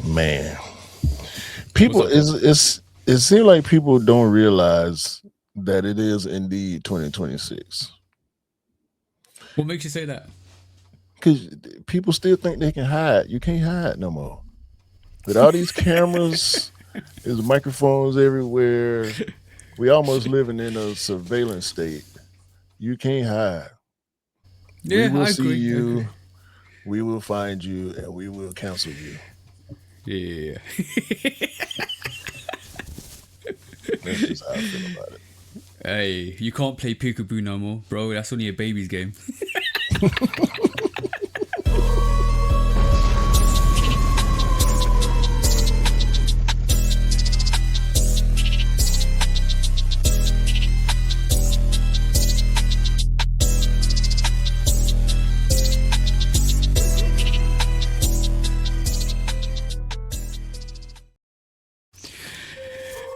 Man, What's people up, bro? it seems like people don't realize that it is indeed 2026 What makes you say that? because people still think they can hide. You can't hide no more with all these cameras. There's microphones everywhere. We almost living in a surveillance state. You can't hide. We Yeah, will I see agree. I agree. you. We will find you, and we will cancel you. Yeah. That's just how I feel about it. Hey, you can't play peekaboo no more, bro. That's only a baby's game.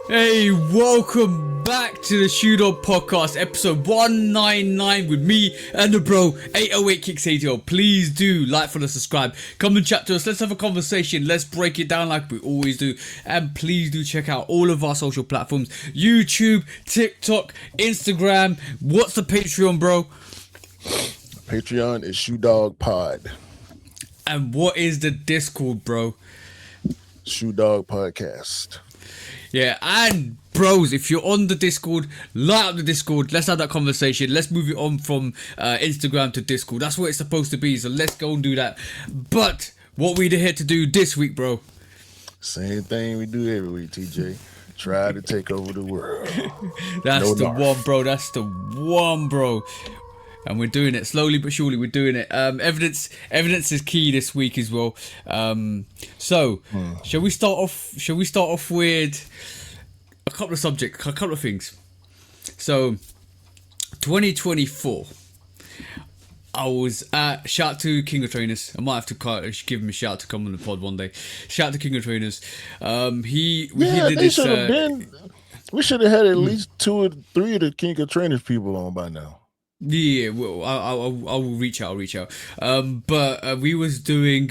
Hey, welcome back to the Shoe Dog Podcast, episode 199 with me and the bro, 808 Kicks 80. Please do like, follow, subscribe, come and chat to us. Let's have a conversation. Let's break it down like we always do. And please do check out all of our social platforms: YouTube, TikTok, Instagram. What's the Patreon, bro? Patreon is Shoe Dog Pod. And what is the Discord, bro? Shoe Dog Podcast. Yeah, and bros, if you're on the Discord, light up the Discord. Let's have that conversation. Let's move it on from Instagram to Discord. That's what it's supposed to be. So let's go and do that. But what we're here to do this week, bro? Same thing we do every week, TJ. Try to take over the world. That's No the narf. one, bro. That's the one, bro. And we're doing it slowly but surely. We're doing it. Evidence is key this week as well. So, shall we start off? Shall we start off with a couple of subjects, a couple of things? So, 2024. I was at shout out to King of Trainers. I might have to give him a shout to come on the pod one day. Shout out to King of Trainers. He Yeah, did they this. should have been. We should have had at least 2 or 3 of the King of Trainers people on by now. Yeah, well, I will reach out. I'll reach out. But we was doing.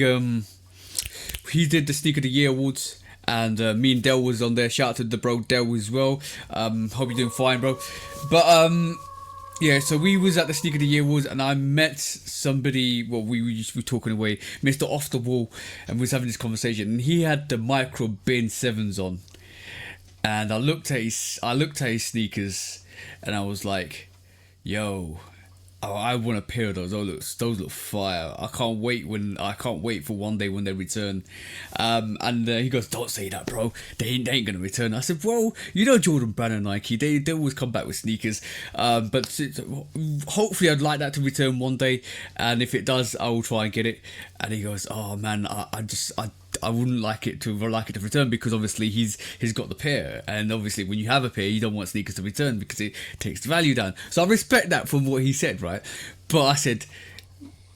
He did the Sneak of the Year awards, and me and Del was on there. Shout out to the bro Del as well. Hope you're doing fine, bro. But yeah, so we was at the Sneak of the Year awards, and I met somebody. Well, we were talking away, Mr. Off the Wall, and we was having this conversation, and he had the Micro Bin Sevens on, and I looked at his sneakers, and I was like, yo, I want a pair of those. Those look fire. I can't wait for one day when they return. And he goes, don't say that, bro. They ain't gonna return. I said, bro, you know Jordan Brand and Nike. They always come back with sneakers. But hopefully I'd like that to return one day. And if it does, I will try and get it. And he goes, oh man, I wouldn't like it to return because obviously he's got the pair, and obviously when you have a pair you don't want sneakers to return because it takes the value down. So I respect that from what he said, right? But I said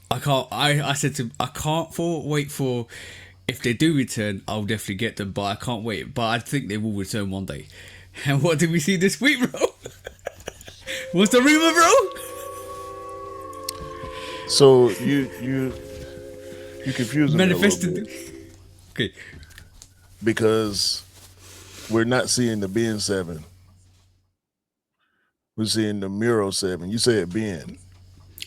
I can't wait for, if they do return I'll definitely get them, but I can't wait. But I think they will return one day. And what did we see this week, bro? What's the rumor, bro? So you confusing me a Manifested. little bit Okay. because we're not seeing the Ben 7. We're seeing the Miro 7. You said Ben.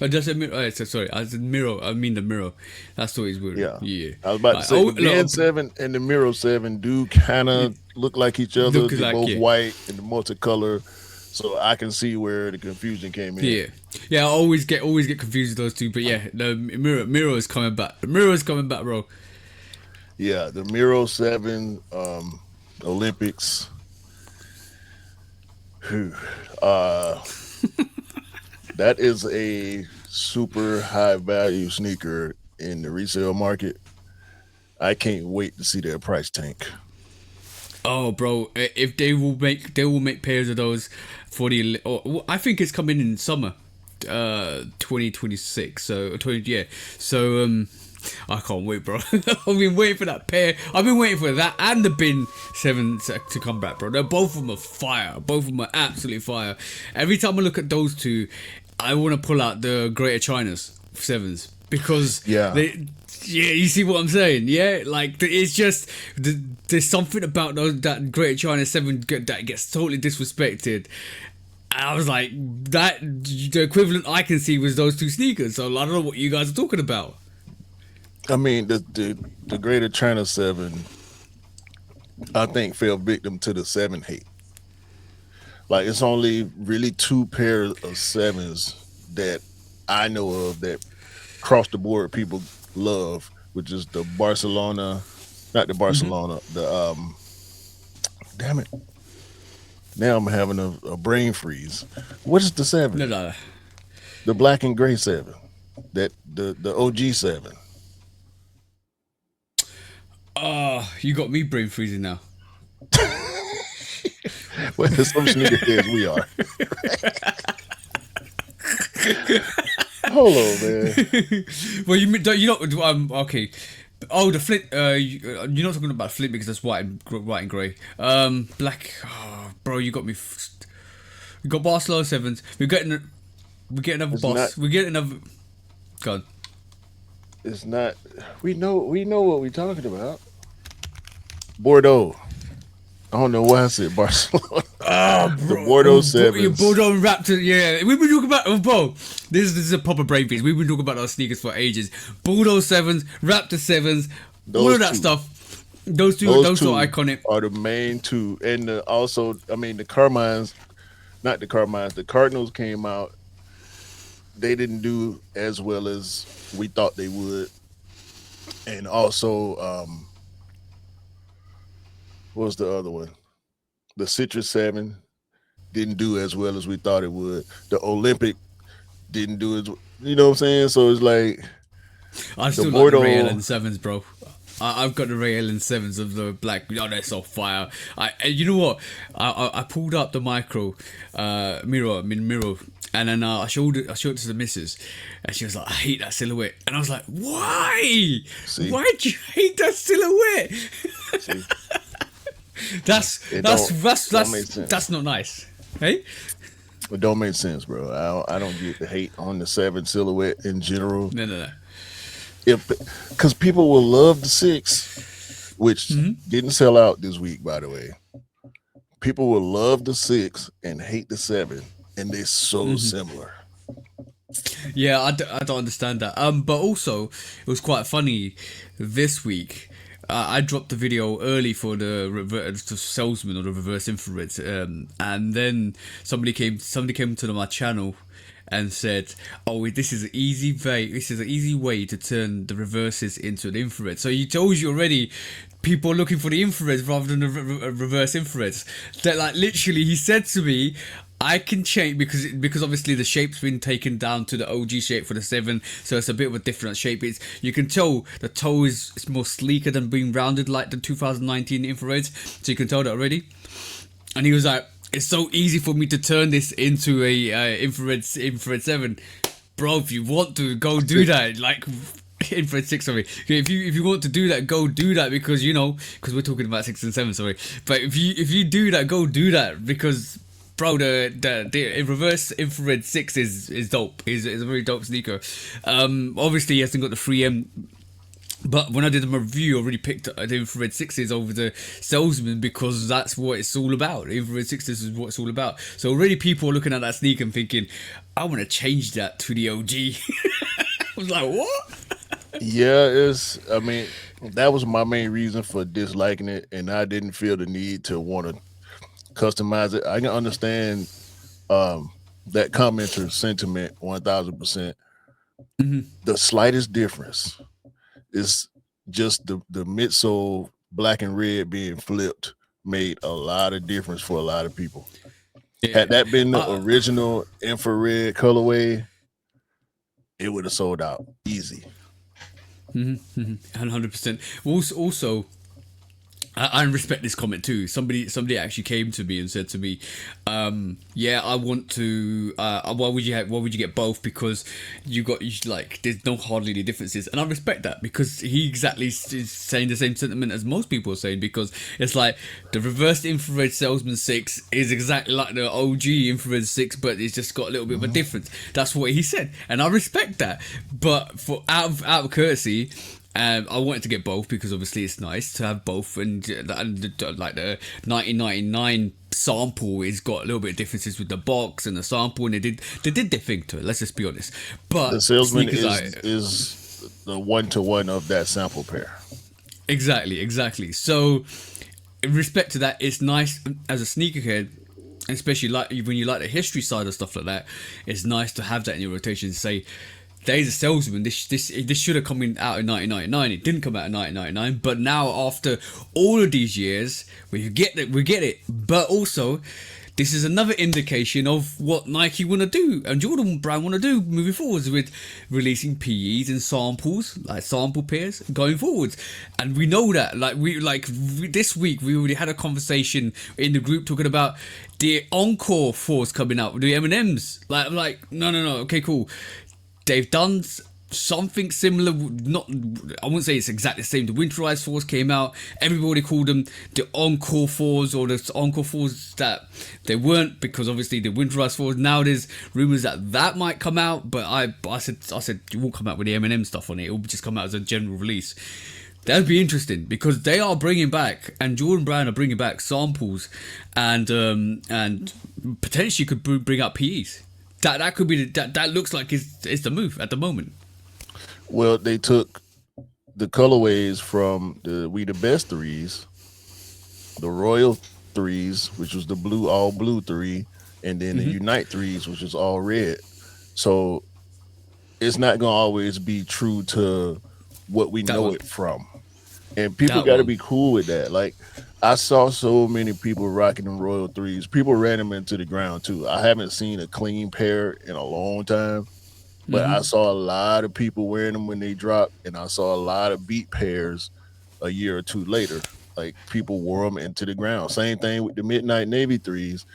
I just said mirror. Sorry, I said mirror. I mean the mirror. That's always weird. Yeah. Yeah. I was about to say the Ben look, 7 and the Miro 7 do kind of look like each other. Look They're like, both yeah. white and multicolor. So I can see where the confusion came in. Yeah. I always get confused with those two. But yeah, the mirror is coming back. The mirror is coming back, bro. Yeah, the Miro 7 Olympics. That is a super high value sneaker in the resale market. I can't wait to see their price tank. Oh, bro, if they will make pairs of those for the. I think it's coming in summer, 2026. So 20, yeah. So I can't wait, bro. I've been waiting for that pair. I've been waiting for that and the Bin 7 to come back, bro. Both of them are fire. Both of them are absolutely fire. Every time I look at those two, I want to pull out the Greater China's 7s. because Yeah. yeah, you see what I'm saying? Yeah, like it's just there's something about that Greater China 7 that gets totally disrespected. And I was like, that the equivalent I can see was those two sneakers. So I don't know what you guys are talking about. I mean, the Greater China 7, I think, fell victim to the 7 hate. Like, it's only really two pairs of sevens that I know of that cross the board people love, which is the Barcelona, not the Barcelona, the damn it. Now I'm having a brain freeze. What is the No, seven? no. The black and gray seven. That the OG seven. You got me brain freezing now. Well, some sneakerheads we are. Hold on, man. Well, you know, okay. Oh, the flip. You're not talking about flip because that's white and grey. Black. Oh, bro, you got me. We got Barcelona sevens. We get another It's not. boss. We get another. God. It's not. We know what we're talking about. Bordeaux. I don't know why I said Barcelona. The Bordeaux Your sevens. Bordeaux Raptor. Yeah, we've been talking about. Oh, bro, this is a proper brain freeze. We've been talking about our sneakers for ages. Bordeaux sevens, Raptor sevens, all Those of that two. stuff. Those two. Those Those two are two iconic. are the main two, and also, I mean, the Carmines, not the Carmines. The Cardinals came out. They didn't do as well as we thought they would, and also, what was the other one? The Citrus Seven didn't do as well as we thought it would. The Olympic didn't do as, you know what I'm saying? So it's like I the still like the Ray Bordeaux. Allen sevens, bro. I've got the Ray Allen sevens of the black. Oh, they're so fire. You know what? I pulled up the micro mirror, and then I showed it to the missus, and she was like, "I hate that silhouette," and I was like, "Why? See, Why do you hate that silhouette?" see, that's it that's don't that's don't make that's sense. that's not nice. Hey, It don't make sense, bro. I don't get the hate on the seven silhouette in general. no, no, no. If because people will love the six, which didn't sell out this week, by the way. People will love the six and hate the seven, and they're so similar. Yeah, I don't understand that. But also it was quite funny this week. I dropped the video early for the salesman or the reverse infrared, and then somebody came to my channel and said, "Oh, this is an easy way to turn the reverses into an infrared." So he told you already. People are looking for the infrareds rather than the reverse infrareds. That, like, literally, he said to me, I can change because obviously the shape's been taken down to the OG shape for the 7, so it's a bit of a different shape. It's, you can tell the toe is more sleeker than being rounded like the 2019 infrareds, so you can tell that already. And he was like, "It's so easy for me to turn this into a infrared 7, bro. If you want to, go do that. Like." Infrared 6, sorry. If you want to do that, go do that, because because we're talking about 6 and 7, sorry. But if you do that, go do that, because bro, the reverse infrared 6 is dope. Is a very dope sneaker. Obviously he hasn't got the 3M. But when I did my review, I already picked the infrared 6s over the salesman, because that's what it's all about. The infrared 6s is what it's all about. So already people are looking at that sneaker and thinking, I want to change that to the OG. I was like, what? Yeah, I mean, that was my main reason for disliking it, and I didn't feel the need to want to customize it. I can understand that commenter sentiment 1000%. The slightest difference is just the midsole black and red being flipped made a lot of difference for a lot of people. Yeah. Had that been the original infrared colorway, it would have sold out easy. 100%. Also, I respect this comment too. Somebody actually came to me and said to me, "Yeah, I want to. Why would you get both? Because like there's no hardly any differences." And I respect that because he exactly is saying the same sentiment as most people are saying. Because it's like the reversed infrared Salesman 6 is exactly like the OG infrared 6, but it's just got a little bit of a difference. That's what he said, and I respect that. But for out of courtesy. I wanted to get both because obviously it's nice to have both, and like the 1999 sample has got a little bit of differences with the box and the sample, and they did their thing to it. Let's just be honest. But The salesman sneakers is the 1-to-1 of that sample pair. exactly. So in respect to that, it's nice as a sneakerhead. Especially like when you like the history side of stuff like that, it's nice to have that in your rotation. Say, Days of Salesman. This should have come out in 1999. It didn't come out in 1999. But now after all of these years, we get it. But also, this is another indication of what Nike want to do and Jordan Brand want to do moving forwards with releasing PEs and samples, like sample pairs going forwards. And we know that, this week we already had a conversation in the group talking about the Encore 4s coming out with the M&Ms. Like no, okay, cool. They've done something similar. Not, I wouldn't say it's exactly the same. The Winterized 4s came out. Everybody called them the Encore 4s or the Encore 4s that they weren't, because obviously the Winterized 4s. Now there's rumors that might come out, but I said it won't come out with the M&M stuff on it. It will just come out as a general release. That'd be interesting because they are bringing back, and Jordan Brand are bringing back samples, and potentially could bring out PEs. That could be that looks like it's the move at the moment. Well, they took the colorways from the We the Best 3s, the Royal 3s, which was the blue, all blue 3, and then the Unite 3s, which was all red. So it's not gonna always be true to what we know it from, and people got to be cool with that. Like, I saw so many people rocking them Royal 3s. People ran them into the ground too. I haven't seen a clean pair in a long time, but I saw a lot of people wearing them when they dropped, and I saw a lot of beat pairs a year or two later. Like, people wore them into the ground. Same thing with the Midnight Navy 3s.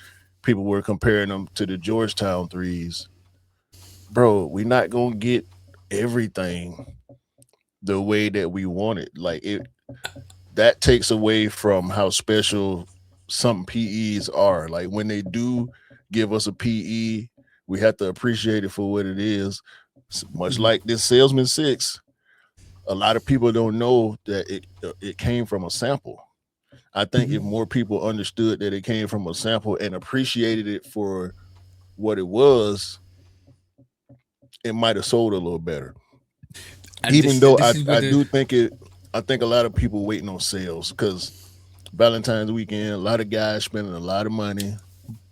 People were comparing them to the Georgetown 3s. Bro, we're not gonna get everything the way that we want it. Like, that takes away from how special some PEs are. Like, when they do give us a PE, we have to appreciate it for what it is. Much like this Salesman 6, a lot of people don't know that it came from a sample. I think if more people understood that it came from a sample and appreciated it for what it was, it might have sold a little better. And even though I do think I think a lot of people waiting on sales because Valentine's weekend, a lot of guys spending a lot of money.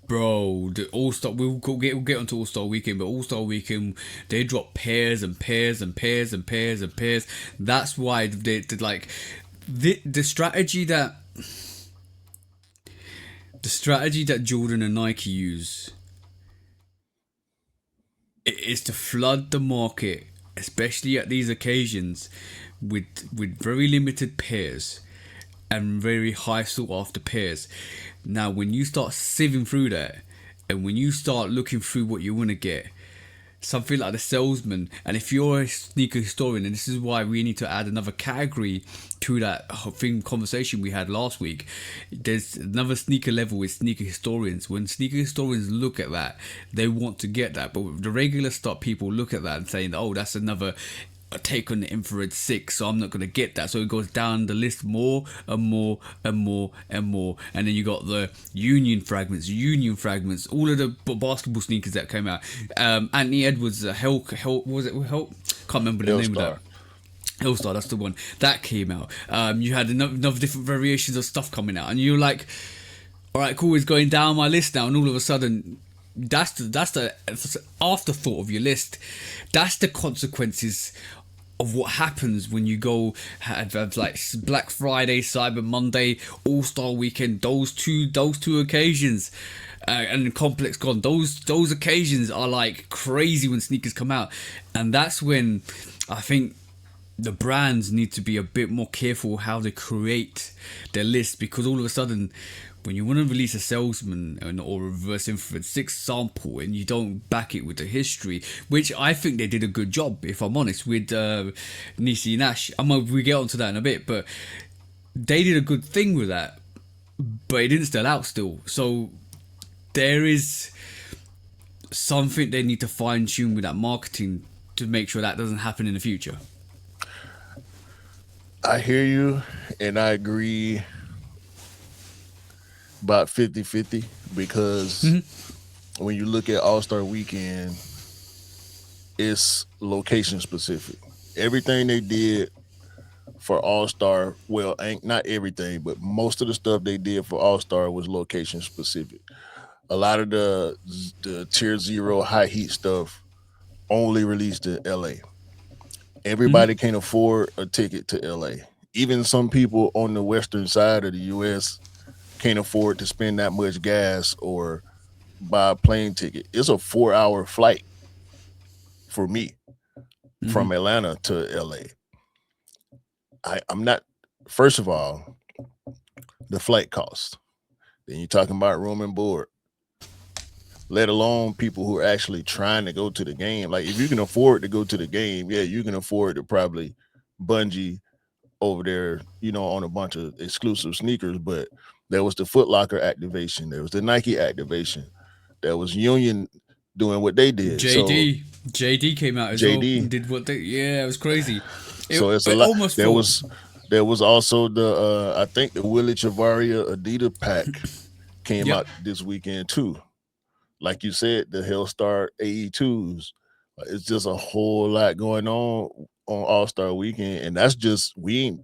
Bro, the All-Star, we'll get onto All-Star weekend, but All-Star weekend, they drop pairs and pairs and pairs and pairs and pairs. That's why they like the strategy that Jordan and Nike use is to flood the market, especially at these occasions, with very limited pairs and very high sought after pairs. Now, when you start sieving through that, and when you start looking through what you want to get, something like the Salesman, and if you're a sneaker historian, and this is why we need to add another category to that conversation we had last week, there's another sneaker level with sneaker historians. When sneaker historians look at that, they want to get that, but the regular stock people look at that and saying, oh, that's another take on the infrared 6, so I'm not going to get that. So it goes down the list more and more and more and more, and then you got the union fragments, all of the basketball sneakers that came out. Anthony Edwards, Help, was it Help? Can't remember the name of that. Hellstar, that's the one that came out. You had another different variations of stuff coming out, and you're like, all right, cool, it's going down my list now, and all of a sudden, that's the afterthought of your list. That's the consequences of what happens when you go have like Black Friday, Cyber Monday, All-Star Weekend, those two occasions, and Complex Con. Those occasions are like crazy when sneakers come out, and that's when I think the brands need to be a bit more careful how they create their list, because all of a sudden, when you want to release a salesman or reverse influence 6 sample and you don't back it with the history, which I think they did a good job, if I'm honest, with Niecy Nash. We get onto that in a bit, but they did a good thing with that, but it didn't sell out still. So there is something they need to fine tune with that marketing to make sure that doesn't happen in the future. I hear you, and I agree about 50-50 because when you look at All-Star Weekend, it's location specific. Everything they did for All-Star, well, ain't not everything, but most of the stuff they did for All-Star was location specific. A lot of the Tier 0 high heat stuff only released in LA. Everybody can't afford a ticket to LA. Even some people on the western side of the US can't afford to spend that much gas or buy a plane ticket. It's a 4-hour flight for me from Atlanta to LA. I'm not, first of all, the flight cost. Then you're talking about room and board, let alone people who are actually trying to go to the game. Like, if you can afford to go to the game, yeah, you can afford to probably bungee over there, on a bunch of exclusive sneakers. But there was the Foot Locker activation. There was the Nike activation. There was Union doing what they did. JD came out as well and did what they, it was crazy. So it's a lot. There was also the I think the Willie Chavaria Adidas pack came out this weekend too. Like you said, the Hellstar AE2s. It's just a whole lot going on All-Star Weekend, and that's just we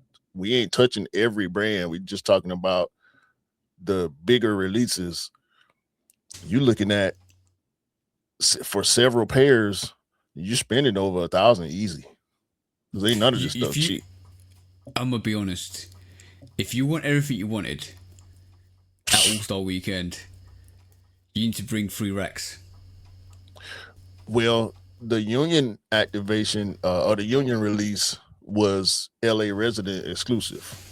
ain't touching every brand. We're just talking about the bigger releases. You looking at, for several pairs, you're spending over $1,000 easy. Because ain't none of this stuff cheap. I'm gonna be honest. If you want everything you wanted at All-Star Weekend, you need to bring 3 racks. Well, the Union activation or the Union release was LA resident exclusive.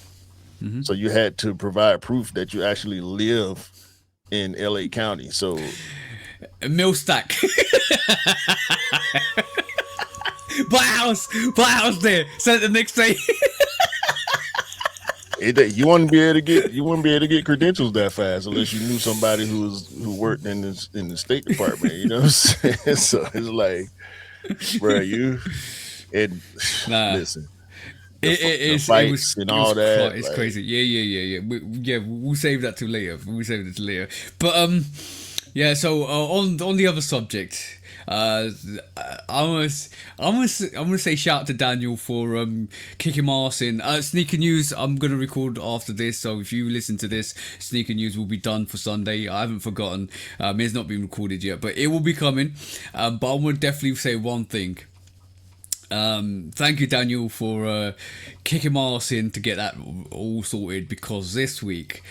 So you had to provide proof that you actually live in LA County. So Mill stack. buy a house there. Send it the next day. You wouldn't be able to get credentials that fast unless you knew somebody who worked in the State Department. You know what I'm saying? So it's like, bro, listen. The fights and all that. It's crazy. Yeah. We'll save that to later. But so on the other subject, I'm gonna say shout out to Daniel for kicking my ass in Sneaker News. I'm gonna record after this, so if you listen to this, Sneaker News will be done for Sunday. I haven't forgotten. It's not been recorded yet, but it will be coming. But I want to definitely say one thing. Thank you, Daniel, for kicking my ass in to get that all sorted, because this week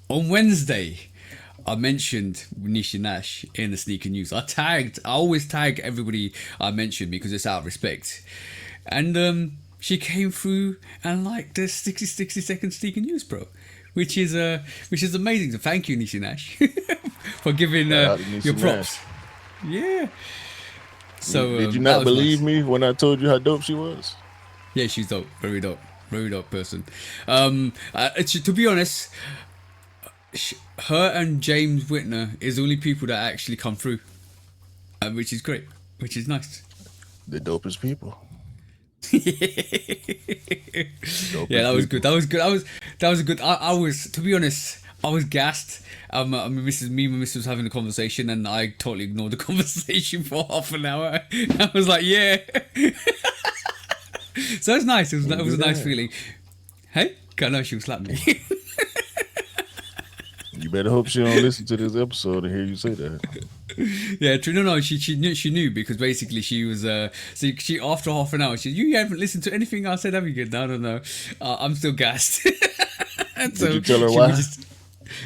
on Wednesday I mentioned Niecy Nash in the Sneaker News. I always tag everybody I mention because it's out of respect. And she came through and liked the 60 second Sneaker News, bro. Which is amazing. So thank you, Niecy Nash, for giving your props. Nash. Yeah. So did you not believe me when I told you how dope she was? Yeah, she's dope. Very dope person. To be honest, her and James Whitner is the only people that actually come through, which is great, which is nice. The dopest people. That was good. That was a good. I was, to be honest, I was gassed. Me and my missus was having a conversation, and I totally ignored the conversation for half an hour. I was like, yeah. So it's nice. It was a nice feeling. Hey, I know she'll slap me. You better hope she don't listen to this episode and hear you say that. Yeah, true. No, she knew because basically she was she after half an hour, you haven't listened to anything I said, have you? Good. No. I'm still gassed. Did you tell her why?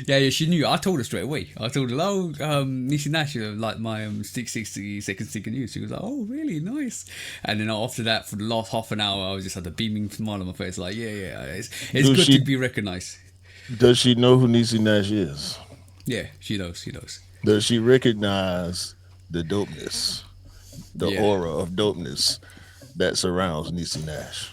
Yeah, she knew. I told her straight away. I told her, oh, Niecy Nash, like my 60 second sneaker news. She was like, oh, really nice. And then after that, for the last half an hour, I was just had a beaming smile on my face, like, yeah, it's Do good to she be recognized. does she know who Niecy Nash is? Yeah, she knows. She knows. Does she recognize the dopeness, the Yeah. aura of dopeness that surrounds Niecy Nash?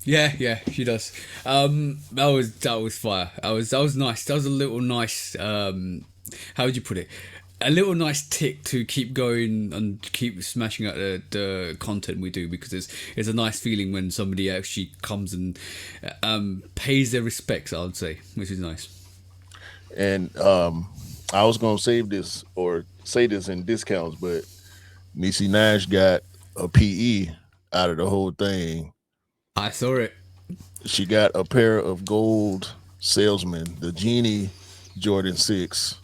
Yeah, she does. That was fire. That was nice. That was a little nice. How would you put it? A little nice tick to keep going and keep smashing out the content we do, because it's a nice feeling when somebody actually comes and pays their respects. I would say, which is nice. And I was gonna save this or say this in discounts, but Niecy Nash got a PE out of the whole thing. I saw it. She got a pair of gold salesmen, the Genie Jordan 6,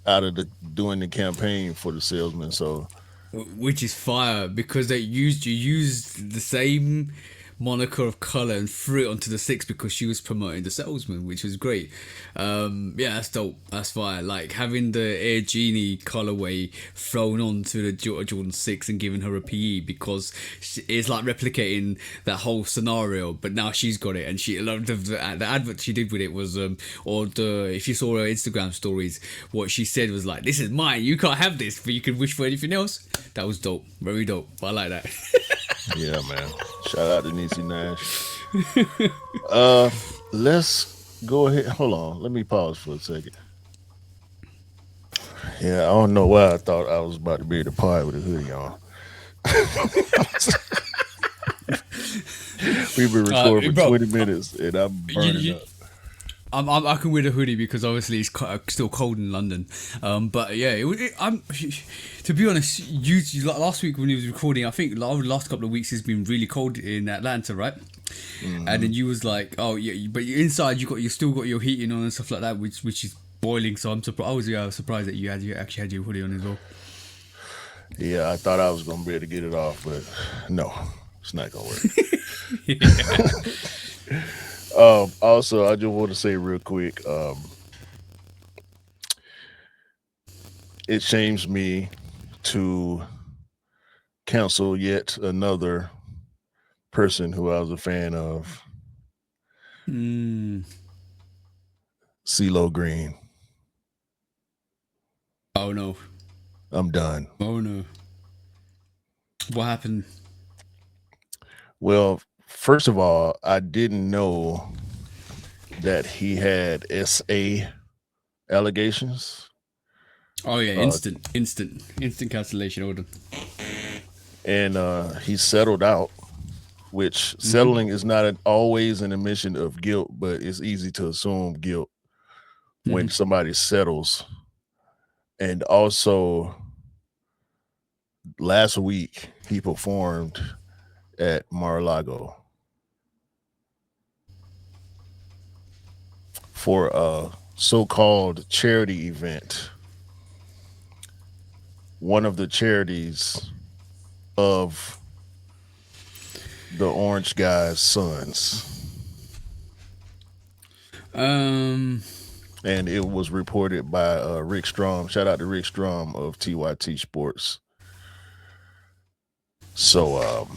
out of the doing the campaign for the salesman. So Which is fire, because you used the same moniker of color and threw it onto the six because she was promoting the salesman, which was great. Yeah, that's dope. That's fire. Like having the Air Genie colorway thrown onto the Jordan 6 and giving her a PE, because it's like replicating that whole scenario, but now she's got it. And she loved the advert she did with it was or the if you saw her Instagram stories, what she said was like, this is mine, you can't have this, but you can wish for anything else. That was dope. Very dope. I like that. yeah, man. Shout out to Niecy Nash. Let's go ahead. Hold on. Let me pause for a second. Yeah, I don't know why I thought I was about to be at the party with a hoodie on. We've been recording for bro, 20 minutes and I'm burning you, up. I can wear the hoodie because obviously it's still cold in London. But yeah, I'm to be honest. Like last week when he was recording, I think the last couple of weeks has been really cold in Atlanta, right? And then you was like, oh yeah, but inside you still got your heating on and stuff like that, which is boiling. So I'm surprised. I was surprised that you actually had your hoodie on as well. Yeah, I thought I was gonna be able to get it off, but no, it's not gonna work. Also, I just want to say real quick, it shames me to cancel yet another person who I was a fan of, Mm. CeeLo Green. Oh no! I'm done. Oh no! What happened? Well, first of all, I didn't know that he had SA allegations. Oh yeah, Uh, instant cancellation order. and he settled out, which Hmm. settling is not always an admission of guilt, but it's easy to assume guilt when Hmm. somebody settles. And also, last week he performed at Mar-a-Lago for a so-called charity event. One of the charities of the Orange guy's sons. Um. And it was reported by Rick Strom. Shout out to Rick Strom of TYT Sports. So,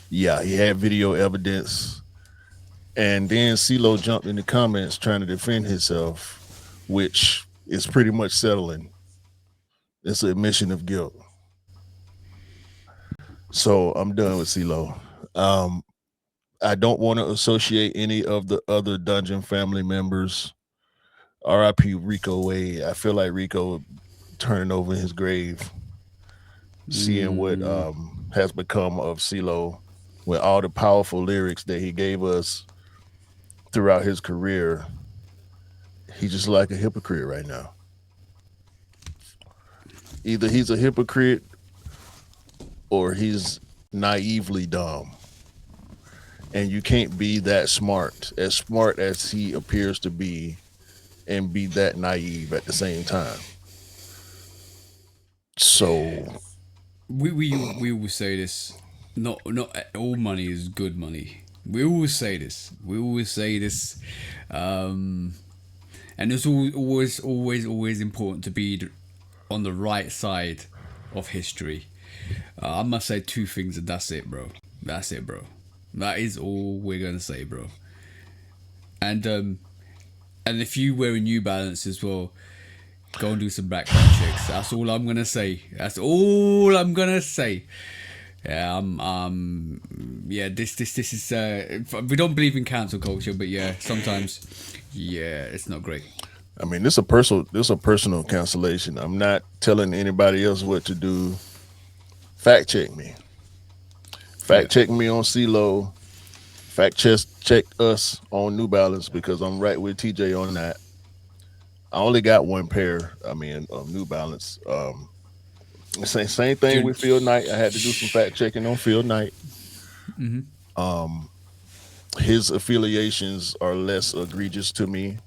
yeah, he had video evidence. And then CeeLo jumped in the comments trying to defend himself, which is pretty much settling. It's an admission of guilt. So I'm done with CeeLo. I don't want to associate any of the other Dungeon family members. RIP Rico Wade. I feel like Rico turning over in his grave, seeing what has become of CeeLo with all the powerful lyrics that he gave us throughout his career. He's just like a hypocrite right now. Either he's a hypocrite or he's naively dumb. And you can't be that smart as he appears to be, and be that naive at the same time. So We always say this. Not all money is good money. We always say this. We always say this. Um, and it's always important to be on the right side of history. I must say two things, and that's it, bro. That's it, bro. That is all we're gonna say, bro. And if you wear a New Balance as well, go and do some background checks. That's all I'm gonna say. That's all I'm gonna say. Yeah, yeah. This is. We don't believe in cancel culture, but yeah, sometimes, yeah, it's not great. I mean, this a personal cancellation. I'm not telling anybody else what to do. Fact check me. Fact check me on CeeLo. Fact check us on New Balance because I'm right with TJ on that. I only got one pair. I mean, of New Balance. Same thing with Phil Knight. I had to do some fact checking on Phil Knight. His affiliations are less egregious to me,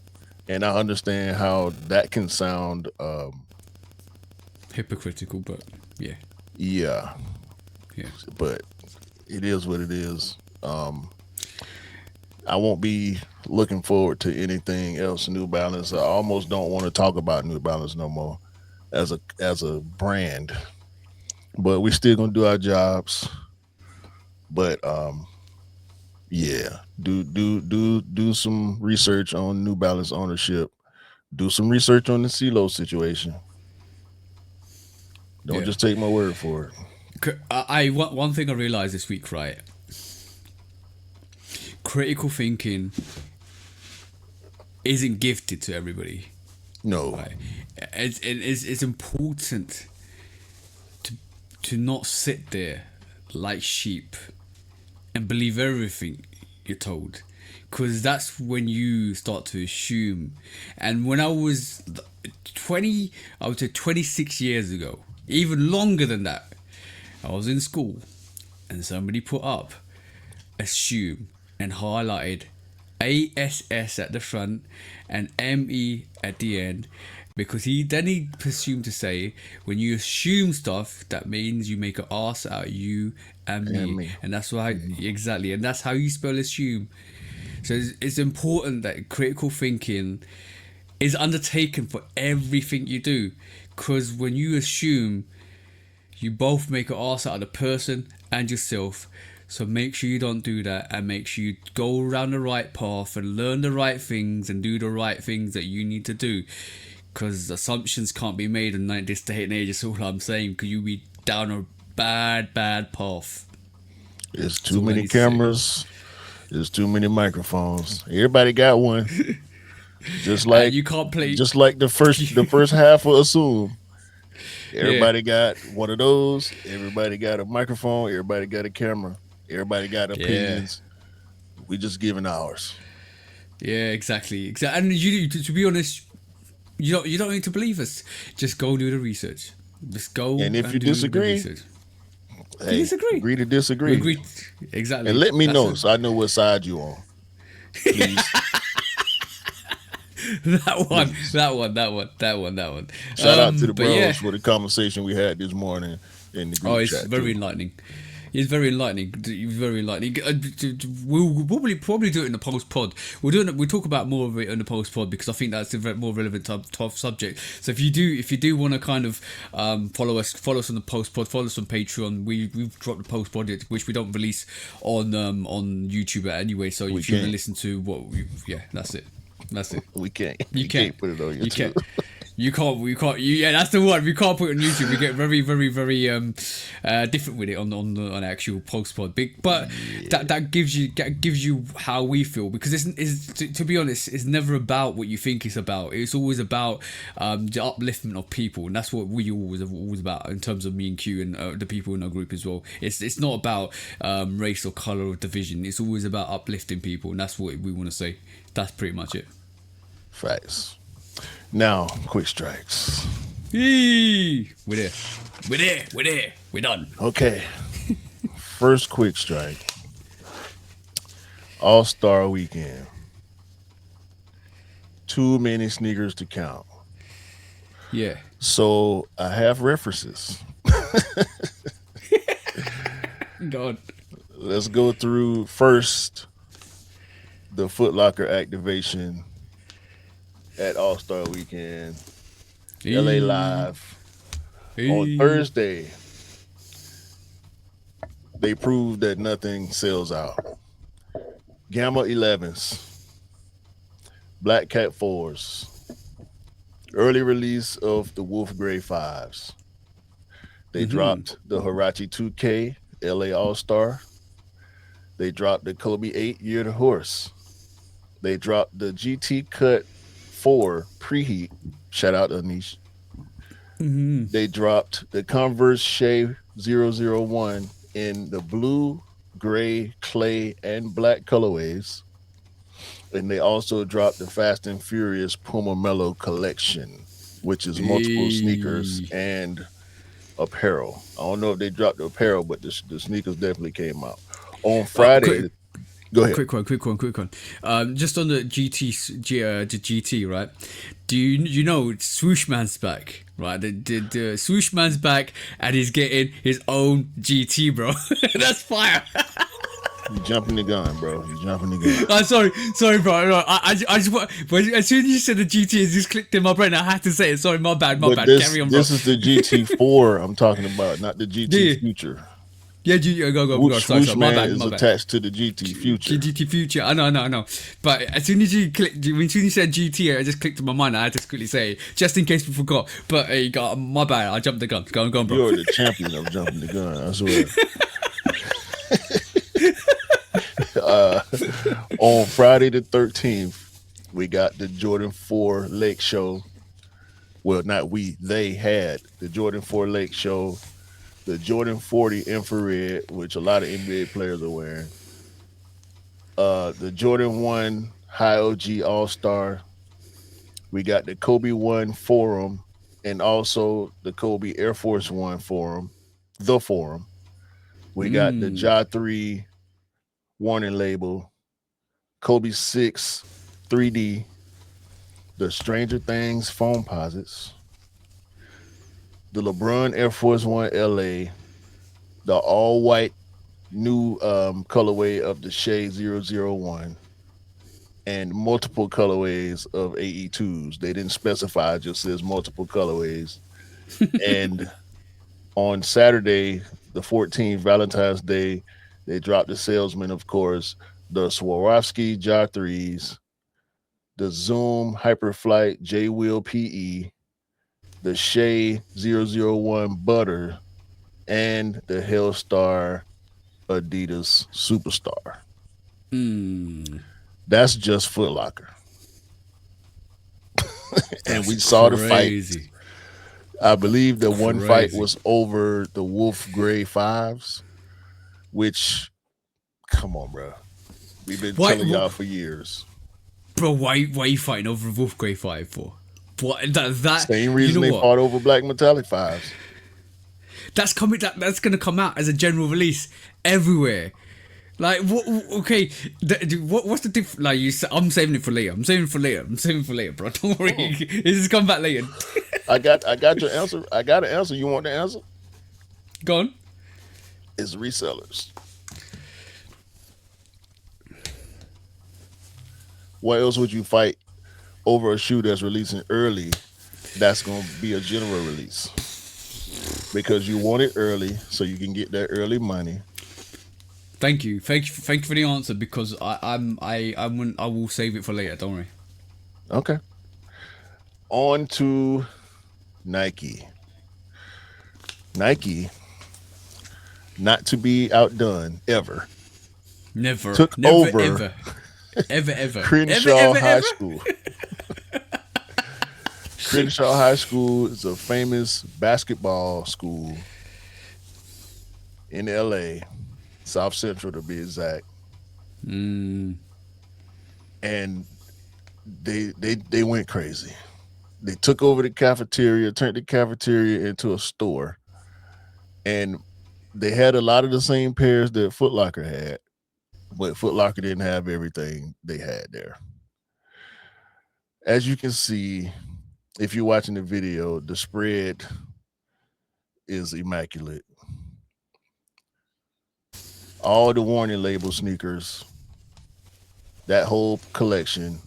and I understand how that can sound hypocritical, but yeah, yeah. Yeah. But it is what it is. I won't be looking forward to anything else New Balance. I almost don't want to talk about New Balance no more as a brand. But we still gonna do our jobs. But yeah, do some research on New Balance ownership. Do some research on the CeeLo situation. Don't just take my word for it. One thing I realized this week, right? Critical thinking isn't gifted to everybody. No, right? It's important to not sit there like sheep and believe everything you're told, because that's when you start to assume. And when I was 20, I would say 26 years ago, even longer than that, I was in school and somebody put up assume and highlighted ASS at the front and ME at the end, because he presumed to say when you assume stuff, that means you make an ass out of you and me. And that's why exactly, and that's how you spell assume. So it's important that critical thinking is undertaken for everything you do, because when you assume, you both make an ass out of the person and yourself. So make sure you don't do that, and make sure you go around the right path and learn the right things and do the right things that you need to do. Because assumptions can't be made in this day and age, that's all I'm saying, because you'll be down a bad path. There's too many cameras. There's too many microphones. Everybody got one. Just like you can't play. Just like the first half of Assume. Everybody got one of those. Everybody got a microphone. Everybody got a camera. Everybody got opinions. We just giving ours. Yeah, exactly. And you, to be honest, you don't need to believe us. Just go do the research. Just go. And if you disagree, hey, agree to disagree. Agree. Exactly. And let me know so I know what side you on. Please. That one. Shout out to the bros for the conversation we had this morning in the group chat. It's very enlightening. It's very enlightening. Very enlightening. We'll probably do it in the post pod. We'll talk about more of it in the post pod, because I think that's a more relevant type subject. So if you do want to kind of follow us on the post pod, follow us on Patreon. We've dropped the post pod, which we don't release on YouTube anyway. So if you want to listen to that's it. That's it. We can't. You can't put it on YouTube. You can't. Yeah, that's the one. We can't put it on YouTube. We get very, very, very different with it on the actual post pod. But that gives you how we feel, because it's to be honest, it's never about what you think it's about. It's always about the upliftment of people, and that's what we always about in terms of me and Q and the people in our group as well. It's not about race or color or division. It's always about uplifting people, and that's what we want to say. That's pretty much it. Facts. Now, quick strikes. We're there. We're done. Okay. First quick strike. All-Star Weekend. Too many sneakers to count. Yeah. So I have references. God. Let's go through first the Foot Locker activation at All Star Weekend, LA Hey, Live. On hey. Thursday, they proved that nothing sells out. Gamma 11s, Black Cat 4s, early release of the Wolf Grey 5s. They Mm-hmm. dropped the Hirachi 2K LA All Star. They dropped the Kobe 8 Year the Horse. They dropped the GT Cut 4 Preheat. Shout out to Anish. Mm-hmm. They dropped the Converse Shea 001 in the blue, gray, clay, and black colorways. And they also dropped the Fast and Furious Puma Mellow collection, which is multiple sneakers Hey. and apparel. I don't know if they dropped the apparel, but the sneakers definitely came out. On Quick, Friday, go ahead. quick one. Just on the the GT, right? Do you know Swoosh Man's back, right? The Swoosh Man's back, and he's getting his own GT, bro. That's fire. You jumping the gun, bro. You jumping the gun. I'm sorry, bro. No, I just as soon as you said the GT, it just clicked in my brain. I had to say it. Sorry, my bad. But this Carry on, bro. this is the GT4 I'm talking about, not the GT Yeah, Future. yeah. Go. Swoosh My Man bad, is my bad. attached to the GT Future. GT Future. I know. But as soon as you clicked, as soon as you said GT, it just clicked in my mind. I had to quickly say it, just in case we forgot. But hey, my bad. I jumped the gun. Go on, bro. You're the champion of jumping the gun, I swear. uh, on Friday the 13th, we got the Jordan 4 Lake Show. Well, not we, they had the Jordan 4 Lake Show, the Jordan 40 Infrared, which a lot of NBA players are wearing, the Jordan 1 High OG All Star. We got the Kobe 1 Forum and also the Kobe Air Force 1 Forum, the Forum. We got the Mm. Ja 3 warning label, Kobe 6 3D, the Stranger Things foam posits, the LeBron Air Force One LA, the all white new colorway of the Shea 001, and multiple colorways of AE2s. They didn't specify, it just says multiple colorways. And on Saturday, the 14th, Valentine's Day, they dropped the salesman, of course, the Swarovski Ja 3s, the Zoom Hyperflight J Wheel PE, the Shea 001 Butter, and the Hellstar Adidas Superstar. Mm. That's just Foot Locker. And That's we saw the fight. crazy. I believe the one fight Crazy. was over the Wolf Grey 5s, which, come on, bro. We've been Why, telling y'all for years. bro? Why are you fighting over Wolf Grey 5 for? What that Same you reason know they what? fought over Black Metallic 5s. That's coming. That's gonna come out as a general release everywhere. Like what? Okay, what's the diff? Like I'm saving it for later. I'm saving it for later, bro. Don't worry. It's just come back later. I got your answer. I got an answer. You want the answer? Go on. It's resellers. What else would you fight over a shoe that's releasing early? That's going to be a general release because you want it early, so you can get that early money. Thank you for the answer because I will save it for later. Don't worry. Okay. On to Nike. Nike, not to be outdone ever, Never, took never, over ever, ever, ever, Crenshaw High ever. School. Crenshaw High School is a famous basketball school in LA, South Central to be exact. Mm. And they went crazy. They took over the cafeteria, turned the cafeteria into a store, and they had a lot of the same pairs that Foot Locker had, but Foot Locker didn't have everything they had there. As you can see, if you're watching the video, the spread is immaculate. All the warning label sneakers, that whole collection,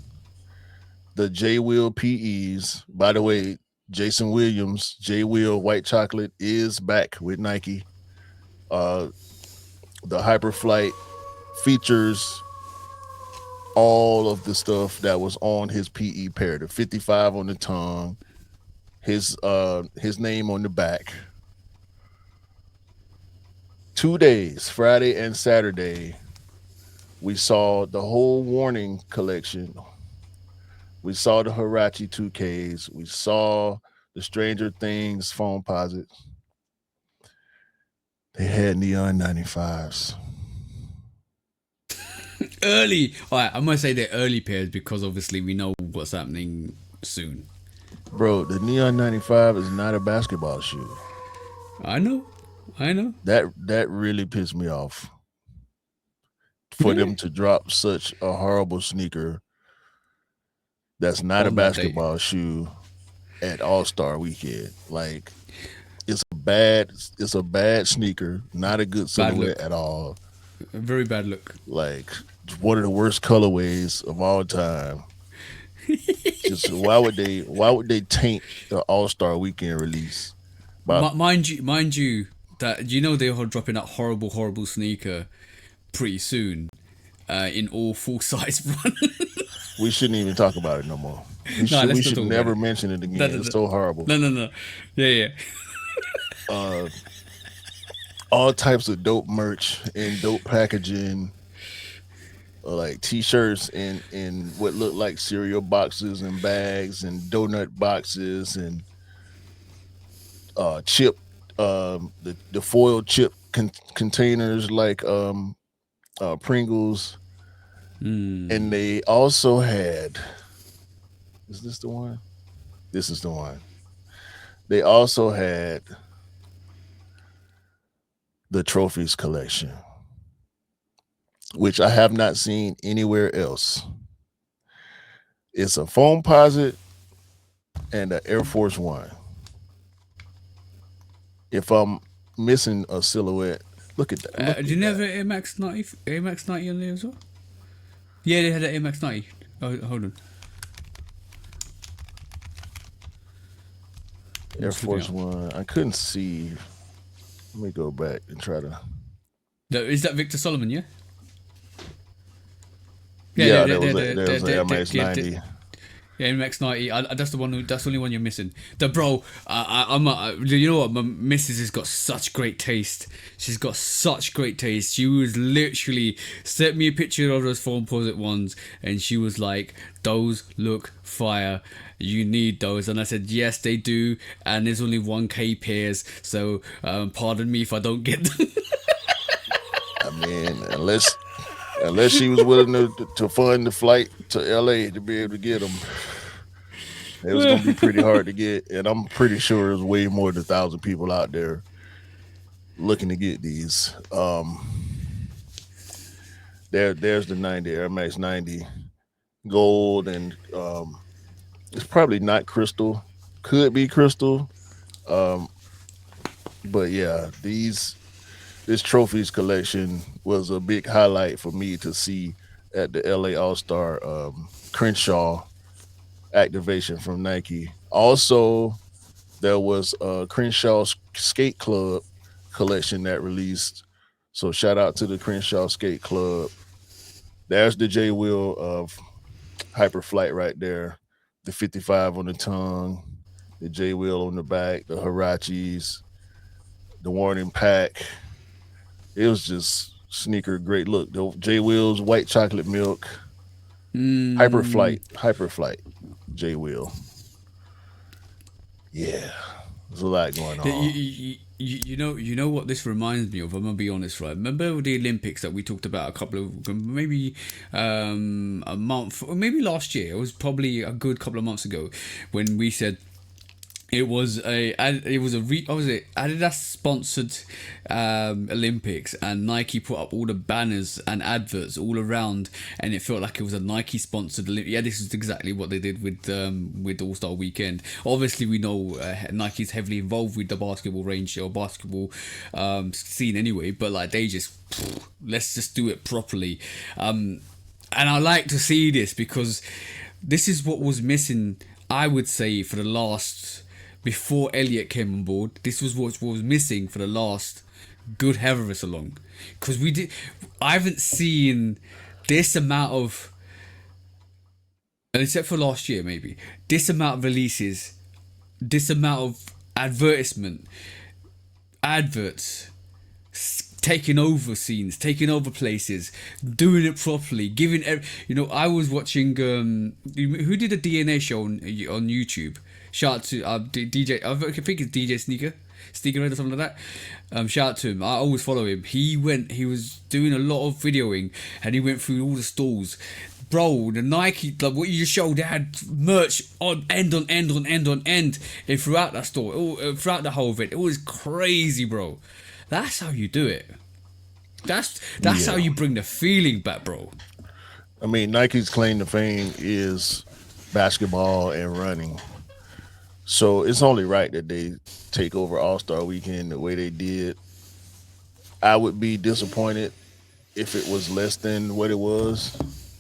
the J Will PEs. By the way, Jason Williams, J Will White Chocolate is back with Nike. Uh, the Hyperflight features all of the stuff that was on his PE pair. The 55 on the tongue, his name on the back. 2 days, Friday and Saturday, we saw the whole Warning collection. We saw the Hirachi 2Ks. We saw the Stranger Things foam posits. They had neon 95s. Early. All right, I'm gonna say they're early pairs because obviously we know what's happening soon. Bro, the neon 95 is not a basketball shoe. I know. That really pissed me off. For them to drop such a horrible sneaker that's not a On that day. basketball shoe at All-Star weekend. Like it's a bad sneaker, not a good Bad silhouette look. at all. A very bad look. Like one of the worst colorways of all time. Just why would they taint the All-Star weekend release? Mind you, that you know they're dropping that horrible sneaker pretty soon, in all full size run. We shouldn't even talk about it no more. We let's not should talk never about it. mention it again. No. It's so horrible. No. Yeah. All types of dope merch and dope packaging, like t-shirts in what look like cereal boxes and bags and donut boxes and chip the foil chip containers like Pringles. And they also had, is this the one? This is the one. They also had the trophies collection, which I have not seen anywhere else. It's a foam posit and an Air Force One. If I'm missing a silhouette, look at that. Look Do you at have an Air Max 90 on there as well? Yeah, they had an Air Max 90. Oh, hold on. Air Just looking Force up. One. I couldn't see. Let me go back and try to. Is that Victor Solomon? Yeah. Yeah, there was an Air Max yeah, 90. Yeah, MX 90. That's the one. That's the only one you're missing. The bro. You know what? My missus has got such great taste. She's got such great taste. She was literally sent me a picture of those foam posit ones, and she was like, "Those look fire. You need those." And I said, "Yes, they do." And there's only 1K pairs, so pardon me if I don't get them. I mean, unless she was willing to fund the flight to LA to be able to get them, it was gonna be pretty hard to get. And I'm pretty sure there's way more than 1,000 people out there looking to get these. There's the 90 Air Max 90 gold, and it's probably not crystal, could be crystal, but yeah, this trophies collection was a big highlight for me to see at the LA All Star Crenshaw activation from Nike. Also, there was a Crenshaw Skate Club collection that released. So shout out to the Crenshaw Skate Club. There's the J Wheel of Hyperflight right there. The 55 on the tongue, the J Wheel on the back, the Hirachis, the Warning Pack. It was just sneaker great look. The J Wheels, white chocolate milk, Hyperflight, J Wheel. Yeah, there's a lot going on. You know what this reminds me of. I'm gonna be honest, right? Remember the Olympics that we talked about a couple of maybe a month or maybe last year. It was probably a good couple of months ago when we said it was Adidas sponsored Olympics, and Nike put up all the banners and adverts all around, and it felt like it was a Nike sponsored Olympics. Yeah, this is exactly what they did with All Star Weekend. Obviously, we know Nike's heavily involved with the basketball range or basketball scene anyway, but like they just let's just do it properly. And I like to see this because this is what was missing, I would say, for the last, before Elliot came on board. This was what was missing for the last good however us along, because I haven't seen this amount of, and except for last year maybe, this amount of releases, this amount of adverts, taking over scenes, taking over places, doing it properly, giving I was watching who did a DNA show on YouTube. Shout out to DJ, I think it's DJ Sneakerhead or something like that. Shout out to him. I always follow him. He was doing a lot of videoing, and he went through all the stalls. Bro, the Nike, like what you just showed, they had merch on end, and throughout that store, throughout the whole event. It was crazy, bro. That's how you do it. That's how you bring the feeling back, bro. I mean, Nike's claim to fame is basketball and running. So it's only right that they take over All-Star Weekend the way they did. I would be disappointed if it was less than what it was,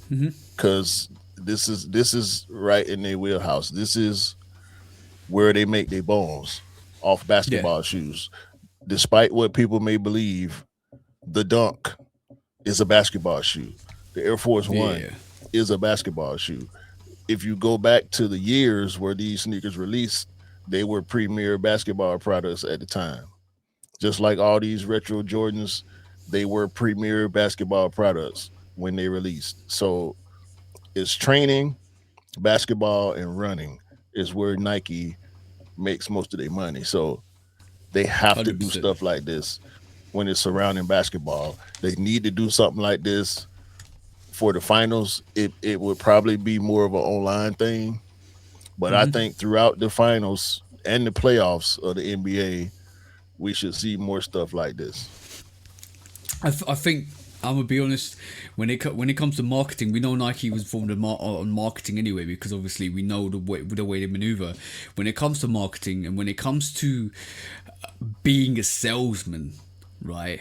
because this is right in their wheelhouse. This is where they make their bones, off basketball shoes. Despite what people may believe, the Dunk is a basketball shoe. The Air Force One is a basketball shoe. If you go back to the years where these sneakers released, they were premier basketball products at the time. Just like all these retro Jordans, they were premier basketball products when they released. So it's training, basketball, and running is where Nike makes most of their money. So they have to do 100%. stuff like this when it's surrounding basketball. They need to do something like this for the finals. It would probably be more of an online thing, but I think throughout the finals and the playoffs of the NBA, we should see more stuff like this. I think I'm gonna be honest. When it comes to marketing, we know Nike was formed on marketing anyway, because obviously we know the way they maneuver. When it comes to marketing and when it comes to being a salesman, right?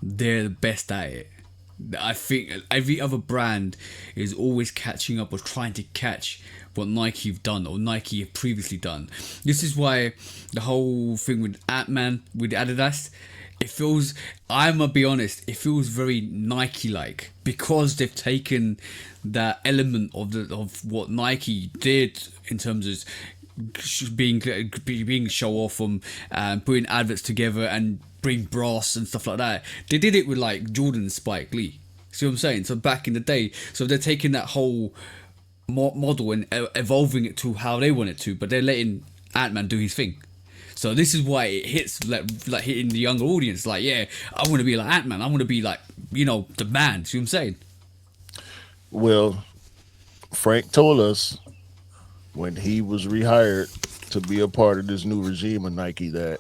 They're the best at it. I think every other brand is always catching up or trying to catch what Nike have done or Nike have previously done. This is why the whole thing with Ant-Man with Adidas, it feels, I'm gonna be honest, it feels very Nike-like, because they've taken that element of what Nike did in terms of being show off from putting adverts together and bring brass and stuff like that. They did it with like Jordan and Spike Lee. See what I'm saying? So back in the day, so they're taking that whole model and evolving it to how they want it to, but they're letting Ant-Man do his thing. So this is why it hits like hitting the younger audience. Like, yeah, I want to be like Ant-Man. I want to be like, the man. See what I'm saying? Well, Frank told us when he was rehired to be a part of this new regime of Nike that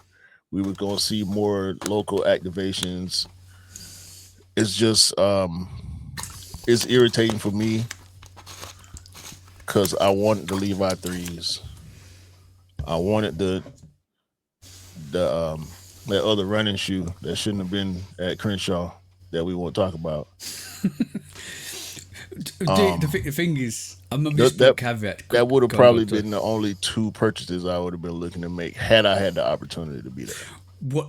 we were going to see more local activations. It's just it's irritating for me because I wanted the Levi 3s. I wanted the that other running shoe that shouldn't have been at Crenshaw that we won't talk about. The thing is, I'm gonna That caveat. that would have probably been the only two purchases I would have been looking to make had I had the opportunity to be there.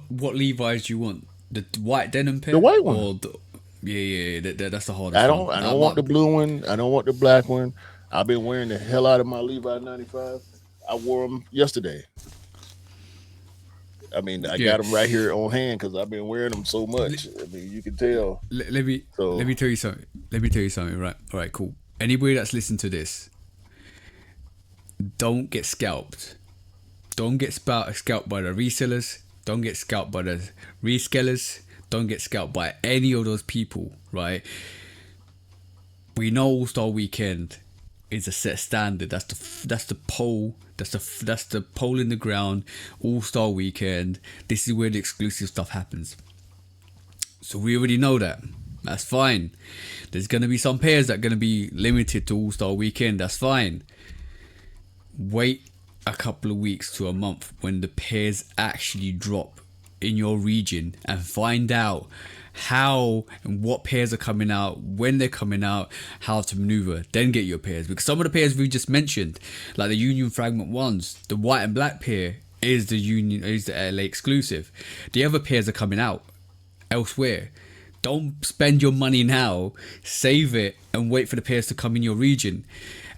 What Levi's do you want? The white denim pair? The white one. Or that's the hardest. I don't want the blue one. I don't want the black one. I've been wearing the hell out of my Levi 95. I wore them yesterday. I mean, I got them right here on hand because I've been wearing them so much. I mean, you can tell. Let me tell you something. Right. All right. Cool. Anybody that's listened to this, don't get scalped. Don't get scalped by the resellers. Don't get scalped by the resellers. Don't get scalped by any of those people. Right. We know All-Star Weekend is a set standard. That's the pole. That's the pole in the ground. All-Star Weekend. This is where the exclusive stuff happens. So we already know that. That's fine. There's gonna be some pairs that are gonna be limited to All-Star Weekend. That's fine. Wait a couple of weeks to a month when the pairs actually drop in your region and find out how and what pairs are coming out, when they're coming out, how to maneuver. Then get your pairs, because some of the pairs we just mentioned, like the Union Fragment ones, the white and black pair is the LA exclusive. The other pairs are coming out elsewhere. Don't spend your money now. Save it and wait for the pairs to come in your region.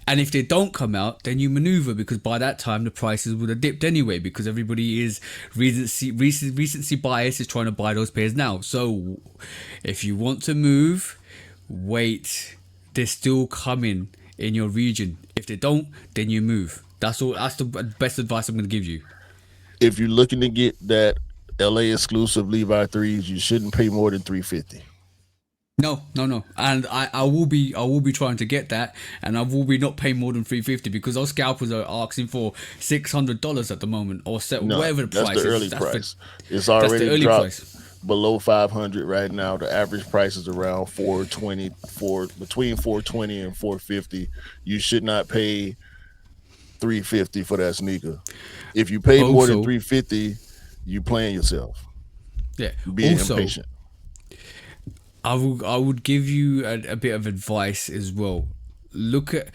And if they don't come out, then you maneuver, because by that time the prices would have dipped anyway, because everybody is recency bias is trying to buy those pairs now. So if you want to move, wait. They're still coming in your region. If they don't, then you move. That's all. That's the best advice I'm going to give you. If you're looking to get that LA exclusive Levi 3s, you shouldn't pay more than $350. No. And I will be trying to get that, and I will be not paying more than $350, because those scalpers are asking for $600 at the moment, or whatever the price that's the early is. price. It's already the early dropped price. below 500 right now. The average price is around 420, between 420 and 450. You should not pay $350 for that sneaker. If you pay more than $350, you playing yourself. Yeah. Being impatient. I would give you a bit of advice as well. Look at,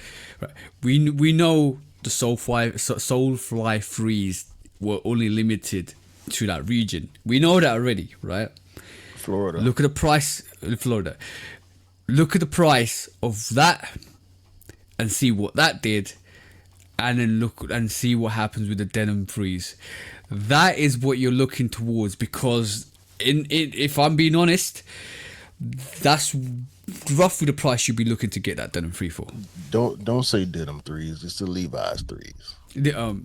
we know the Soulfly 3s were only limited to that region. We know that already, right? Florida. Look at the price in Florida. Look at the price of that and see what that did, and then look and see what happens with the Denim 3s. That is what you're looking towards, because if I'm being honest, that's roughly the price you'd be looking to get that Denim 3 for. Don't say Denim 3s. It's the Levi's 3s.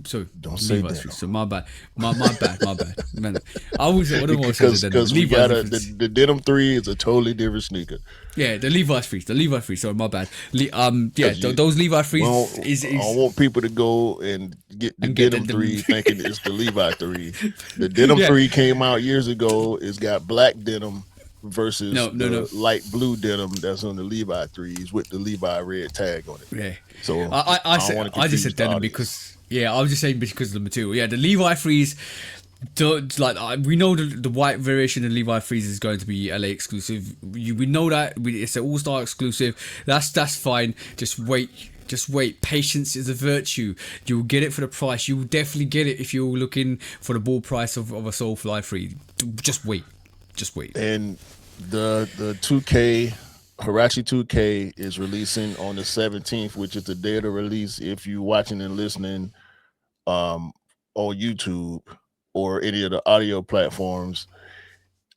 So don't say Levi's Denim. 3s. So my bad. My bad. Man, I was because we got the Denim 3 is a totally different sneaker. Yeah, the Levi's 3s. Sorry, my bad. Those Levi's 3s is. I want people to go and get the Denim 3 thinking it's the Levi 3. The Denim 3 came out years ago. It's got black denim versus the light blue denim that's on the Levi 3s with the Levi red tag on it. Yeah. So I just said denim because I was just saying because of the material. Yeah, the Levi 3s. We know the white variation of Levi 3s is going to be LA exclusive. We know that it's an all-star exclusive. That's fine. Just wait. Patience is a virtue. You'll get it for the price. You will definitely get it if you're looking for the ball price of a Soulfly 3. Just wait. And the 2K Huarache 2K is releasing on the 17th, which is the day of the release. If you're watching and listening on YouTube or any of the audio platforms,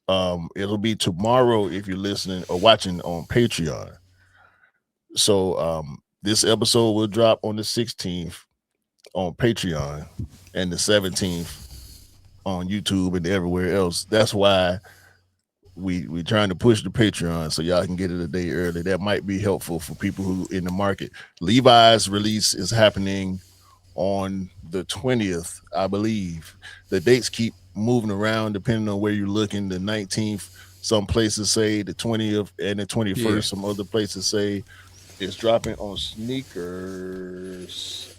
it'll be tomorrow if you're listening or watching on Patreon. So this episode will drop on the 16th on Patreon and the 17th on YouTube and everywhere else. That's why we trying to push the Patreon so y'all can get it a day early. That might be helpful for people who in the market. Levi's release is happening on the 20th, I believe. The dates keep moving around depending on where you're looking. The 19th, some places say the 20th and the 21st. Yeah. Some other places say it's dropping on sneakers,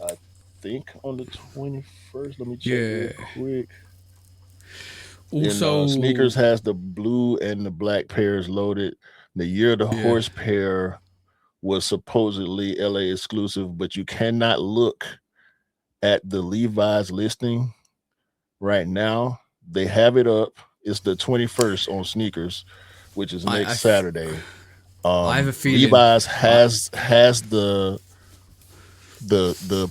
I think on the 21st. Let me check real quick. Also, sneakers has the blue and the black pairs loaded. The Year of the Horse pair was supposedly LA exclusive, but you cannot look at the Levi's listing right now. They have it up. It's the 21st on sneakers, which is next Saturday. I have a feeling Levi's has the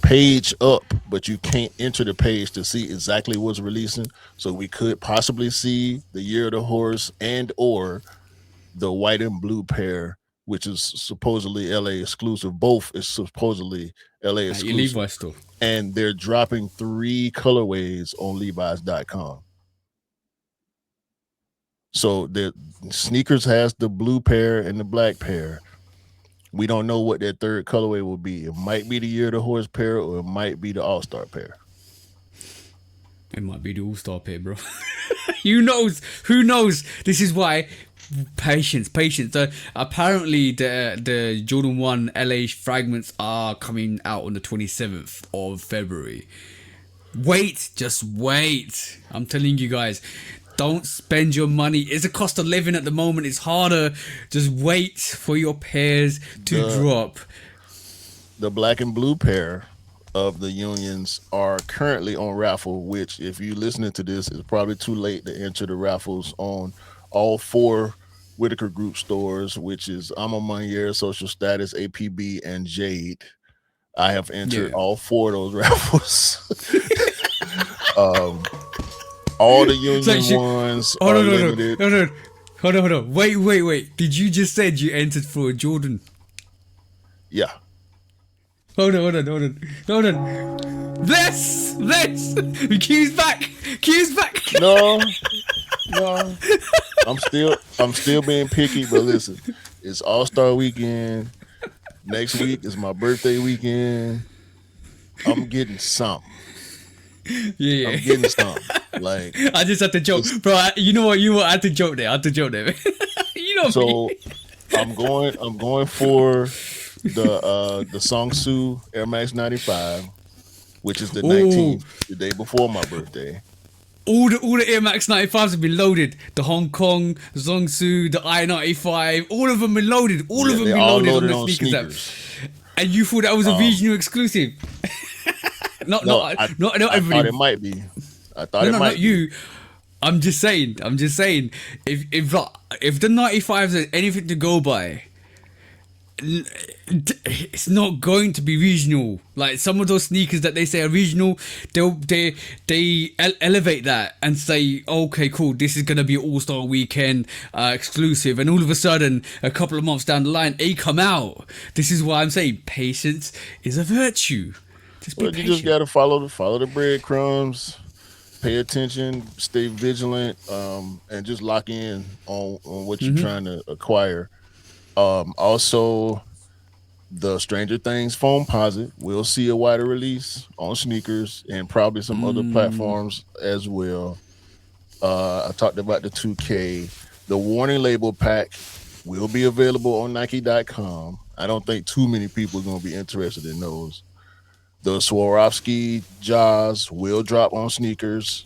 page up, but you can't enter the page to see exactly what's releasing. So we could possibly see the Year of the Horse and or the white and blue pair, which is supposedly LA exclusive. Both is supposedly LA exclusive. Levi's store. And they're dropping 3 colorways on Levi's.com. So the sneakers has the blue pair and the black pair. We don't know what that third colorway will be. It might be the Year of the Horse pair, or it might be the All-Star pair. It might be the All-Star pair, bro. Who knows? This is why patience. Apparently, the Jordan 1 LA fragments are coming out on the 27th of February. Just wait. I'm telling you guys. Don't spend your money. It's a cost of living at the moment. It's harder. Just wait for your pairs to The drop. the black and blue pair of the unions are currently on raffle, which if you listening to this, it's probably too late to enter the raffles on all four Whitaker Group stores, which is I'm a Monier, Social Status, APB, and Jade. I have entered Yeah. all four of those raffles. um, all the So you union should, ones hold are on, hold on, limited. hold on, hold on. Wait. Did you just said you entered for a Jordan? Yeah. Hold on. This. Q's back. Q's back. No, no. I'm still being picky, but listen, it's All Star Weekend. Next week is my birthday weekend. I'm getting something. Yeah. I'm getting something. Like I just had to joke, it's, bro. You know what? I had to joke there. You know me. so I'm going for the Songsu Air Max 95, which is the Ooh. 19th, the day before my birthday. All the Air Max 95s have been loaded. The Hong Kong, Zongsu, the I-95, all of them been loaded. All Yeah, of them they're been all loaded on loaded the on sneakers app. sneakers. And you thought that was a Um, regional exclusive? not no, not I not not I thought everybody. it might be. I thought No, it no, not might be. you. I'm just saying. If the 95s are anything to go by, it's not going to be regional. Like some of those sneakers that they say are regional, they elevate that and say, okay, cool, this is gonna be an All Star Weekend exclusive, and all of a sudden, a couple of months down the line, they come out. This is why I'm saying patience is a virtue. Just be Well, you just patient. gotta follow the breadcrumbs, pay attention, stay vigilant, and just lock in on what you're trying to acquire. Also, the Stranger Things foam posit will see a wider release on sneakers and probably some other platforms as well. I talked about the 2K. The warning label pack will be available on Nike.com. I don't think too many people are going to be interested in those. The Swarovski Jaws will drop on sneakers.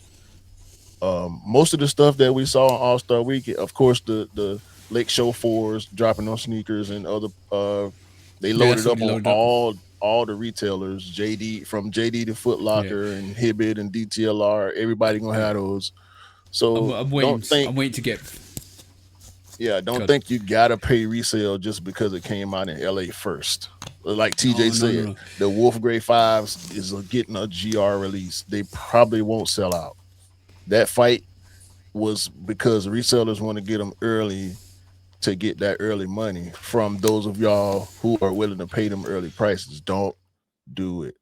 Most of the stuff that we saw on All Star Weekend, of course, the Lake Show fours dropping on sneakers and other. They Yeah, loaded that's up already on loaded up. all the retailers. JD to Foot Yeah. Locker and Hibbett and DTLR. Everybody gonna have those. So I'm don't waiting. think, I'm waiting to get. yeah, don't God. think you gotta pay resale just because it came out in LA first. Like TJ No, no, no, said, no. the Wolf Grey Fives is getting a GR release. They probably won't sell out. That fight was because resellers want to get them early to get that early money from those of y'all who are willing to pay them early prices. Don't do it.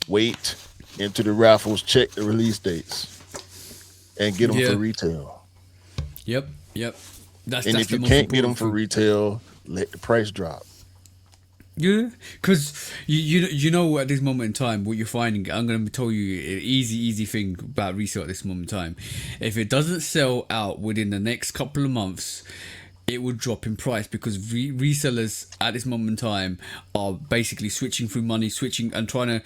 Wait, enter the raffles, check the release dates, and get them for Yeah. retail. Yep. And That's if the you most can't get them important for thing. retail, let the price drop. Yeah, because you know at this moment in time what you're finding. I'm gonna tell you an easy thing about resale at this moment in time. If it doesn't sell out within the next couple of months, it will drop in price because resellers at this moment in time are basically switching through money, switching and trying to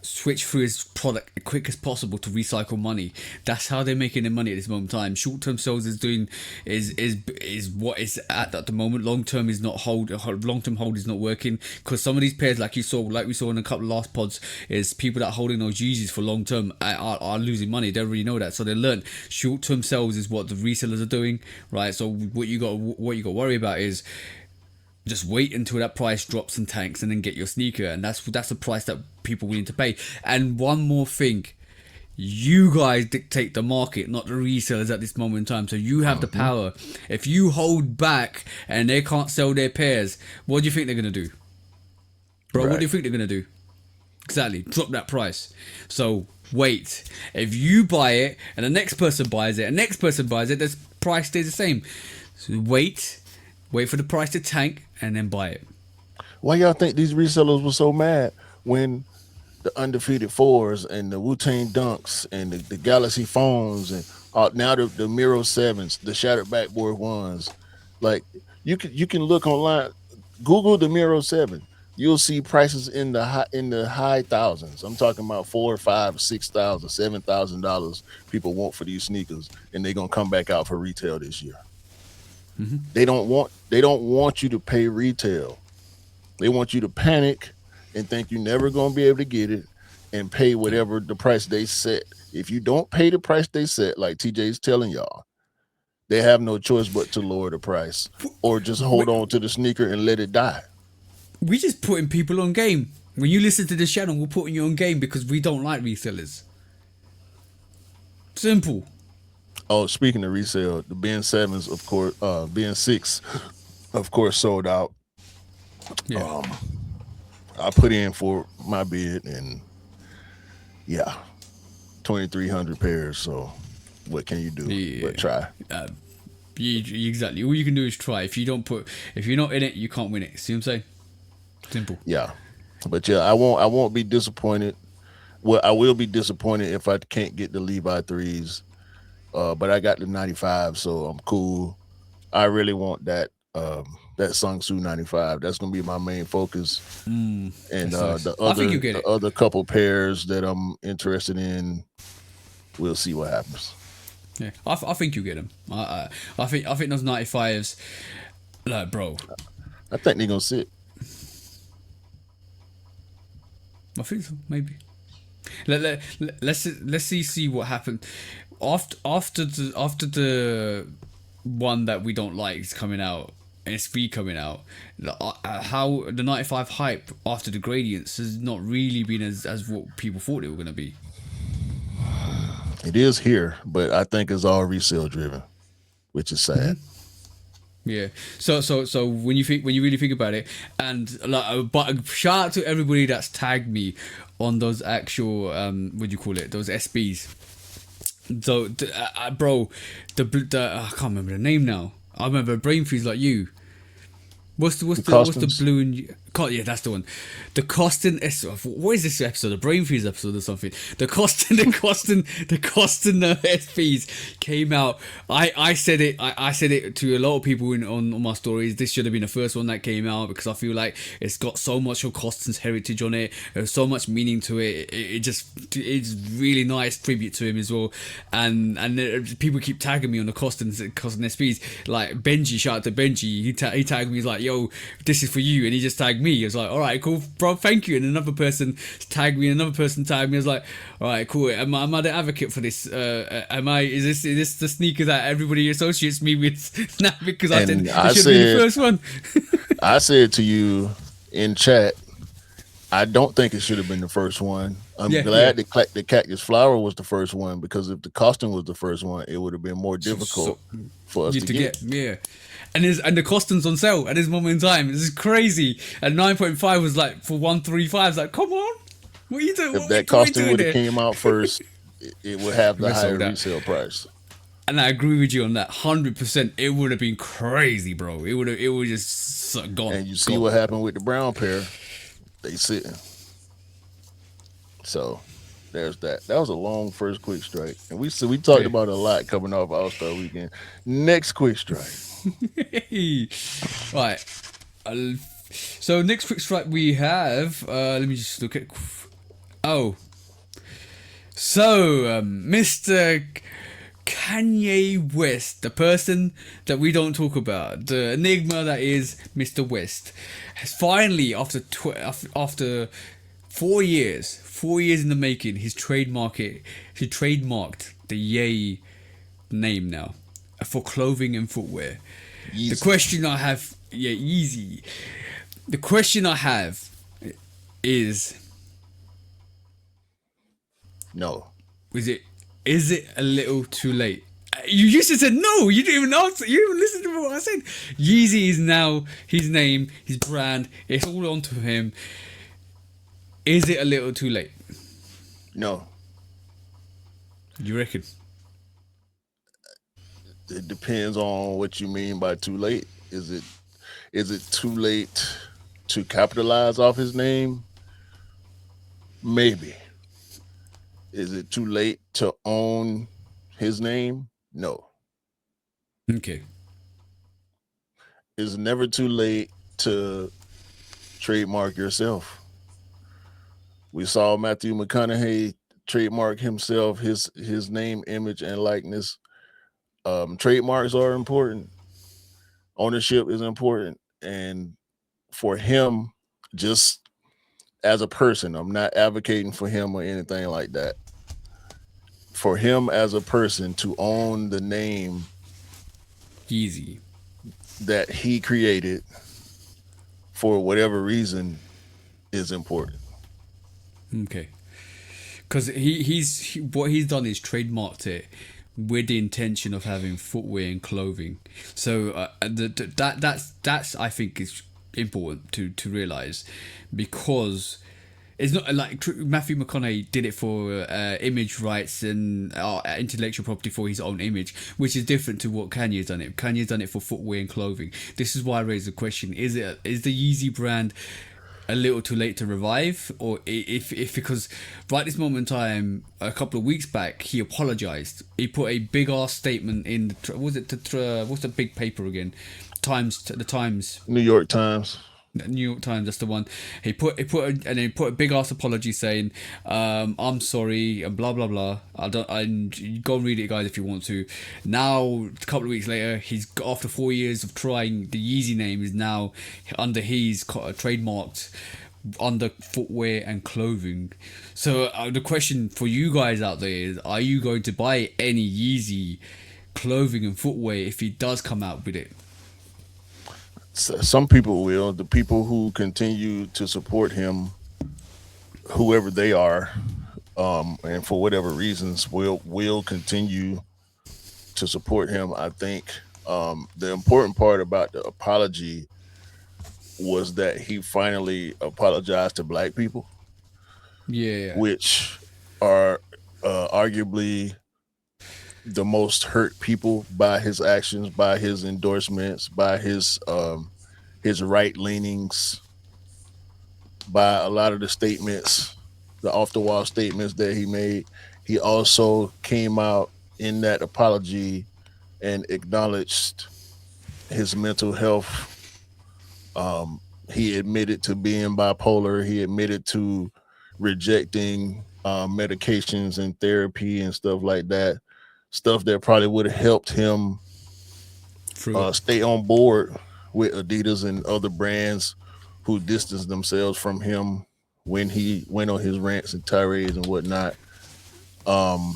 switch through his product as quick as possible to recycle money. That's how they're making their money at this moment in time. Short term sales is doing is what is at the moment. Long term is not long term hold is not working because some of these pairs like we saw in a couple of last pods is people that are holding those Yeezys for long term are losing money. They already know that, so they learn short term sales is what the resellers are doing, right? So what you got to worry about is just wait until that price drops and tanks and then get your sneaker, and that's the price that people are willing to pay. And one more thing, you guys dictate the market, not the resellers at this moment in time, so you have the power. If you hold back and they can't sell their pairs, what do you think they're going to do, bro? What do Right. you think they're going to do? Exactly, drop that price. So wait, if you buy it and the next person buys it and next person buys it, the price stays the same. So wait for the price to tank and then buy it. Why y'all think these resellers were so mad when the undefeated fours and the Wu Tang Dunks and the Galaxy phones and now the Miro sevens, the shattered backboard ones? Like you can look online, Google the Miro 7. you'll see prices in the high thousands. I'm talking about four, five, 6,000, $7,000 people want for these sneakers, and they're gonna come back out for retail this year. They don't want you to pay retail. They want you to panic and think you're never gonna be able to get it and pay Yeah. whatever the price they set. If you don't pay the price they set, like TJ's telling y'all, they have no choice but to lower the price or just We, hold on to the sneaker and let it die. we just putting people on game. When you listen to this channel, we're putting you on game because we don't like resellers. Simple. Oh, speaking of resale, the Ben sevens, of course, Ben six, of course, sold out. Yeah. Um, I put in for my bid, and yeah, 2,300 pairs. So, what can you do Yeah. but try? Uh, exactly. All you can do is try. If you're not in it, you can't win it. See what I'm saying? Simple. Yeah, but yeah, I won't be disappointed. Well, I will be disappointed if I can't get the Levi threes. But I got the 95, so I'm cool. I really want that Sung Soo 95. That's gonna be my main focus. And That's nice. the I think you other get the it. other couple pairs that I'm interested in, we'll see what happens. Yeah. I think you get them. I think those 95s, like, bro. I think they're gonna sit. I think so. Maybe. Let's see what happened after the one that we don't like is coming out and it's free coming out. How the 95 hype after the gradients has not really been as what people thought it were gonna be. It is here, but I think it's all resale driven, which is sad. Yeah. So when you really think about it, and like, but shout out to everybody that's tagged me on those actual what do you call it? Those SBs. So, bro, the I can't remember the name now. I remember Brain Freeze like you. The What's the Costins, blue and yeah, that's the one. The Costin what is this episode? The Brain Freeze episode or something? The Costin SPs came out. I said it. I said it to a lot of people on my stories. This should have been the first one that came out because I feel like it's got so much of Costin's heritage on it. There's so much meaning to it. It's really nice tribute to him as well. And people keep tagging me on the Costin SPs. Like Benji, shout out to Benji. He tagged me. He's like, yo, this is for you, and he just tagged me. I was like, all right, cool, bro, thank you. And another person tagged me, another person tagged me. I was like, all right, cool. Am I the advocate for this? Is this the sneaker that everybody associates me with now because I said and it should be the first one? I said to you in chat, I don't think it should have been the first one. I'm Yeah, glad the Cactus Flower was the first one because if the costume was the first one, it would have been more difficult So for us you to to get. get, yeah. And the costumes on sale at this moment in time. This is crazy. And 9.5 was like for 135. It's like, come on, what are you doing? If What that are you costume doing would have there? came out first, it would have the We higher sold that. resale price. And I agree with you on that 100%. It would have been crazy, bro. It would just gone. And you see Gone. what happened with the brown pair, they sitting. So there's that. That was a long first quick strike, and we talked Yeah. about it a lot coming off All Star Weekend. Next quick strike. Right. Uh, so next quick strike we have. Let me just look at. Oh. So, Mr. Kanye West, the person that we don't talk about, the enigma that is Mr. West, has finally, after 4 years in the making, he trademarked the Ye name now for clothing and footwear. The Yeezy. question I have, yeah, easy. The question I have is, No, is it a little too late? You used to say no. You didn't even answer. You didn't even listen to what I said. Yeezy is now his name, his brand. It's all onto him. Is it a little too late? no. You reckon? It depends on what you mean by too late. Is it too late to capitalize off his name? Maybe. Is it too late to own his name? No. Okay. It's never too late to trademark yourself. We saw Matthew McConaughey trademark himself, his name, image, and likeness. Trademarks are important. Ownership is important, and for him, just as a person, I'm not advocating for him or anything like that. For him as a person to own the name Easy. that he created for whatever reason is important. Okay. Because what he's done is trademarked it with the intention of having footwear and clothing. So that's I think is important to realize, because it's not like Matthew McConaughey did it for image rights and intellectual property for his own image, which is different to what Kanye's done it. Kanye's done it for footwear and clothing. This is why I raised the question: is the Yeezy brand a little too late to revive, or if because right this moment in time, a couple of weeks back, he apologized. He put a big ass statement in what's the big paper again? The Times. New York Times. New York Times, that's the one. He put a big ass apology saying, "I'm sorry," and blah blah blah. And you go and read it, guys, if you want to. Now, a couple of weeks later, after 4 years of trying, the Yeezy name is now under trademarked under footwear and clothing. So the question for you guys out there is: are you going to buy any Yeezy clothing and footwear if he does come out with it? Some people will. The people who continue to support him, whoever they are, and for whatever reasons, will continue to support him. I think the important part about the apology was that he finally apologized to black people, Yeah. which are arguably the most hurt people by his actions, by his endorsements, by his right leanings, by a lot of the statements, the off the wall statements that he made. He also came out in that apology and acknowledged his mental health. He admitted to being bipolar. He admitted to rejecting medications and therapy and stuff like that. Stuff that probably would have helped him True. stay on board with Adidas and other brands who distanced themselves from him when he went on his rants and tirades and whatnot. I'm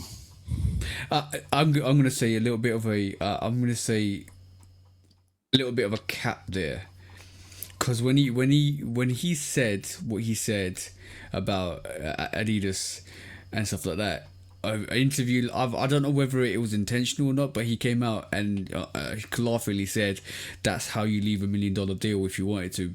gonna say a little bit of a cap there, because when he said what he said about Adidas and stuff like that, an interview, I don't know whether it was intentional or not, but he came out and laughingly said, "That's how you leave $1 million deal if you wanted to."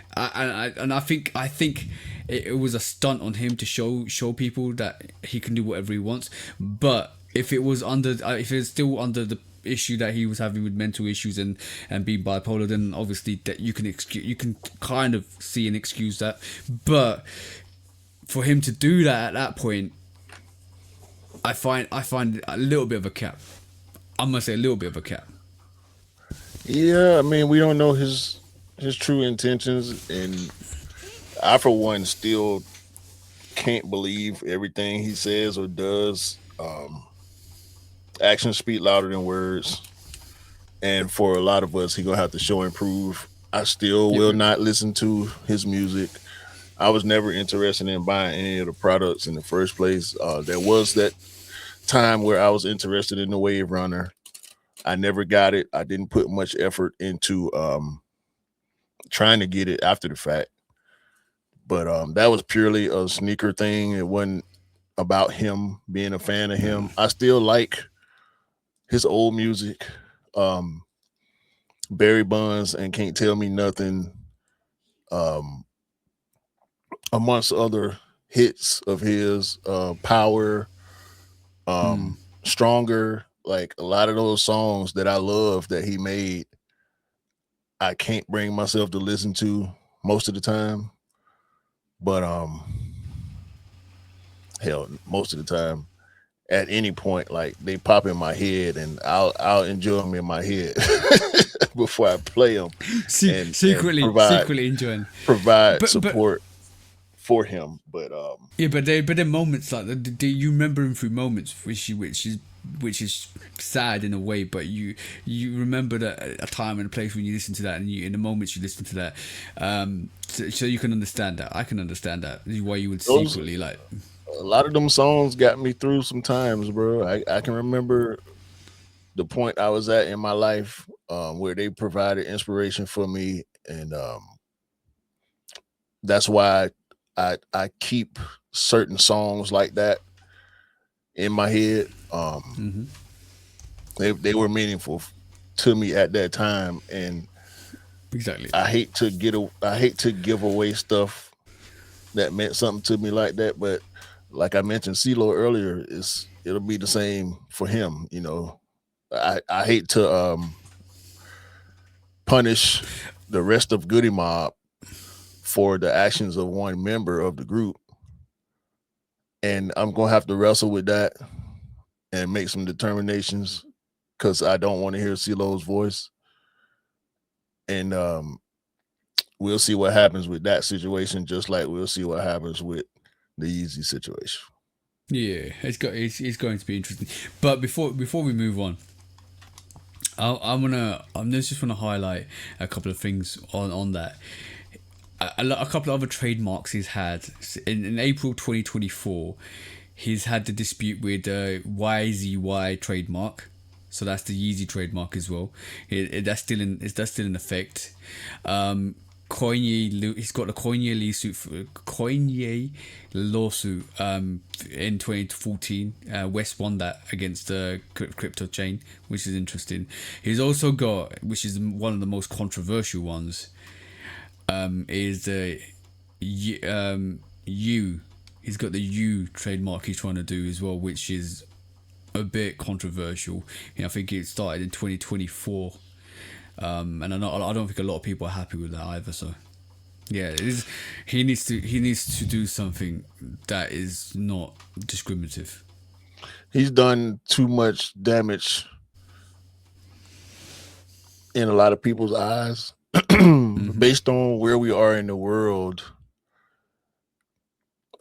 I think it was a stunt on him to show people that he can do whatever he wants. But if it's still under the issue that he was having with mental issues and being bipolar, then obviously that you can kind of see and excuse that. But for him to do that at that point, I find a little bit of a cap. I'm gonna say a little bit of a cap. Yeah, I mean, we don't know his true intentions, and I, for one, still can't believe everything he says or does. Actions speak louder than words, and for a lot of us, he gonna have to show and prove. I still will Yeah. not listen to his music. I was never interested in buying any of the products in the first place. There was that time where I was interested in the Wave Runner. I never got it. I didn't put much effort into trying to get it after the fact. But that was purely a sneaker thing. It wasn't about him being a fan of him. I still like his old music. Um, Barry Bonds and Can't Tell Me Nothing, um, amongst other hits of his, Power, Hmm. Stronger. Like a lot of those songs that I love that he made, I can't bring myself to listen to most of the time. But hell, most of the time. at any point. Like they pop in my head, and I'll enjoy them in my head before I play them, and Secretly enjoying. provide But support for him. But yeah, but there moments like you remember him through moments which is sad in a way, but you remember that a time and a place when you listen to that, and in the moments you listen to that, so you can understand that. I can understand that why you would those secretly like. a lot of them songs got me through some times, bro. I can remember the point I was at in my life, where they provided inspiration for me, and that's why I keep certain songs like that in my head. Hmm. They were meaningful to me at that time, and Exactly. I hate to give away stuff that meant something to me like that. But like I mentioned CeeLo earlier, it'll be the same for him. You know, I hate to punish the rest of Goody Mob for the actions of one member of the group, and I'm gonna have to wrestle with that and make some determinations because I don't want to hear CeeLo's voice. And we'll see what happens with that situation, just like we'll see what happens with the Yeezy situation. Yeah, it's going to be interesting. But before we move on, I'm just want to highlight a couple of things on that. A couple of other trademarks he's had in April 2024. He's had the dispute with YZY trademark, so that's the Yeezy trademark as well. That's still in effect. He's got a Kanye lawsuit in 2014. West won that against the crypto chain, which is interesting. He's also got, which is one of the most controversial ones, is the U. He's got the U trademark he's trying to do as well, which is a bit controversial. I think it started in 2024, and I don't think a lot of people are happy with that either. So yeah, it is. He needs to do something that is not discriminative. He's done too much damage in a lot of people's eyes. Hmm. Based on where we are in the world,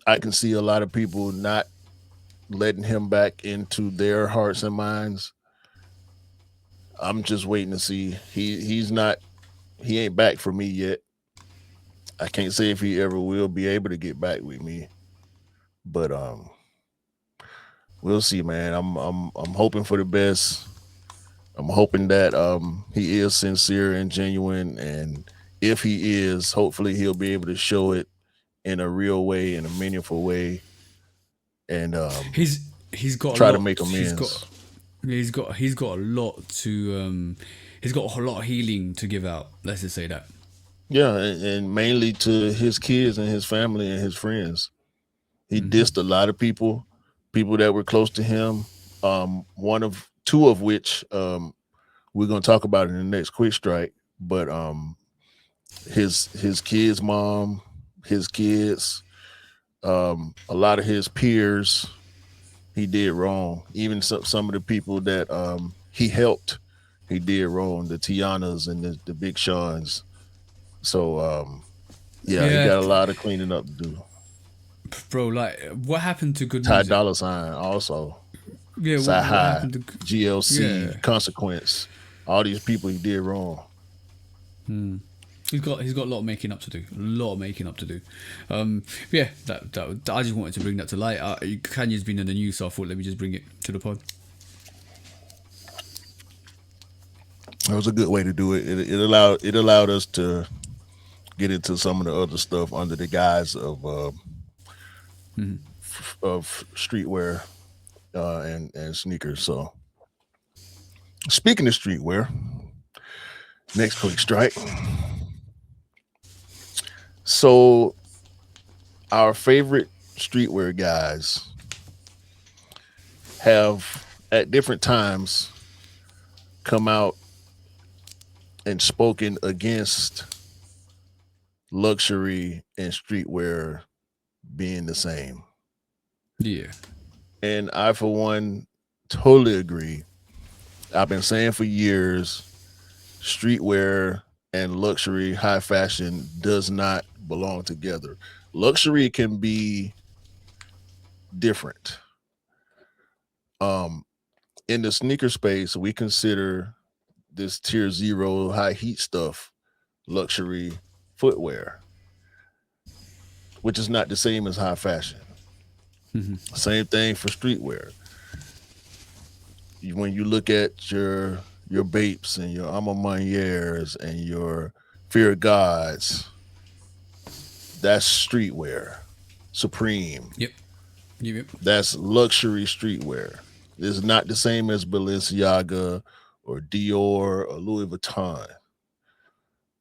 I can see a lot of people not letting him back into their hearts and minds. I'm just waiting to see. He ain't back for me yet. I can't say if he ever will be able to get back with me, but we'll see, man. I'm hoping for the best. I'm hoping that he is sincere and genuine, and if he is, hopefully he'll be able to show it in a real way, in a meaningful way, and He's got a try to lot. make amends. He's got a lot to he's got a lot of healing to give out. Let's just say that. Yeah, and mainly to his kids and his family and his friends. He Hmm. dissed a lot of people that were close to him. One of two of which we're gonna talk about in the next quick strike. But his kids' mom, his kids, a lot of his peers, he did wrong. Even some of the people that he helped, he did wrong. The Tianas and the Big Seans. So yeah, he Yeah, got a lot of cleaning up to do. bro. Like, what happened to good Ty music? Dolla Sign also, Yeah, Sci what High, happened to? GLC, Yeah, Consequence. All these people he did wrong. he's got a lot of making up to do. A lot of making up to do. Yeah, that I just wanted to bring that to light. Kanye's been in the news, so I thought let me just bring it to the pod. It was a good way to do it. It allowed us to get into some of the other stuff under the guise of streetwear and sneakers. So speaking of streetwear, next quick strike. So our favorite streetwear guys have at different times come out and spoken against luxury and streetwear being the same. Yeah. And I, for one, totally agree. I've been saying for years, streetwear and luxury high fashion does not belong together. Luxury can be different. Um, in the sneaker space, we consider this tier zero high heat stuff luxury footwear, which is not the same as high fashion. Same thing for streetwear. When you look at your Bapes and your Alma Maniers and your Fear Gods, that's streetwear. Supreme, Yep. Yep. Yep. that's luxury streetwear. It's not the same as Balenciaga or Dior or Louis Vuitton.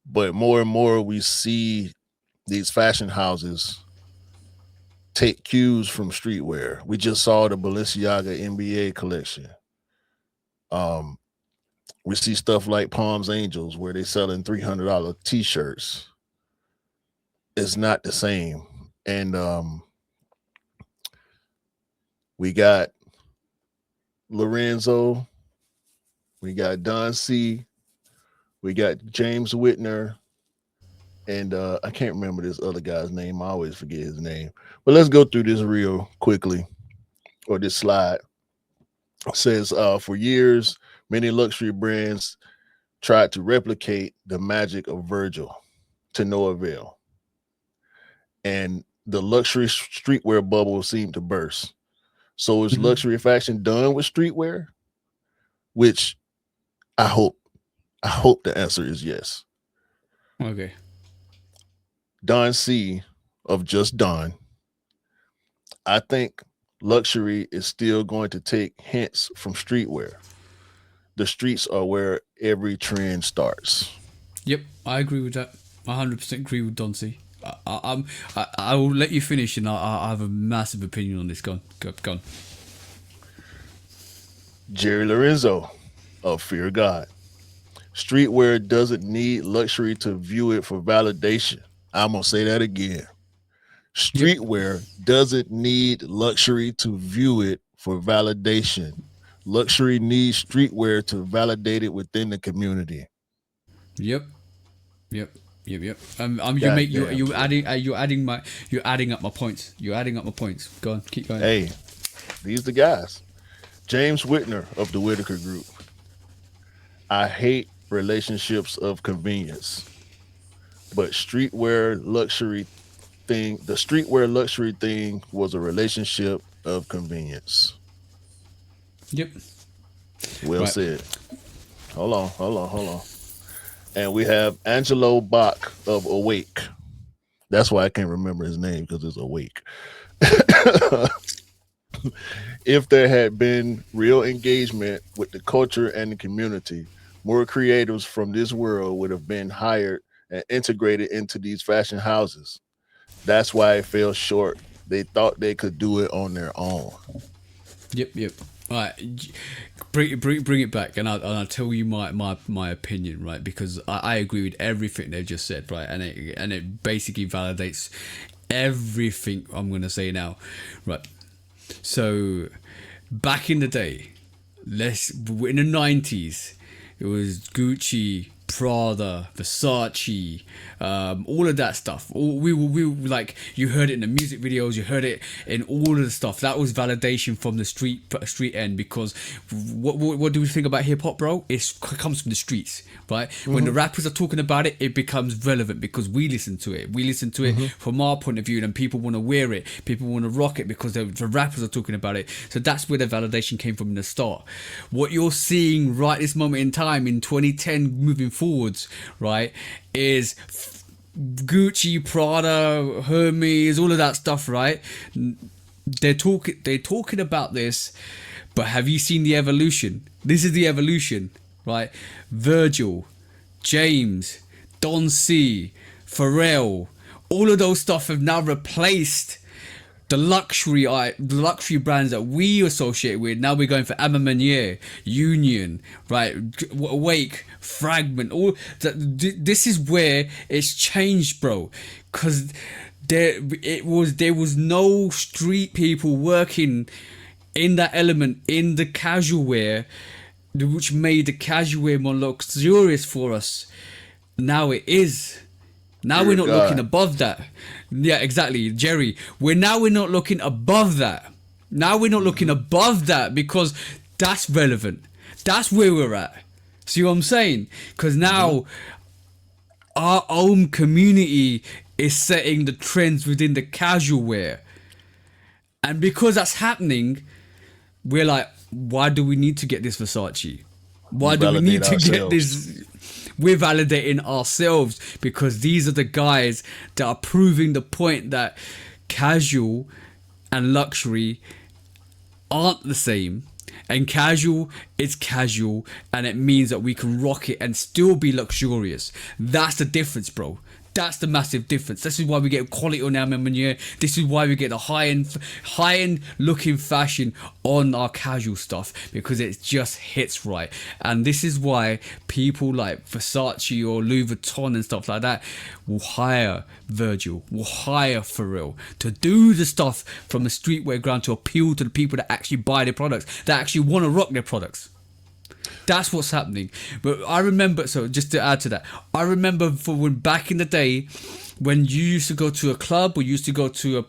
But more and more we see these fashion houses take cues from streetwear. We just saw the Balenciaga NBA collection. Um, we see stuff like Palms Angels where they selling $300 t-shirts. It's not the same. And we got Lorenzo, we got Don C, we got James Whitner, and I can't remember this other guy's name. I always forget his name. But let's go through this real quickly, or this slide. It says for years, many luxury brands tried to replicate the magic of Virgil to no avail. And the luxury streetwear bubble seemed to burst. So is Mhm. luxury fashion done with streetwear? Which I hope. I hope the answer is yes. Okay. Don C of Just Don, I think luxury is still going to take hints from streetwear. The streets are where every trend starts. Yep. I agree with that. 100% agree with Don C. I will let you finish, and I have a massive opinion on this. Go on. Go on. Jerry Lorenzo of Fear God. Streetwear doesn't need luxury to view it for validation. I'm going to say that again. Yep. Streetwear doesn't need luxury to view it for validation. Luxury needs streetwear to validate it within the community. Yep. Yep. Yep. Yep. You God make damn, you kid. you're adding up my points. You're adding up my points. Go on. Keep going. Hey, these the guys. James Whitner of the Whitaker Group. I hate relationships of convenience, but the streetwear luxury thing was a relationship of convenience. Yep. Well Right. said. Hold on. And we have Angelo Bach of Awake. That's why I can't remember his name because it's Awake. If there had been real engagement with the culture and the community, more creatives from this world would have been hired and integrated into these fashion houses. That's why it fell short. They thought they could do it on their own. Yep. Yep. All right. Bring it back, and I'll tell you my opinion, right? Because I agree with everything they've just said, right? And it basically validates everything I'm gonna say now, right? So back in the day, in the 90s, it was Gucci, Prada, Versace, all of that stuff. We like, you heard it in the music videos, you heard it in all of the stuff. That was validation from the street end, because what do we think about hip hop, bro? It comes from the streets, right? When the rappers are talking about it, it becomes relevant because we listen to it. We listen to it from our point of view, and people want to wear it. People want to rock it because the rappers are talking about it. So that's where the validation came from in the start. What you're seeing right this moment in time in 2010 moving forwards, right, is Gucci, Prada, Hermes, all of that stuff, right? They're talking about this, but have you seen the evolution? This is the evolution, right? Virgil, James, Don C, Pharrell, all of those stuff have now replaced the luxury brands that we associate with. Now we're going for Ama Manier, Union, right? Awake, Fragment. All that. This is where it's changed, bro. Because there was no street people working in that element in the casual wear, which made the casual wear more luxurious for us. Now it is. Now Dear we're not God. looking above that. Yeah, exactly, Jerry. We're not looking above that. Now we're not looking above that because that's relevant. That's where we're at. See what I'm saying? Because now our own community is setting the trends within the casual wear. And because that's happening, we're like, why do we need to get this Versace? Why do we need Validate to get ourselves. this? We're validating ourselves because these are the guys that are proving the point that casual and luxury aren't the same. And casual is casual, and it means that we can rock it and still be luxurious. That's the difference, bro. That's the massive difference. This is why we get quality on our Meunier. This is why we get the high-end looking fashion on our casual stuff, because it just hits right. And this is why people like Versace or Louis Vuitton and stuff like that will hire Virgil, will hire Pharrell to do the stuff from the streetwear ground to appeal to the people that actually buy their products, that actually want to rock their products. That's what's happening. But I remember, so just to add to that, I remember for when back in the day when you used to go to a club or you used to go to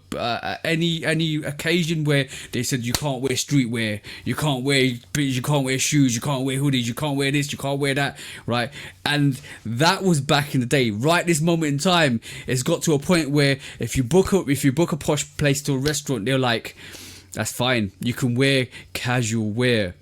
any occasion where they said you can't wear streetwear, you can't wear shoes, you can't wear hoodies, you can't wear this, you can't wear that, right? And that was back in the day. Right this moment in time, it's got to a point where if you book a posh place to a restaurant, they're like, that's fine, you can wear casual wear.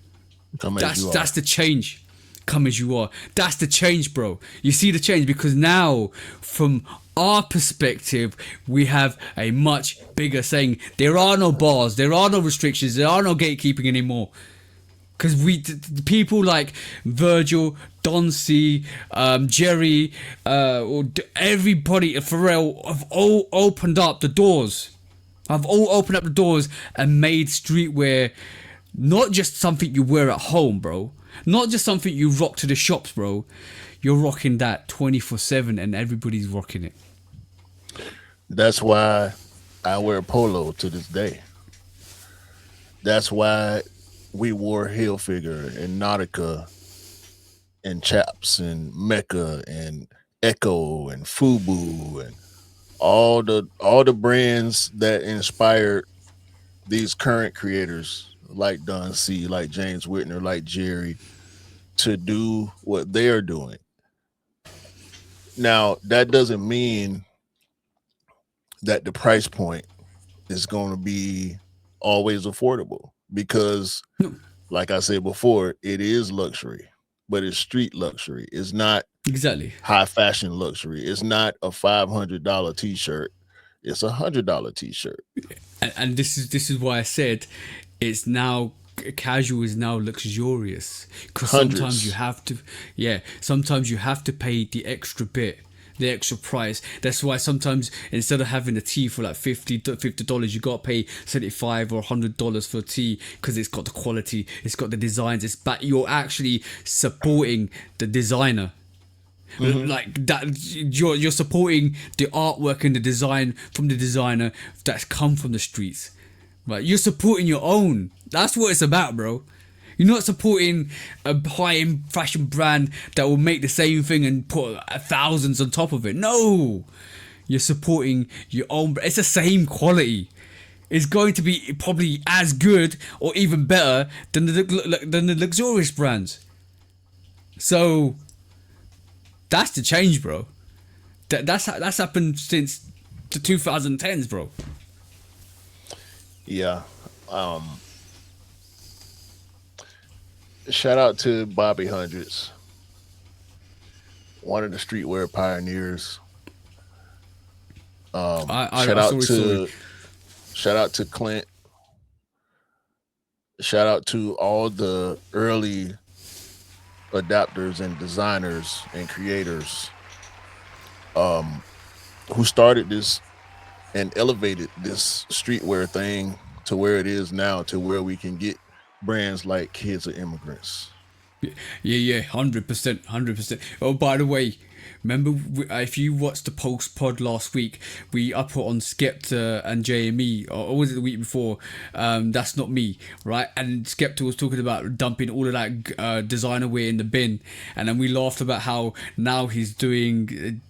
That's the change. Come as you are. That's the change, bro. You see the change because now, from our perspective, we have a much bigger saying. There are no bars. There are no restrictions. There are no gatekeeping anymore. Because people like Virgil, Don C, Jerry, or everybody, Pharrell, have all opened up the doors. Have all opened up the doors and made streetwear not just something you wear at home, bro. Not just something you rock to the shops, bro. You're rocking that 24/7 and everybody's rocking it. That's why I wear polo to this day. That's why we wore Hilfiger and Nautica and Chaps and Mecca and Echo and Fubu and all the brands that inspired these current creators like Don C, like James Whitner, like Jerry, to do what they're doing. Now, that doesn't mean that the price point is going to be always affordable because, like I said before, it is luxury, but it's street luxury. It's not exactly high fashion luxury. It's not a $500 t-shirt. It's $100 t-shirt. And this is why I said it's now casual is now luxurious because sometimes you have to pay the extra bit, the extra price. That's why sometimes instead of having a tee for like $50 you gotta pay $75 or $100 for a tee because it's got the quality, it's got the designs, you're actually supporting the designer. Like that, you're supporting the artwork and the design from the designer that's come from the streets. Right, you're supporting your own. That's what it's about, bro. You're not supporting a high-end fashion brand that will make the same thing and put thousands on top of it. No, you're supporting your own. It's the same quality. It's going to be probably as good or even better than the luxurious brands. So that's the change, bro. That's happened since the 2010s, bro. Yeah. Shout out to Bobby Hundreds, one of the streetwear pioneers. Shout out to Clint. Shout out to all the early adapters and designers and creators who started this and elevated this streetwear thing to where it is now, to where we can get brands like Kids of Immigrants. Yeah, 100%. Oh, by the way, Remember, if you watched the post pod last week, I put on Skepta and JME, or was it the week before? That's not me, right? And Skepta was talking about dumping all of that designer wear in the bin, and then we laughed about how now he's wearing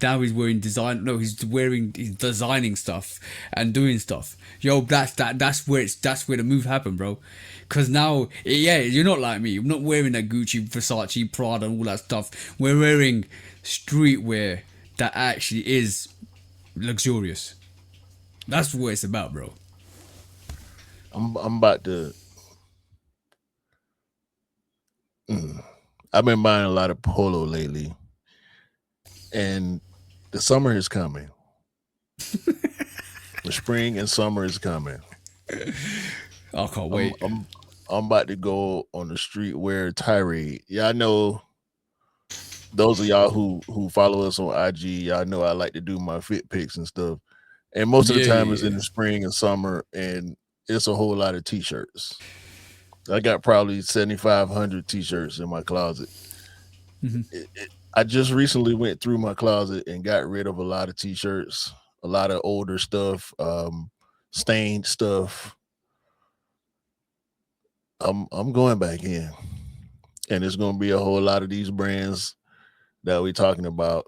he's designing stuff and doing stuff. Yo, that's where the move happened, bro. Because now, yeah, you're not like me. I'm not wearing that Gucci, Versace, Prada, and all that stuff. We're wearing streetwear that actually is luxurious. That's what it's about, bro. I'm about to. I've been buying a lot of polo lately, and the summer is coming. The spring and summer is coming. I can't wait. I'm about to go on the streetwear tirade. Yeah, I know those of y'all who follow us on IG, y'all know I like to do my fit pics and stuff. And most of the time it's in the spring and summer, and it's a whole lot of t-shirts. I got probably 7,500 t-shirts in my closet. I just recently went through my closet and got rid of a lot of t-shirts, a lot of older stuff, stained stuff. I'm going back in, and it's going to be a whole lot of these brands that we're talking about.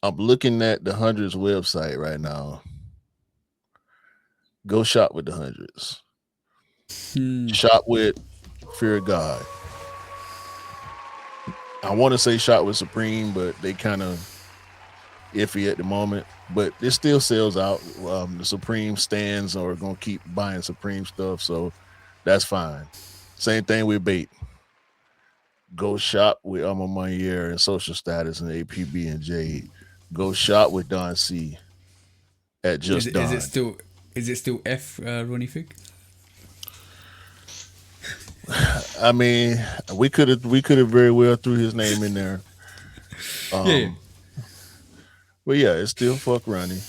I'm looking at the Hundreds website right now. Go shop with the Hundreds. Shop with Fear of God. I want to say shop with Supreme, but they kind of iffy at the moment. But it still sells out. The Supreme stands are going to keep buying Supreme stuff, so that's fine. Same thing with Bait. Go shop with Alma Manier and Social Status and APB and Jade. Go shop with Don C at Just Don. Is it still F Ronnie Fig? I mean, we could have very well threw his name in there. Yeah. But yeah, it's still fuck Ronnie.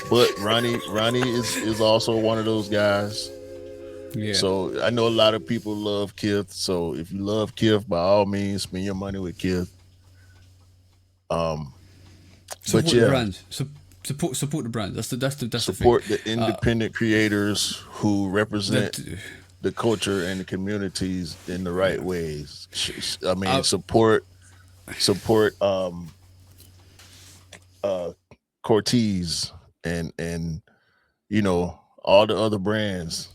But Ronnie is also one of those guys. Yeah. So I know a lot of people love Kith. So if you love Kith, by all means, spend your money with Kith. Support the brand. Support the brand. That's the support thing. The independent creators who represent the culture and the communities in the right ways. I mean, support Cortez and you know all the other brands.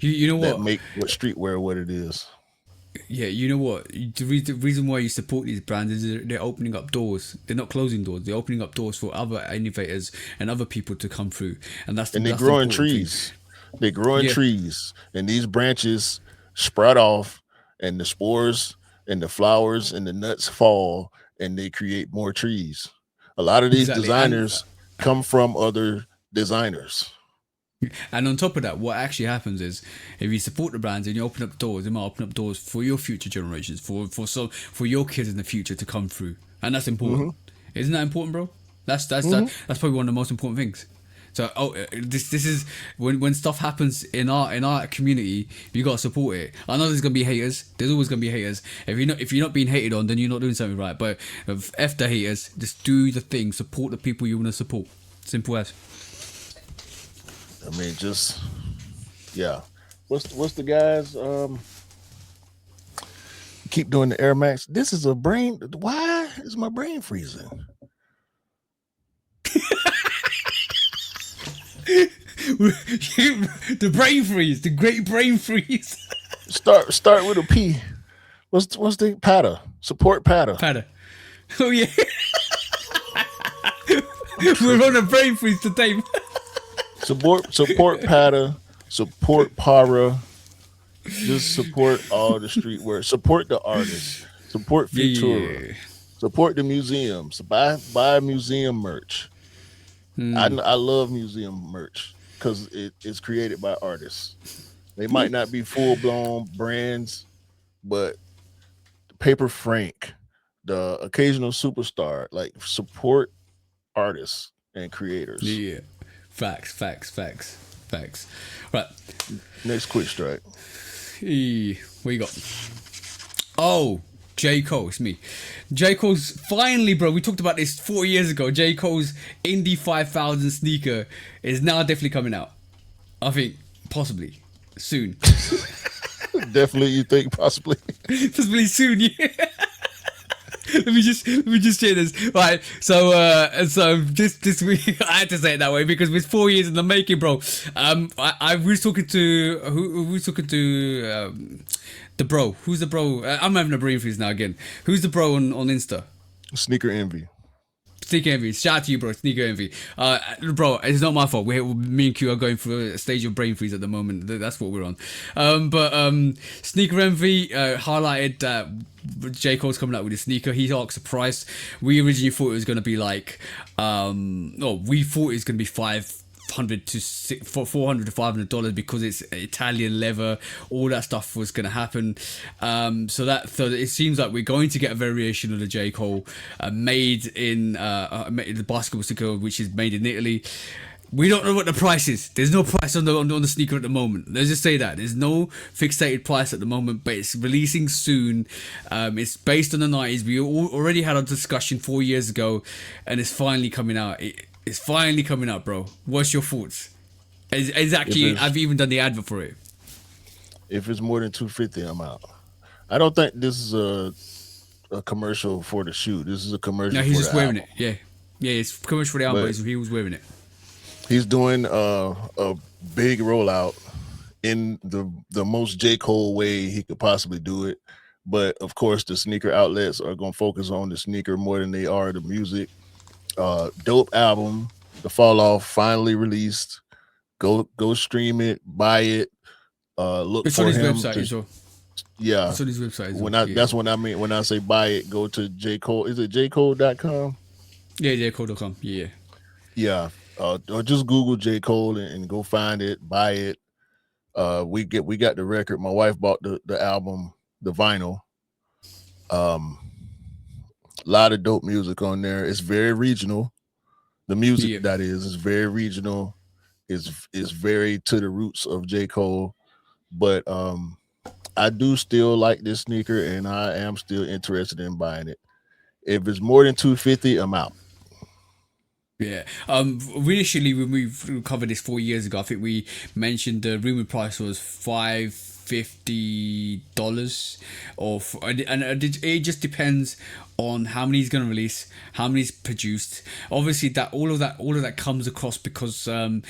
You know that what make what streetwear what it is. Yeah, you know what? The reason why you support these brands is they're opening up doors. They're not closing doors. They're opening up doors for other innovators and other people to come through. And they're growing trees. They're growing trees, and these branches sprout off, and the spores and the flowers and the nuts fall, and they create more trees. A lot of these designers come from other designers. And on top of that, what actually happens is if you support the brands and you open up doors, they might open up doors for your future generations, for your kids in the future to come through, and that's important. Isn't that important, bro? That's probably one of the most important things. So this is when stuff happens in our community, you gotta support it. I know there's gonna be haters. There's always gonna be haters. If you're not being hated on, then you're not doing something right. But F the haters, just do the thing. Support the people you want to support. Simple as. I mean, what's the guys? Keep doing the Air Max. This is a brain. Why is my brain freezing? The brain freeze, the great brain freeze. Start with a P. What's the patter? Support patter. Patter. Oh yeah. We're on a brain freeze today. Support patter. Support para. Just support all the streetwear. Support the artists. Support Futura. Yeah. Support the museums. Buy museum merch. I love museum merch because it's created by artists. They might not be full-blown brands, but Paper Frank, the occasional superstar, like support artists and creators. Yeah. Facts. Right. Next quick strike. Hey, what you got? Oh, J. Cole, it's me. J. Cole's finally, bro. We talked about this 4 years ago. J. Cole's Indy 5000 sneaker is now definitely coming out. I think possibly soon. Definitely, you think possibly? Possibly soon, yeah. Let me just say this. Right. So this week I had to say it that way because it's 4 years in the making, bro. I was talking to who was talking to the bro. Who's the bro? I'm having a brain freeze now again. Who's the bro on Insta? Sneaker envy. Sneaker Envy, shout out to you, bro. Sneaker Envy, bro. It's not my fault. Me and Q are going through a stage of brain freeze at the moment. That's what we're on. But Sneaker Envy highlighted that J. Cole's coming out with a sneaker. He asked the price. We originally thought it was going to be like, no, we thought it was going to be 500 to $400 to $500 because it's Italian leather. All that stuff was going to happen. So it seems like we're going to get a variation of the J. Cole made in the basketball sneaker, which is made in Italy. We don't know what the price is. There's no price on the sneaker at the moment. Let's just say that there's no fixated price at the moment, but it's releasing soon. It's based on the 90s. We already had a discussion 4 years ago, and it's finally coming out. It's finally coming out, bro. What's your thoughts? It's actually, I've even done the advert for it. If it's more than 250, I'm out. I don't think this is a commercial for the shoe. This is a commercial. No, he's for just the wearing album. it. Yeah, it's commercial for the album, But but he was wearing it. he's doing a big rollout in the most J. Cole way he could possibly do it. But of course, the sneaker outlets are going to focus on the sneaker more than they are the music. Dope album. The Fall Off finally released. Go stream it, buy it. Look It's on for his him website to, as well. yeah. It's on his website as well. When I Yeah, that's what I mean when I say buy it, go to J. Cole. Is it jcole.com? yeah, Cole.com. Yeah. Yeah. Or just Google J. Cole and go find it, buy it. We got the record. My wife bought the album, the vinyl. Um, a lot of dope music on there. It's very regional. The music Yeah. that is very regional. Is very to the roots of J. Cole. But I do still like this sneaker and I am still interested in buying it. If it's more than 250, I'm out. Yeah. We initially when we covered this 4 years ago, I think we mentioned the rumored price was $550, it just depends on how many he's going to release, how many he's produced. Obviously, that all of that comes across because you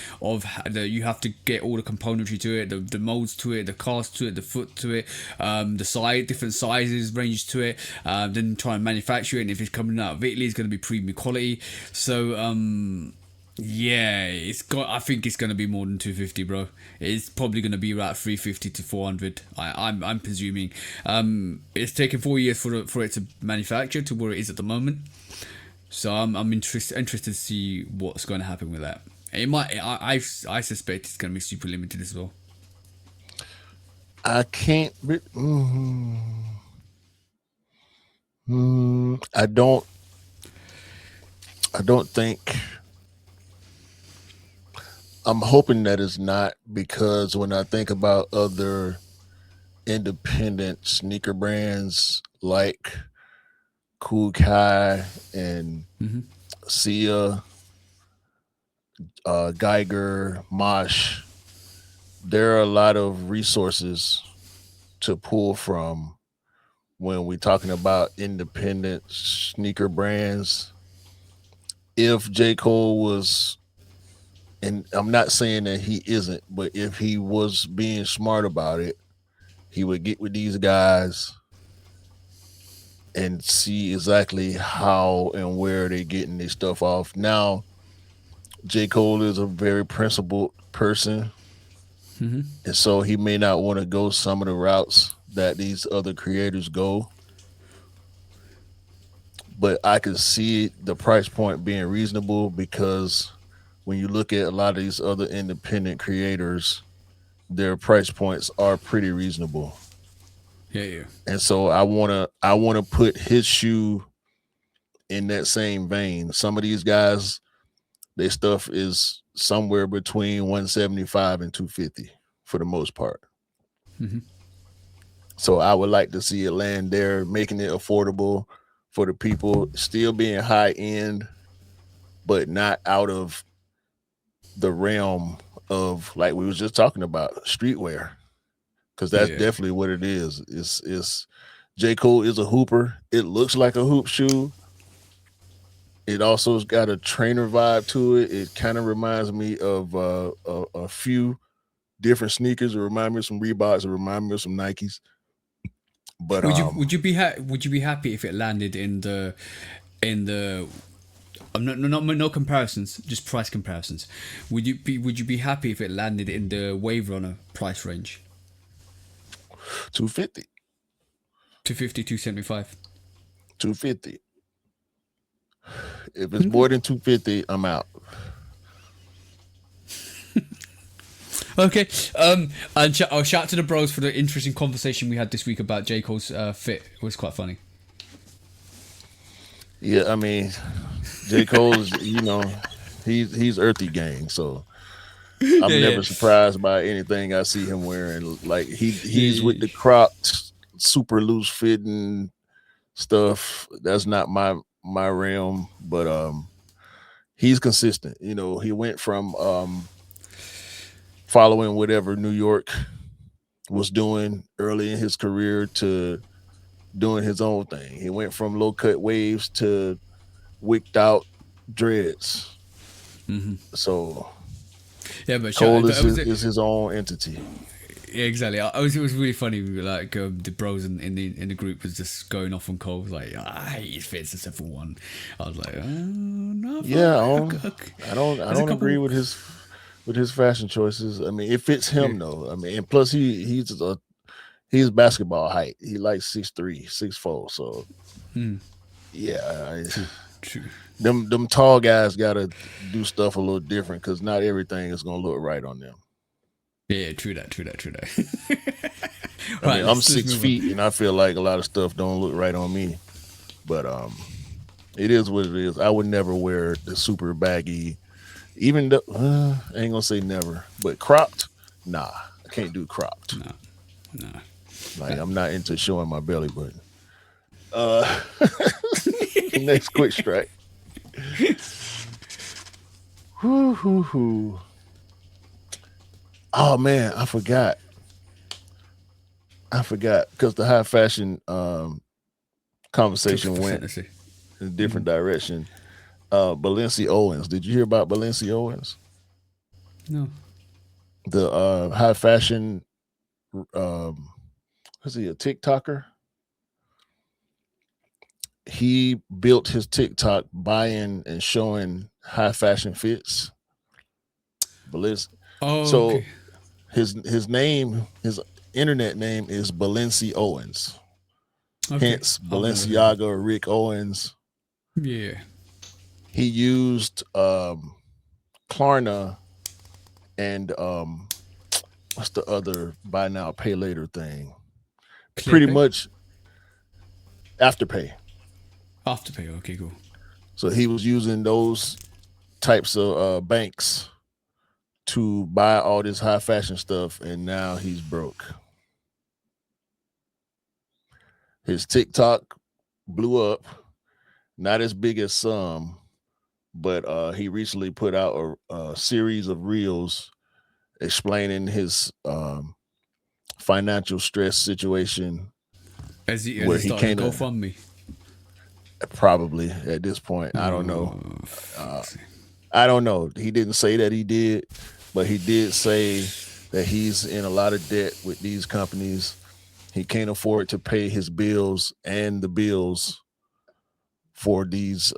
have to get all the componentry to it, the molds to it, the cast to it, the foot to it, the size, different sizes, range to it. Then try and manufacture it, and if it's coming out of Italy, it's going to be premium quality. So yeah, I think it's gonna be more than 250, bro. It's probably gonna be about 350 to 400. I'm presuming. It's taken 4 years for it to manufacture to where it is at the moment. So I'm interested to see what's going to happen with that. It might. I suspect it's gonna be super limited as well. I can't. I don't. I don't think. I'm hoping that it's not because when I think about other independent sneaker brands like Cool Kai and Hmm. Sia, Geiger, Mosh, there are a lot of resources to pull from when we're talking about independent sneaker brands. If J. Cole was, and I'm not saying that he isn't, but if he was being smart about it, he would get with these guys and see exactly how and where they're getting their stuff off. Now, J. Cole is a very principled person, Hmm. and so he may not want to go some of the routes that these other creators go. But I can see the price point being reasonable because when you look at a lot of these other independent creators, their price points are pretty reasonable. Yeah, yeah. And so I wanna put his shoe in that same vein. Some of these guys, their stuff is somewhere between 175 and 250 for the most part. Hmm. So I would like to see it land there, making it affordable for the people, still being high end, but not out of the realm of, like we was just talking about, streetwear. Because that's Yeah. definitely what it is. It's J. Cole is a hooper. It looks like a hoop shoe. It also has got a trainer vibe to it. It kind of reminds me of a few different sneakers. It reminds me of some Reeboks. It reminds me of some Nikes. But Would you be happy if it landed in the no comparisons, just price comparisons. Would you be happy if it landed in the Wave Runner price range? 250, 250, 275. 250. If it's more than 250, I'm out. Okay. And I'll shout to the bros for the interesting conversation we had this week about J. Cole's fit. It was quite funny. Yeah, I mean, J. Cole's, he's earthy gang, so I'm Yeah, never surprised by anything I see him wearing. Like he's with yeah. the cropped, super loose fitting stuff. That's not my realm, but he's consistent. He went from following whatever New York was doing early in his career to doing his own thing. He went from low cut waves to wicked out dreads. So Yeah, but Cole that was is his own entity. yeah, exactly. It was really funny. Like the bros in the group was just going off on Cole. Like, he fits a 7-1. I was like, no, Yeah, fuck. I There's a don't agree couple. with his fashion choices. I mean, it fits Yeah. him though. I mean, and plus he's basketball height. He like 6'3", 6'4". So yeah, True. True. them tall guys gotta do stuff a little different because not everything is gonna look right on them. Yeah, true that. True that. I Right, mean, I'm let's six move on. feet and I feel like a lot of stuff don't look right on me. But it is what it is. I would never wear the super baggy, even though I ain't gonna say never, but cropped, nah, I can't do cropped. No, no. Like I'm not into showing my belly button. Uh, next quick strike. Whoo, hoo, hoo. Oh man, I forgot because the high fashion Took it conversation for went fantasy. in a different direction. Balenci Owens. Did you hear about Balenci Owens? No. The high fashion, um, was he a TikToker? He built his TikTok buying and showing high fashion fits. Balenci. Oh, So okay. his name, his internet name is Balenci Owens. Okay. Hence I've never heard of it. Balenciaga or Rick Owens. Yeah. He used Klarna and what's the other buy now pay later thing? Pretty ClearPay? much Afterpay. Afterpay. Okay, cool. So he was using those types of banks to buy all this high fashion stuff, and now he's broke. His TikTok blew up, not as big as some, but he recently put out a series of reels explaining his financial stress situation Has where he he started a kind of GoFundMe? probably at this point. I don't know. Uh, Fuck's sake. I don't know. He didn't say that he did, but he did say that he's in a lot of debt with these companies. He can't afford to pay his bills and the bills for these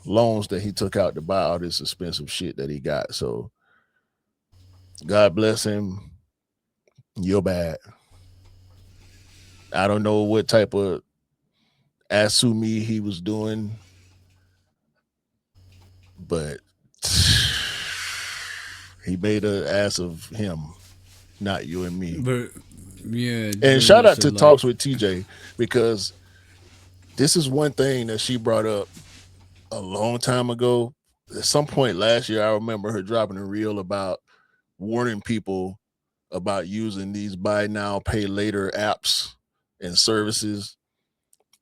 loans that he took out to buy all this expensive shit that he got. So God bless him. You're bad. I don't know what type of Asumi he was doing, but he made an ass of him, not you and me. But yeah, And very shout much out so. to Like, Talks with TJ because this is one thing that she brought up a long time ago. At some point last year, I remember her dropping a reel about warning people about using these buy now, pay later apps and services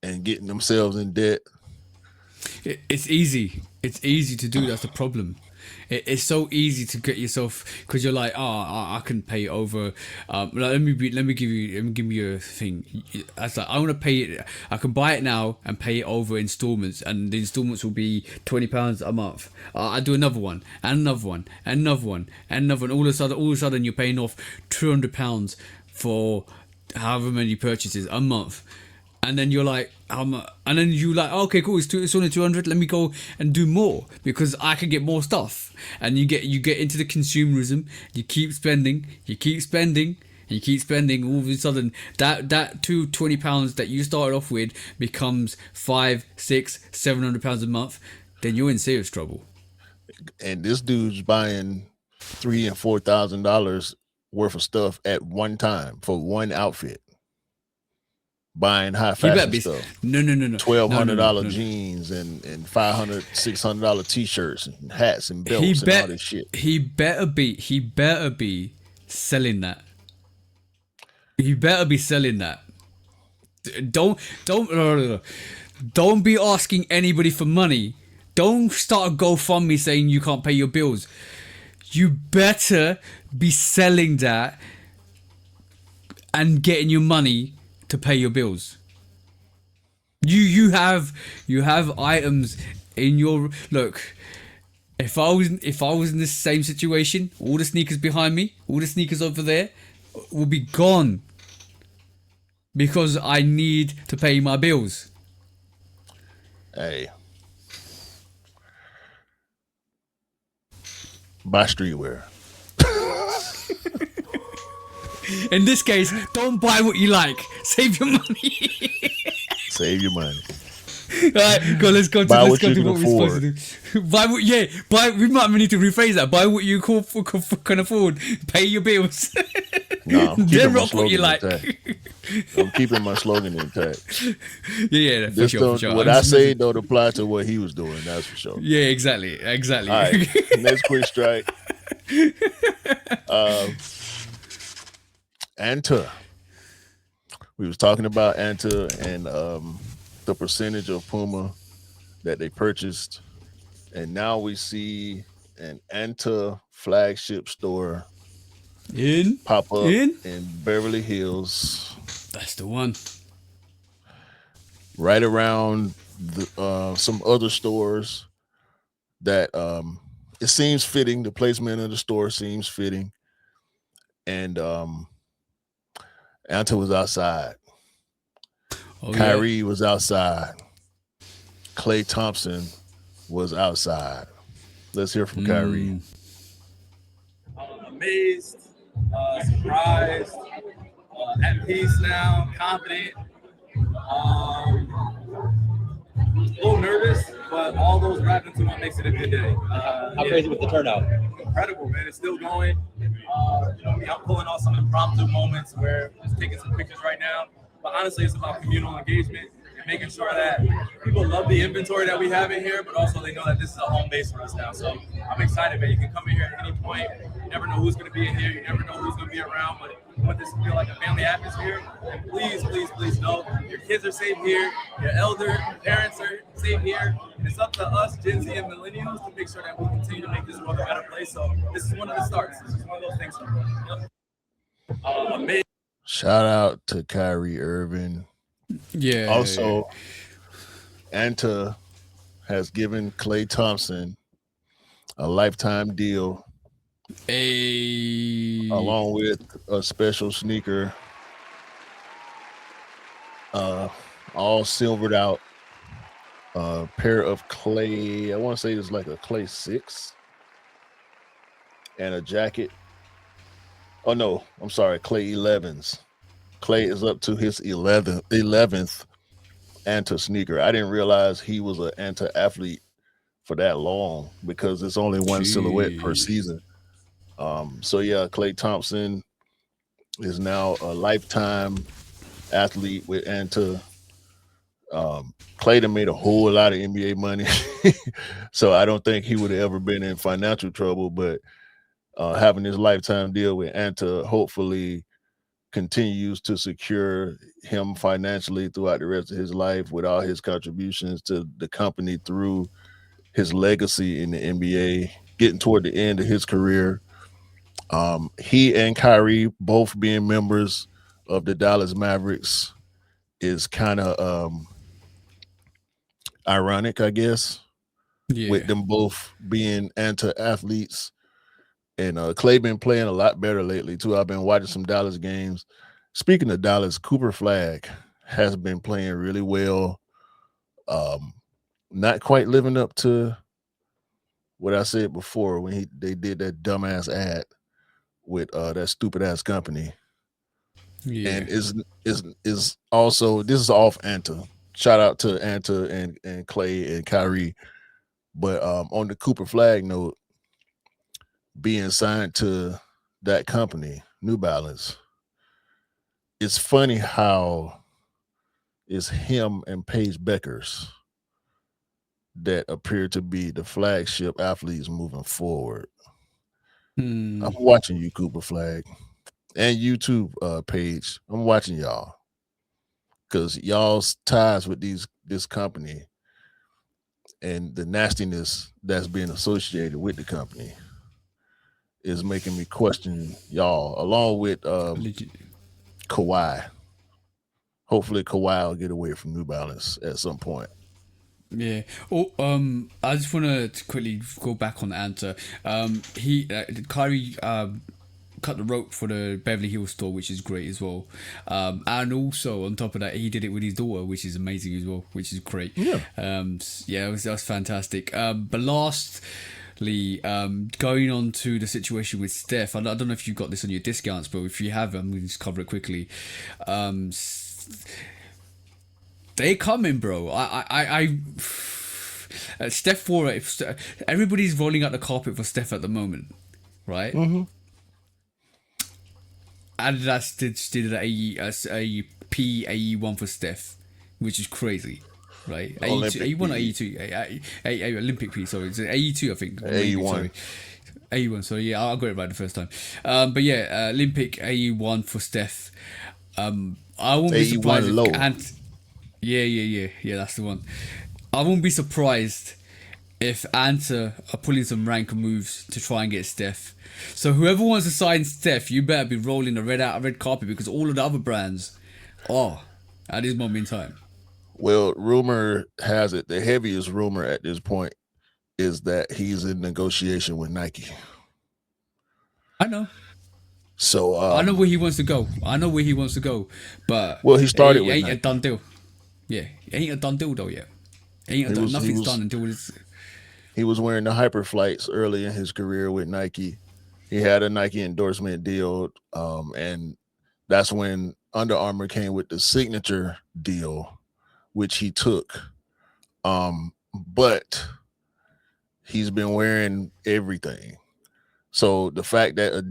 and getting themselves in debt. It's easy. It's easy to do. That's the problem. It's so easy to get yourself because you're like, oh, I can pay over. Let me give you a thing. I was like, I want to pay it. I can buy it now and pay it over installments, and the installments will be £20 a month. I do another one, and another one, and another one, and another one. All of a sudden, you're paying off £200 for however many purchases a month. And then you're like, and then you like, oh, okay, cool. It's only 200. Let me go and do more because I can get more stuff. And you get into the consumerism. You keep spending. You keep spending. You keep spending. All of a sudden, that £220 that you started off with becomes £500, £600, £700 a month. Then you're in serious trouble. And this dude's buying $3,000 and $4,000 worth of stuff at one time for one outfit. Buying high fashion stuff. No. $1,200 jeans and $500, $600 t-shirts and hats and belts and all this shit. He better be selling that. He better be selling that. Don't be asking anybody for money. Don't start a GoFundMe saying you can't pay your bills. You better be selling that and getting your money to pay your bills. You have items in your look. If I was in this same situation, all the sneakers behind me, all the sneakers over there, will be gone because I need to pay my bills. Hey, buy streetwear. In this case, don't buy what you like. Save your money. Save your money. Alright, go. Let's go to what we're supposed to do. Buy. We might need to rephrase that. Buy what you can afford. Pay your bills. No, then rock what you like. I'm keeping my slogan intact. Yeah, for sure. What I say don't apply to what he was doing. That's for sure. Yeah, exactly. All right, next quick strike. Anta. We was talking about Anta and the percentage of Puma that they purchased, and now we see an Anta flagship store pop up in Beverly Hills. That's the one. Right around some other stores that it seems fitting. The placement of the store seems fitting, and Anta was outside. Kyrie was outside. Klay Thompson was outside. Let's hear from Kyrie. Amazed, surprised, at peace now, confident. A little nervous, but all those wrapped into what makes it a good day. How crazy was the turnout? Incredible, man. It's still going. I'm pulling off some impromptu moments where I'm just taking some pictures right now. But honestly, it's about communal engagement and making sure that people love the inventory that we have in here, but also they know that this is a home base for us now. So I'm excited, man. You can come in here at any point. You never know who's going to be in here. You never know who's going to be around, but I want this to feel like a family atmosphere. And please, please, please know your kids are safe here. Your elder parents are safe here. And it's up to us, Gen Z and millennials, to make sure that we continue to make this world a better place. So this is one of the starts. This is one of those things. Amazing. Shout out to Kyrie Irving. Yeah. Also, Anta has given Klay Thompson a lifetime deal, along with a special sneaker, all silvered out, pair of Klay. I want to say it's like a Klay 6 and a jacket. Oh no, I'm sorry, Klay 11s. Klay is up to his 11th Anta sneaker. I didn't realize he was an Anta athlete for that long because it's only one silhouette per season. So yeah, Klay Thompson is now a lifetime athlete with Anta. Klay done made a whole lot of NBA money, so I don't think he would have ever been in financial trouble, but having this lifetime deal with Anta hopefully continues to secure him financially throughout the rest of his life with all his contributions to the company through his legacy in the NBA, getting toward the end of his career. He and Kyrie both being members of the Dallas Mavericks is kind of ironic, I guess, Yeah. with them both being anti-athletes. And Clay been playing a lot better lately too. I've been watching some Dallas games. Speaking of Dallas, Cooper Flag has been playing really well. Not quite living up to what I said before when they did that dumbass ad with that stupid ass company. Yeah. And is also, this is off Anta. Shout out to Anta and Clay and Kyrie. But on the Cooper Flag note, being signed to that company, New Balance, it's funny how it's him and Paige Beckers that appear to be the flagship athletes moving forward. Hmm. I'm watching you, Cooper Flag, and YouTube page. I'm watching y'all because y'all's ties with this company and the nastiness that's being associated with the company is making me question y'all, along with Legit. Kawhi. Hopefully Kawhi will get away from New Balance at some point. Yeah. Oh, I just want to quickly go back on Anta. Kyrie cut the rope for the Beverly Hills store, which is great as well. And also on top of that, he did it with his daughter, which is amazing as well, which is great. Yeah. That was fantastic. But lastly, going on to the situation with Steph, I don't know if you got this on your discounts, but if you have, I'm going to just cover it quickly. They coming, bro. Steph for it. Everybody's rolling out the carpet for Steph at the moment, right? Mm-hmm. Adidas did a PAE1 for Steph, which is crazy, right? AE1 or AE2? Olympic P, sorry. It's AE2, I think. AE1. Sorry. AE1, so yeah, I got it right the first time. But yeah, Olympic AE1 for Steph. I won't be surprised AE1 low. Yeah, that's the one. I won't be surprised if Anta are pulling some rank moves to try and get Steph. So whoever wants to sign Steph, you better be rolling the red carpet because all of the other brands are at this moment in time. Well, rumor has it, the heaviest rumor at this point is that he's in negotiation with Nike. I know. So I know where he wants to go. But well, he started with ain't Nike. a done deal. Yeah, it ain't a done deal though yet. Nothing's done until it's. He was wearing the hyper flights early in his career with Nike. He had a Nike endorsement deal, and that's when Under Armour came with the signature deal, which he took. But he's been wearing everything. So the fact that I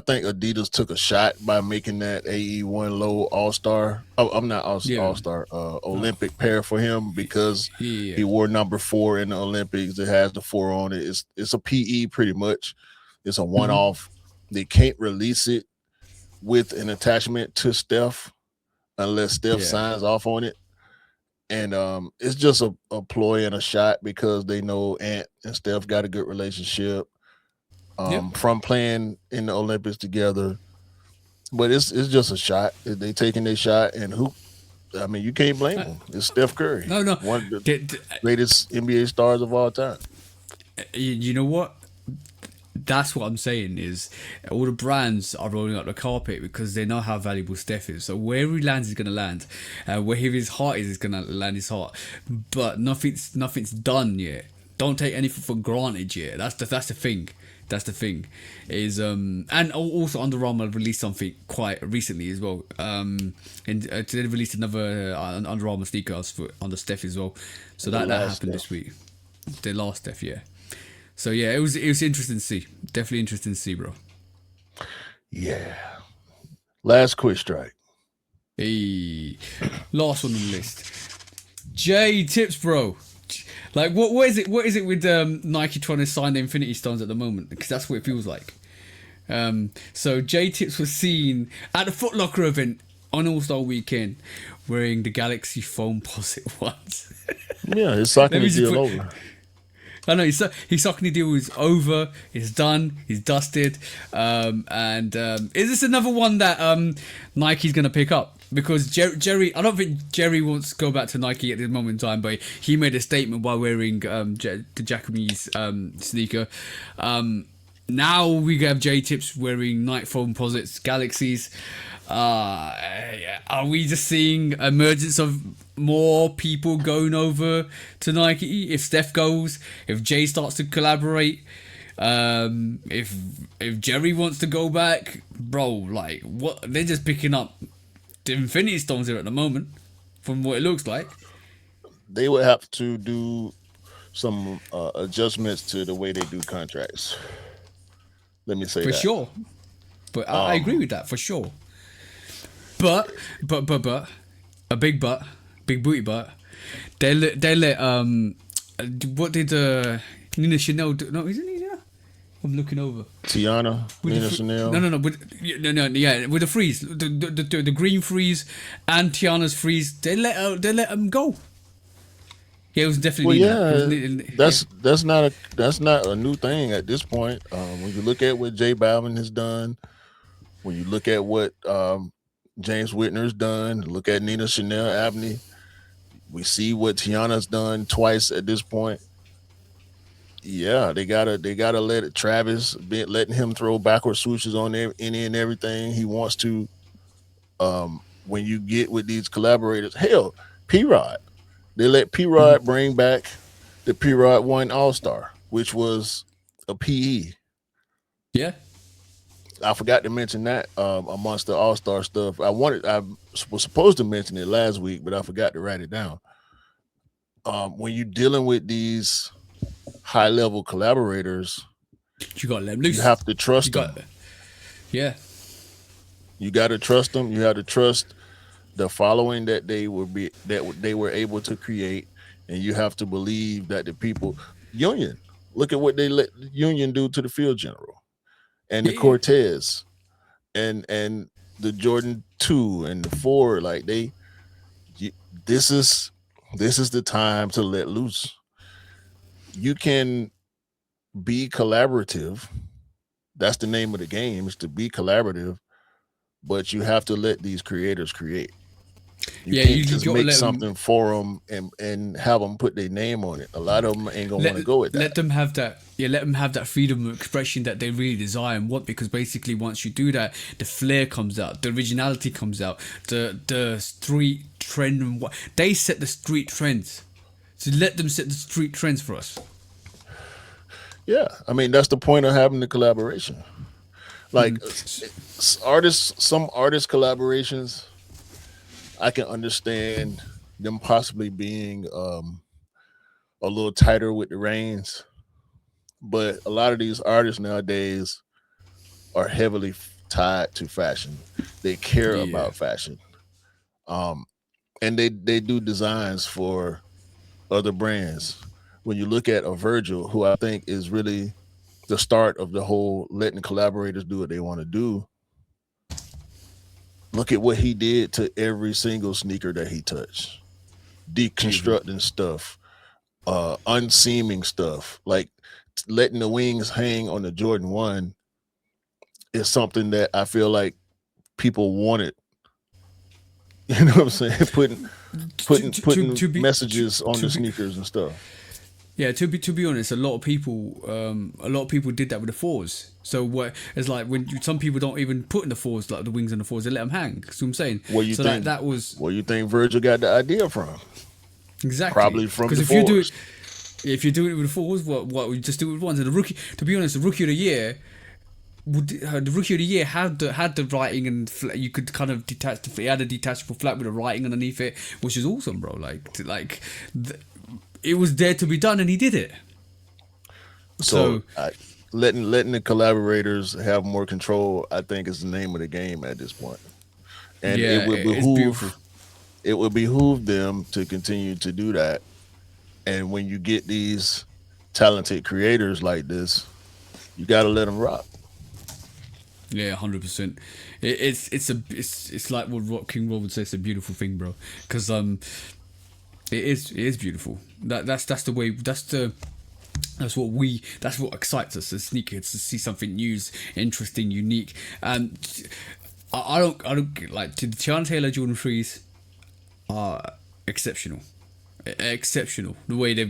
think Adidas took a shot by making that AE1 low All-Star. Oh, I'm not All-Star, Olympic pair for him because he wore number 4 in the Olympics. It has the 4 on it. It's a PE pretty much. It's a one-off. They can't release it with an attachment to Steph unless Steph signs off on it. And it's just a ploy and a shot because they know Ant and Steph got a good relationship. From playing in the Olympics together, but it's just a shot. They taking their shot, and you can't blame them. It's Steph Curry, No, one of the greatest NBA stars of all time. You know what? That's what I'm saying is all the brands are rolling out the carpet because they know how valuable Steph is. So wherever he lands, he's gonna land. Where his heart is gonna land his heart. But nothing's done yet. Don't take anything for granted yet. That's the thing. That's the thing, is and also Under Armour released something quite recently as well. And they released another Under Armour sneaker under Steph as well. So that happened this week. The last Steph, yeah. So yeah, it was interesting to see. Definitely interesting to see, bro. Yeah. Last quiz strike. Hey, last one on the list. Jay Tips, bro. Like what is it? What is it with Nike trying to sign the Infinity Stones at the moment? Because that's what it feels like. So J Tips was seen at the Foot Locker event on All Star Weekend wearing the Galaxy Foam Posit ones. Yeah, his Saucony me just deal put- over. I know his Saucony deal is over. It's done. He's dusted. Is this another one that Nike's gonna pick up? Because Jerry, I don't think Jerry wants to go back to Nike at this moment in time, but he made a statement while wearing the Jacquemies sneaker. Now we have J Tips wearing Nike Foam Posits Galaxies. Are we just seeing emergence of more people going over to Nike? If Steph goes, if Jay starts to collaborate, if Jerry wants to go back, bro, like what? They're just picking up the Infinity Stones here at the moment, from what it looks like. They would have to do some adjustments to the way they do contracts. Let me say For that. sure. But I agree with that for sure. But a big booty butt. They let what did Nina Chanel do? No, isn't Nina? I'm looking over. Tiana, With Nina the Chanel. No, with the freeze, the green freeze and Tiana's freeze. They let them go. Yeah, it was definitely. That's not a new thing at this point. When you look at what J Balvin has done, when you look at what James Whitner's done, look at Nina Chanel Abney, we see what Tiana's done twice at this point. Yeah, they gotta let it. Travis letting him throw backward swooshes on any and everything he wants to. When you get with these collaborators, hell, P-Rod. They let P-Rod bring back the P-Rod 1 All-Star, which was a PE. Yeah. I forgot to mention that amongst the All-Star stuff. I was supposed to mention it last week, but I forgot to write it down. When you're dealing with these high-level collaborators, You gotta let them loose. you have to trust them. Yeah. You got to trust them. You have to trust the following that they were able to create, and you have to believe that the people. Union, look at what they let Union do to the Field General, and the Cortez, and the Jordan 2 and the 4. Like this is the time to let loose. You can be collaborative. That's the name of the game, is to be collaborative, but you have to let these creators create. You can't just make something for them and have them put their name on it. A lot of them ain't gonna want to go with that. Let them have that. Yeah, let them have that freedom of expression that they really desire and want. Because basically, once you do that, the flair comes out, the originality comes out, the street trend. And what they set the street trends. So let them set the street trends for us. Yeah, I mean that's the point of having the collaboration. Like some artist collaborations, I can understand them possibly being a little tighter with the reins, but a lot of these artists nowadays are heavily tied to fashion. They care about fashion, and they do designs for other brands. When you look at a Virgil, who I think is really the start of the whole letting collaborators do what they want to do, look at what he did to every single sneaker that he touched. Deconstructing stuff, unseaming stuff, like letting the wings hang on the Jordan 1 is something that I feel like people wanted. You know what I'm saying? Putting messages on the sneakers and stuff. Yeah, to be honest, a lot of people did that with the 4s. So what it's like when some people don't even put in the 4s, like the wings on the 4s, they let them hang. That's what I'm saying. Where you think that was? Where you think Virgil got the idea from? Exactly. Probably from the 4s. If you do it with the 4s, what we just do it with ones. And the rookie, to be honest, the rookie of the year. The rookie of the year had the writing and you could kind of detach. It had a detachable flap with the writing underneath it, which is awesome, bro. It was there to be done, and he did it. So letting the collaborators have more control, I think, is the name of the game at this point. And yeah, it would behoove them to continue to do that. And when you get these talented creators like this, you got to let them rock. Yeah, 100%. It's like what King Rob would say. It's a beautiful thing, bro. Because it is beautiful. That's the way. That's what excites us as sneakerheads, to see something new, interesting, unique. And I don't like the Tiana Taylor Jordan 3s are exceptional. Exceptional. The way they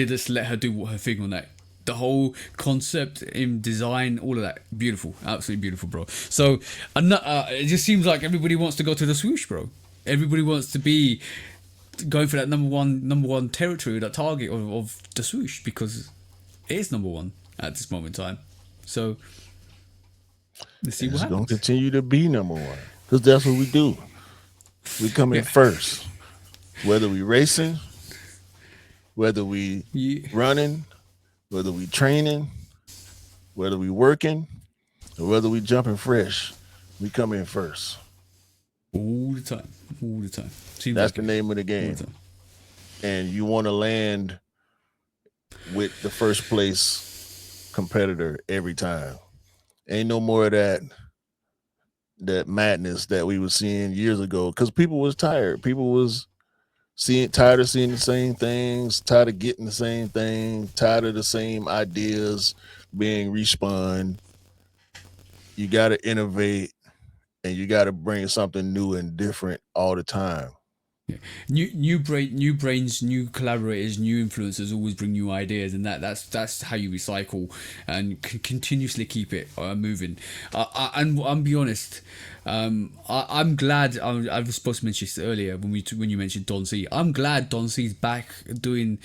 just let her do her thing on that. The whole concept in design, all of that, beautiful, absolutely beautiful, bro. So, it just seems like everybody wants to go to the swoosh, bro. Everybody wants to be going for that number one territory, that target of the swoosh, because it is number one at this moment in time. So, let's see what It's going happens. to continue to be number one because that's what we do. We come in first, whether we racing, whether we Yeah. running, whether we training, whether we working, or whether we jumping fresh. We come in first. All the time. All the time. Seems That's like the it. name of the All game. the time. And you want to land with the first place competitor every time. Ain't no more of that madness that we were seeing years ago because people was tired. People was tired of seeing the same things, tired of getting the same thing, tired of the same ideas being respun. You got to innovate and you got to bring something new and different all the time. New brains, new collaborators, new influencers always bring new ideas, and that's how you recycle and continuously keep it moving. And I'll be honest, I'm glad. I was supposed to mention this earlier when you mentioned Don C. I'm glad Don C's back doing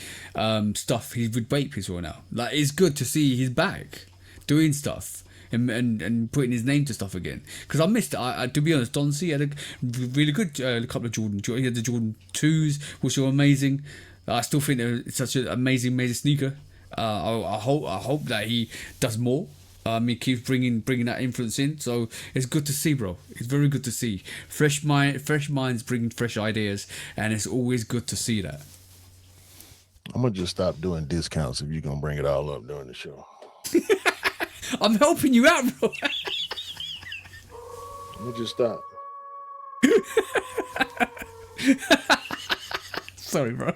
stuff. He's with Vape as well now. Like, it's good to see he's back doing stuff. And putting his name to stuff again, because I missed it. To be honest, Don C had a really good couple of Jordan. He had the Jordan 2s, which were amazing. I still think it's such an amazing sneaker. I hope that he does more. He keeps bringing that influence in. So it's good to see, bro. It's very good to see. Fresh minds bringing fresh ideas, and it's always good to see that. I'm gonna just stop doing discounts if you're gonna bring it all up during the show. I'm helping you out, bro. Let me just stop. Sorry, bro.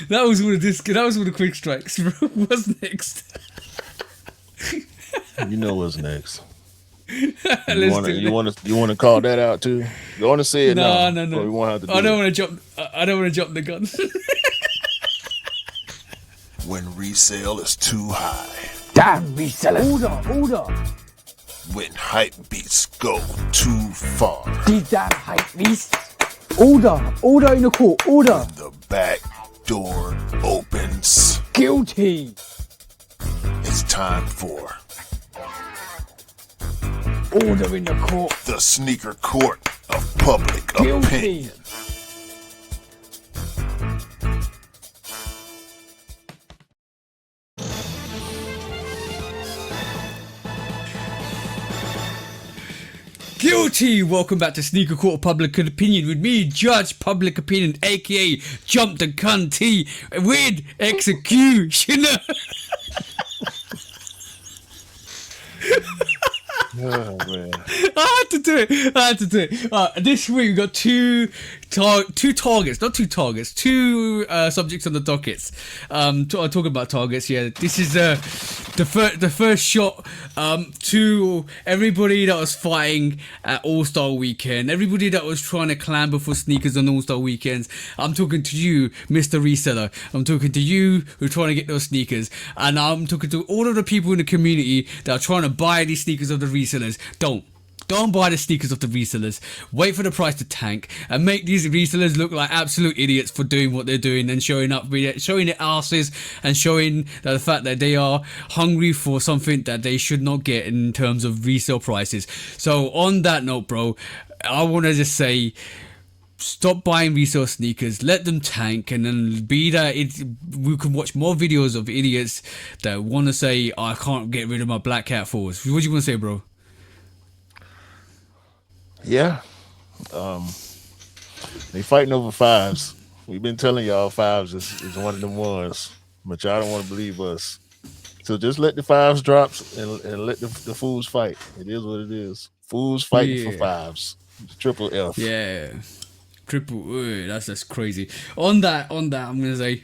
That was one of the quick strikes, bro. What's next? You know what's next. Let's do You want to call that out too? You want to say it now? No. Or we won't have to do I don't it? want to jump. I don't want to jump the gun. When resale is too high. Damn resellers. Order. When hype beats go too far. These damn hype beasts. Order in the court. Order. The back door opens. Guilty. It's time for Order in the court. the sneaker court of public Guilty. opinion. Guilty. Welcome back to Sneaker Court of Public Opinion with me, Judge Public Opinion, aka Jump the Gun T, with executioner. Oh, man. I had to do it. This week we got two targets, not two targets, two subjects on the dockets. Talking about targets, yeah. This is the first shot to everybody that was fighting at All-Star Weekend, everybody that was trying to clamber for sneakers on All-Star Weekends. I'm talking to you, Mr. Reseller. I'm talking to you who are trying to get those sneakers, and I'm talking to all of the people in the community that are trying to buy these sneakers of the resellers. Don't buy the sneakers of the resellers. Wait for the price to tank and make these resellers look like absolute idiots for doing what they're doing and showing their asses and showing the fact that they are hungry for something that they should not get in terms of resale prices. So on that note, bro, I want to just say, stop buying resale sneakers, let them tank, and then we can watch more videos of idiots that want to say, I can't get rid of my Black Cat 4s. What do you want to say, bro? Yeah. They fighting over fives. We've been telling y'all fives is one of them ones, but y'all don't want to believe us. So just let the fives drops and let the fools fight. It is what it is. Fools fighting for Yeah. fives. Triple F. Yeah. Triple. That's crazy. On that, I'm gonna say.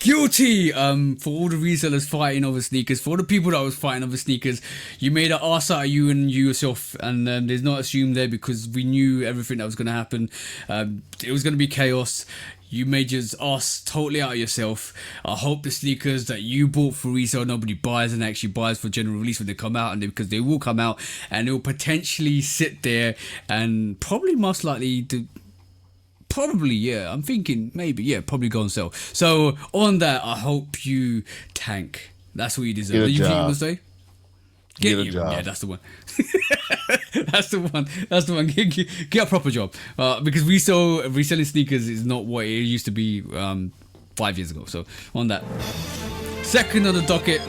Guilty for all the resellers fighting over sneakers, for all the people that was fighting over sneakers. You made an ass out of you and you yourself, and there's not assumed there because we knew everything that was going to happen. It was going to be chaos. You made your ass totally out of yourself. I hope the sneakers that you bought for resale nobody buys and actually buys for general release when they come out, and because they will come out and it will potentially sit there and probably most likely Probably, yeah. I'm thinking maybe, yeah, probably go and sell. So on that, I hope you tank. That's what you deserve. Get a You think you job. must say? Get a job. Yeah, that's the one. That's the one. That's the one. Get a proper job. Because reselling sneakers is not what it used to be 5 years ago. So on that. Second on the docket.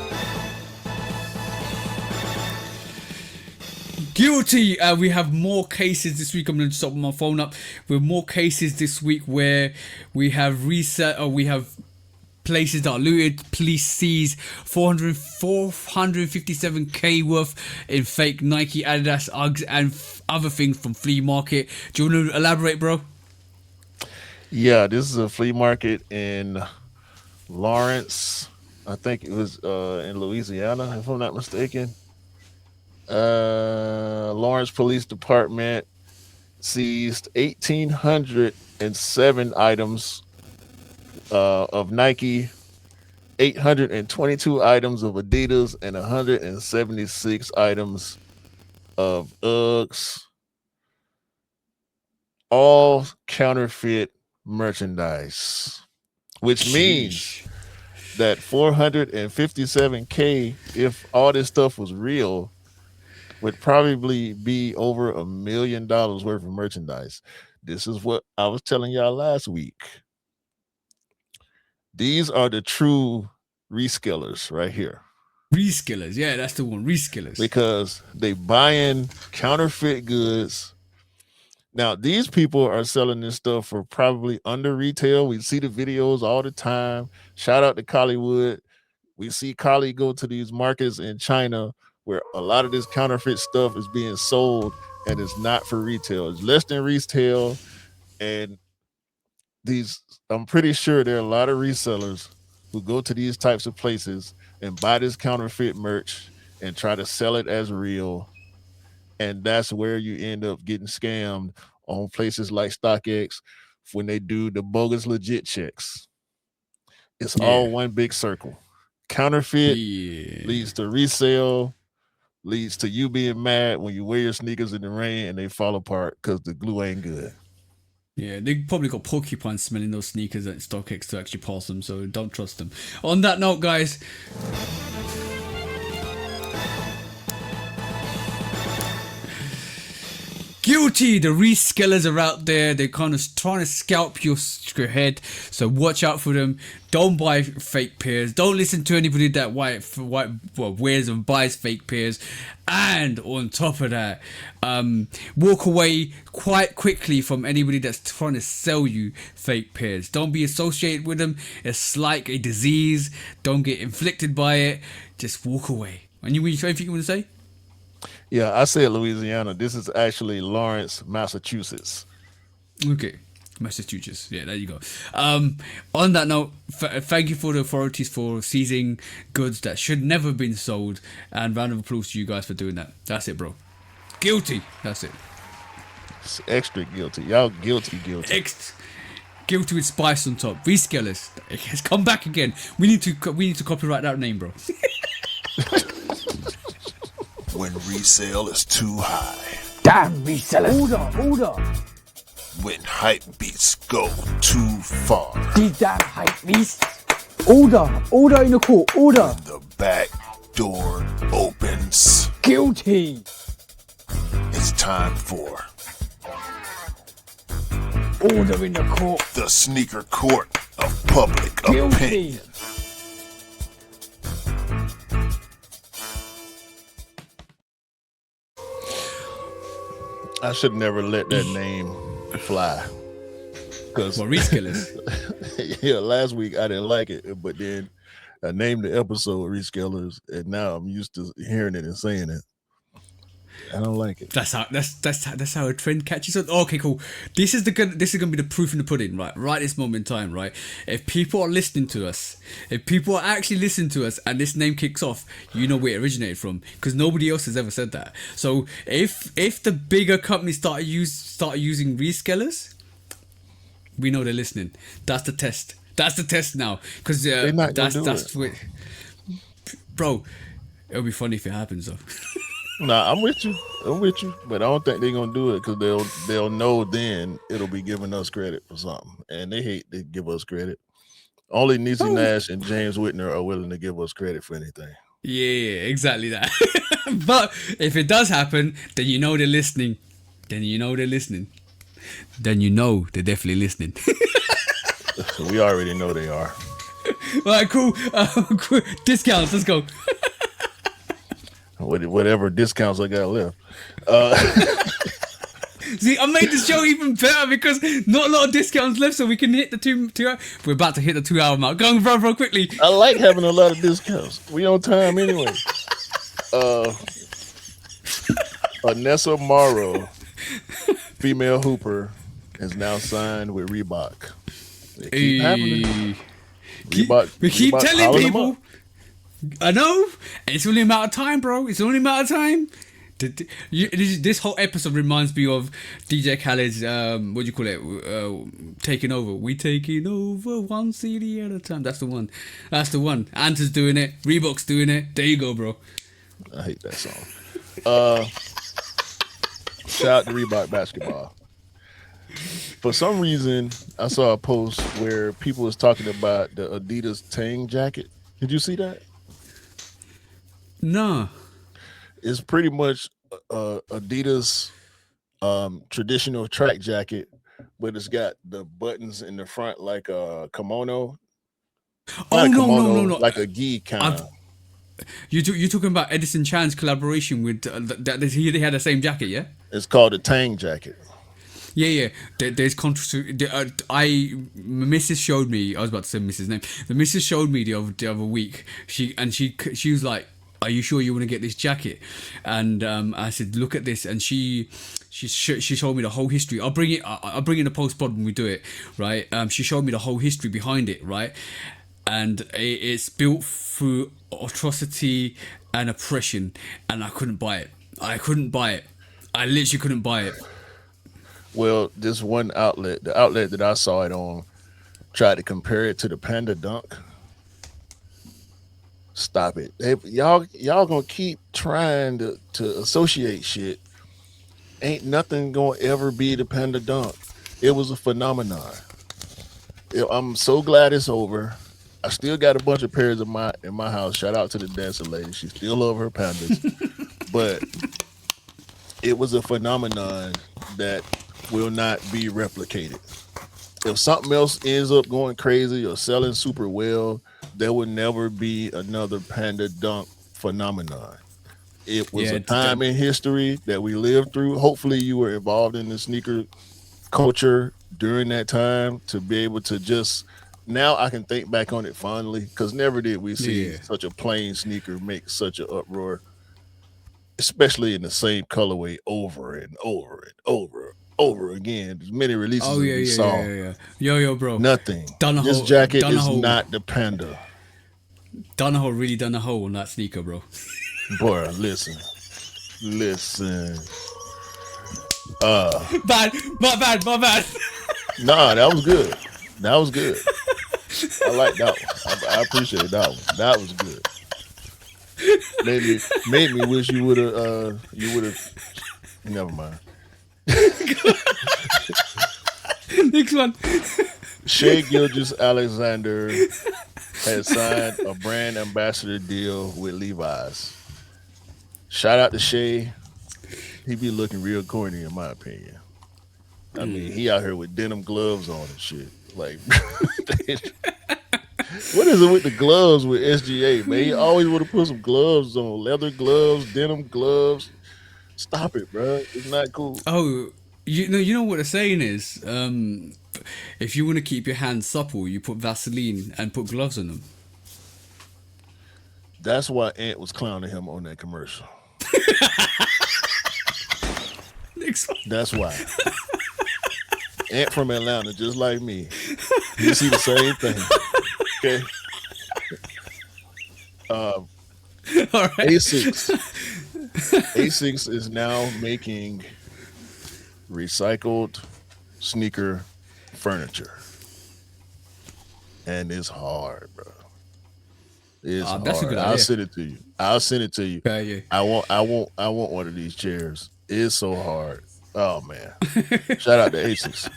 Guilty. We have more cases this week. I'm going to stop my phone up. We have more cases this week where we have we have places that are looted. Police seize 457k worth in fake Nike, Adidas, Uggs, and other things from flea market. Do you want to elaborate, bro? Yeah, this is a flea market in Lawrence. I think it was in Louisiana, if I'm not mistaken. Lawrence Police Department seized 1,807 items of Nike, 822 items of Adidas, and 176 items of Uggs. All counterfeit merchandise, which means that 457k, if all this stuff was real, would probably be over $1 million worth of merchandise. This is what I was telling y'all last week. These are the true reskillers right here. Reskillers, yeah, that's the one. Reskillers. Because they buying counterfeit goods. Now, these people are selling this stuff for probably under retail. We see the videos all the time. Shout out to Collywood. We see Collie go to these markets in China where a lot of this counterfeit stuff is being sold and it's not for retail. It's less than retail. And I'm pretty sure there are a lot of resellers who go to these types of places and buy this counterfeit merch and try to sell it as real. And that's where you end up getting scammed on places like StockX when they do the bogus legit checks. It's all one big circle. Counterfeit leads to resale, leads to you being mad when you wear your sneakers in the rain and they fall apart because the glue ain't good. Yeah, they probably got porcupines smelling those sneakers at StockX to actually pass them, so don't trust them. On that note, guys, guilty. The reskillers are out there. They're kind of trying to scalp your head, so watch out for them. Don't buy fake pairs. Don't listen to anybody that wears and buys fake pairs. And on top of that, walk away quite quickly from anybody that's trying to sell you fake pairs. Don't be associated with them. It's like a disease. Don't get inflicted by it. Just walk away. And anything you want to say? Yeah, I said Louisiana. This is actually Lawrence, Massachusetts. Okay. Massachusetts. Yeah, there you go. On that note, thank you for the authorities for seizing goods that should never have been sold, and round of applause to you guys for doing that. That's it, bro. Guilty. That's it. It's extra guilty. Y'all guilty. Guilty with spice on top. Reskillers. It has come back again. We need to copyright that name, bro. When resale is too high. Damn resellers. Order. When hype beats go too far. These damn hype beasts. Order in the court. Order. The back door opens. Guilty. It's time for Order in the court. the sneaker court of public opinion. Guilty. I should never let that name fly. Because Well, reskillers. yeah, last week I didn't like it, but then I named the episode Reskillers, and now I'm used to hearing it and saying it. I don't like it. That's how a trend catches on. Okay, cool. This is gonna be the proof in the pudding, right this moment in time, right? If people are listening to us, if people are actually listening to us, and this name kicks off, you know where it originated from, because nobody else has ever said that. So if the bigger companies start using reskillers, we know they're listening. That's the test. That's the test now, because They're not gonna that's do what, bro. It'll be funny if it happens though. Nah, I'm with you. But I don't think they're gonna do it because they'll know then it'll be giving us credit for something, and they hate to give us credit. Only Niecy Nash and James Whitner are willing to give us credit for anything. Yeah, exactly that. But if it does happen, then you know they're listening. Then you know they're definitely listening. So we already know they are. All right, cool. Cool. Discounts. Let's go. Whatever discounts I got left. See, I made the show even better because not a lot of discounts left, so we can hit the two. We're about to hit the 2 hour mark. Go on, bro, quickly. I like having a lot of discounts. We on time anyway. Anessa Morrow, female hooper, is now signed with Reebok. They keep happening. We keep Reebok telling hollering them people. up. I know. It's only a matter of time, bro. It's only a matter of time. This whole episode reminds me of DJ Khaled's what do you call it? Taking over. We taking over one CD at a time. That's the one. Anta's doing it. Reebok's doing it. There you go, bro. I hate that song. Shout out to Reebok basketball. For some reason, I saw a post where people was talking about the Adidas Tang jacket. Did you see that? No. It's pretty much Adidas traditional track jacket, but it's got the buttons in the front like a kimono. Oh, Not a no, kimono, no. like a gi kind of. You're talking about Edison Chan's collaboration with they had the same jacket, yeah? It's called a Tang jacket. Yeah. There's Mrs. showed me. I was about to say Mrs. name. The Mrs. showed me the other week. She was like, "Are you sure you want to get this jacket?" And I said, "Look at this." And she showed me the whole history. I'll bring it in the post pod when we do it, right? She showed me the whole history behind it, right? And it's built through atrocity and oppression, and I couldn't buy it. I literally couldn't buy it. Well, this one outlet, the outlet that I saw it on, tried to compare it to the Panda Dunk. Stop it. Y'all gonna keep trying to associate shit. Ain't nothing gonna ever be the Panda Dunk. It was a phenomenon. I'm so glad it's over. I still got a bunch of pairs in my house. Shout out to the dancer lady. She still love her pandas. But it was a phenomenon that will not be replicated. If something else ends up going crazy or selling super well, there will never be another Panda Dunk phenomenon. It was a time in history that we lived through. Hopefully you were involved in the sneaker culture during that time to be able to just, now I can think back on it fondly, because never did we see such a plain sneaker make such an uproar, especially in the same colorway over and over and over again. As many releases as we saw. Yo, bro. Nothing. Donahoe, this jacket is Donahoe. not the Panda. Donahoe really done a hole on that sneaker, bro. Boy, listen. Bad, my bad. Nah, that was good. I like that one. I appreciate that one. That was good. Made me wish you would have never mind. Next one. Shai Gilgeous-Alexander has signed a brand ambassador deal with Levi's. Shout out to Shai. He be looking real corny in my opinion. I mean, he out here with denim gloves on and shit. Like, what is it with the gloves with SGA, man? He always would have put some gloves on, leather gloves, denim gloves. Stop it, bro. It's not cool. Oh, you know what the saying is. if you want to keep your hands supple, you put Vaseline and put gloves on them. That's why Ant was clowning him on that commercial. Next one. That's why. Ant from Atlanta, just like me. You see the same thing. Okay. All right. Asics is now making recycled sneaker furniture. And it's hard, bro. It's hard. That's a good I'll idea. send it to you. I'll send it to you. Yeah. I want one of these chairs. It's so hard. Oh man. Shout out to Asics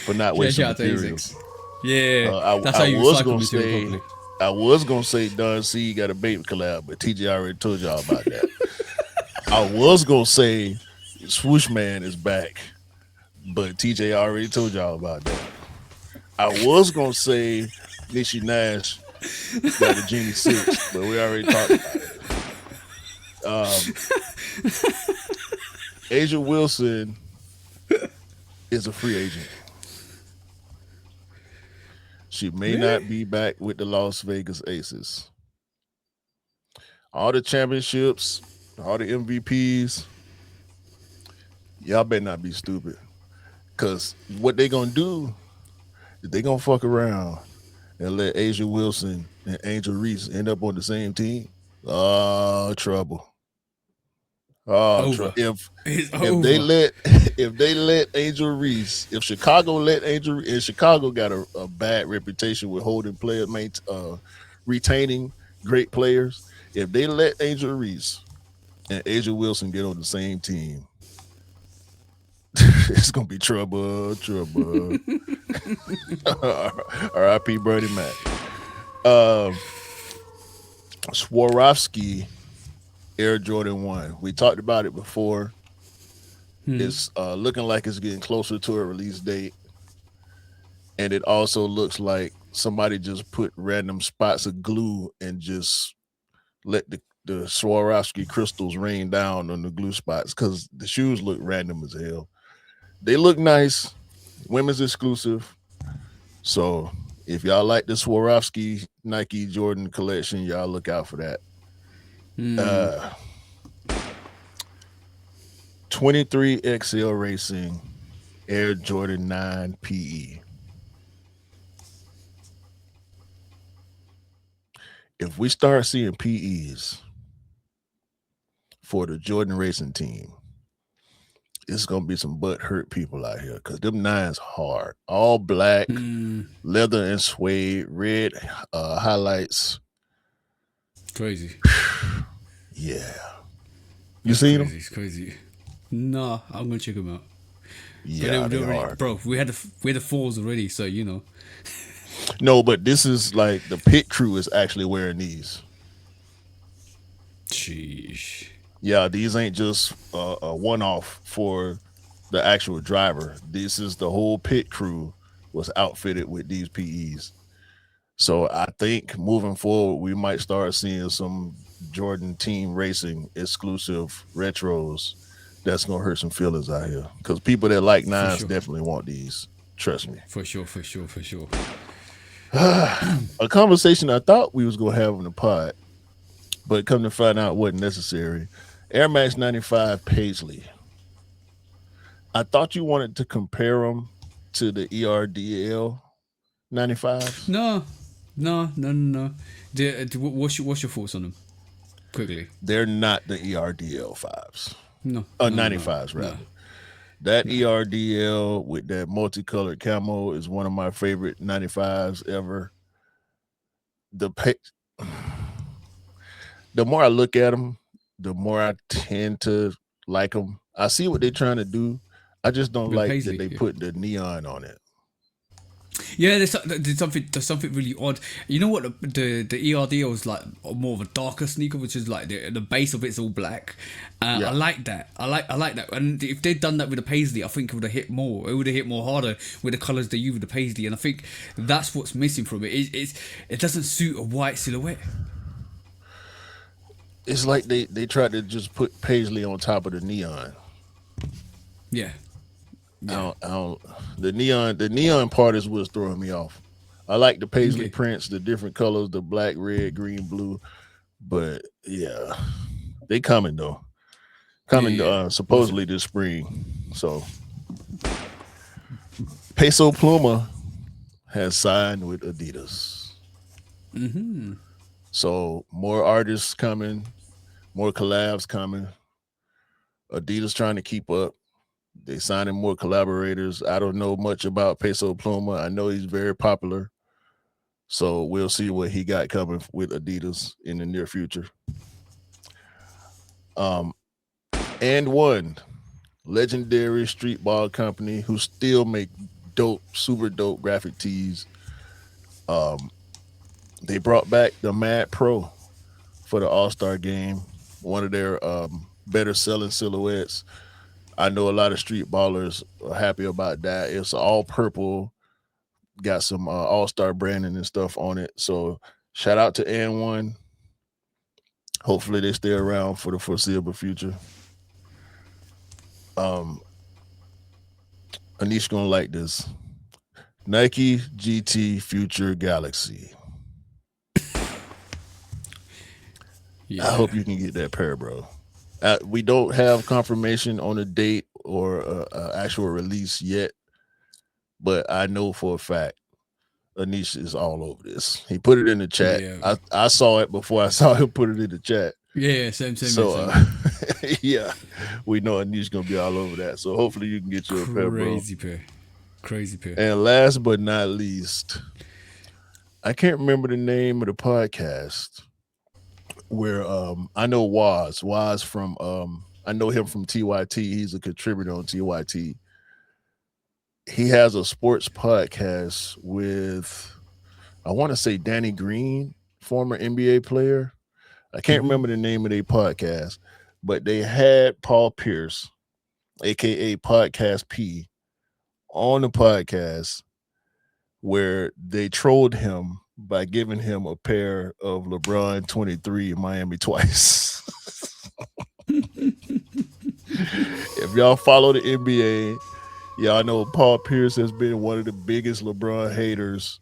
for not wasting Shout out to materials. Asics. Yeah, that's I how you was recycle gonna material say properly. I was gonna say Don C got a baby collab, but TJ already told y'all about that. I was gonna say Swoosh Man is back, but TJ already told y'all about that. I was gonna say Nishi Nash got a Genie 6, but we already talked about it. Asia Wilson is a free agent. She may not be back with the Las Vegas Aces. All the championships, all the MVPs, y'all better not be stupid. Because what they going to do is they going to fuck around and let Asia Wilson and Angel Reese end up on the same team. Oh, trouble. Oh, Over. if It's if over. they let Angel Reese, if Chicago let Angel, and Chicago got a bad reputation with holding players, retaining great players. If they let Angel Reese and Angel Wilson get on the same team, it's gonna be trouble. R.I.P. Bernie Mac. Swarovski Air Jordan 1. We talked about it before. It's looking like it's getting closer to a release date. And it also looks like somebody just put random spots of glue and just let the Swarovski crystals rain down on the glue spots because the shoes look random as hell. They look nice. Women's exclusive. So if y'all like the Swarovski Nike Jordan collection, y'all look out for that. 23XL Racing Air Jordan 9 PE. If we start seeing PEs for the Jordan Racing team, it's gonna be some butt hurt people out here because them nines hard, all black, leather and suede, red highlights. Crazy. Yeah, you seen them? It's crazy. Nah, I'm gonna check them out. Yeah, They they already- hard. bro. We had the fours already, so you know. No, but this is like the pit crew is actually wearing these. Sheesh. Yeah, these ain't just a one-off for the actual driver. This is the whole pit crew was outfitted with these PEs. So I think moving forward, we might start seeing some Jordan Team Racing exclusive retros. That's gonna hurt some feelings out here because people that like nines sure. definitely want these. Trust me. For sure. A conversation I thought we was gonna have on the pod, but come to find out wasn't necessary. Air Max 95 Paisley. I thought you wanted to compare them to the ERDL 95. No. What's your thoughts on them? Quickly. They're not the ERDL 5s. No. 95s rather. no. That ERDL with that multicolored camo is one of my favorite 95s ever. The more I look at them, the more I tend to like them. I see what they're trying to do. I just don't With like Paisley, that they yeah. put the neon on it. Yeah, there's something really odd. You know what? The ERDL is like more of a darker sneaker, which is like the base of it's all black. Yeah. I like that. I like that. And if they'd done that with the Paisley, I think it would have hit more. It would have hit more harder with the colors they use with the Paisley. And I think that's what's missing from it. It doesn't suit a white silhouette. It's like they tried to just put Paisley on top of the neon. Yeah. I don't, the neon part is what's throwing me off. I like the paisley Okay. prints, the different colors, the black, red, green, blue. But yeah, they coming though. Coming Yeah. supposedly this spring. So Peso Pluma has signed with Adidas. Mm-hmm. So more artists coming, more collabs coming. Adidas trying to keep up. They signing more collaborators. I don't know much about Peso Pluma. I know he's very popular. So we'll see what he got coming with Adidas in the near future. And one legendary street ball company who still make dope, super dope graphic tees. They brought back the Mad Pro for the All-Star game. One of their better selling silhouettes. I know a lot of street ballers are happy about that. It's all purple, got some All-Star branding and stuff on it. So shout out to N1. Hopefully they stay around for the foreseeable future. Anish gonna like this. Nike GT Future Galaxy. Yeah. I hope you can get that pair, bro. We don't have confirmation on a date or actual release yet, but I know for a fact Anish is all over this. He put it in the chat. Yeah. I saw it before I saw him put it in the chat. Yeah, same. So yeah, we know Anish gonna be all over that. So hopefully you can get you a pair, bro. Crazy pair. And last but not least, I can't remember the name of the podcast where I know Waz from I know him from TYT. He's a contributor on TYT. He has a sports podcast with I want to say Danny Green, former NBA player. I can't remember the name of their podcast, but they had Paul Pierce, aka Podcast P, on the podcast where they trolled him by giving him a pair of LeBron 23 Miami Twice. If y'all follow the NBA, y'all know Paul Pierce has been one of the biggest LeBron haters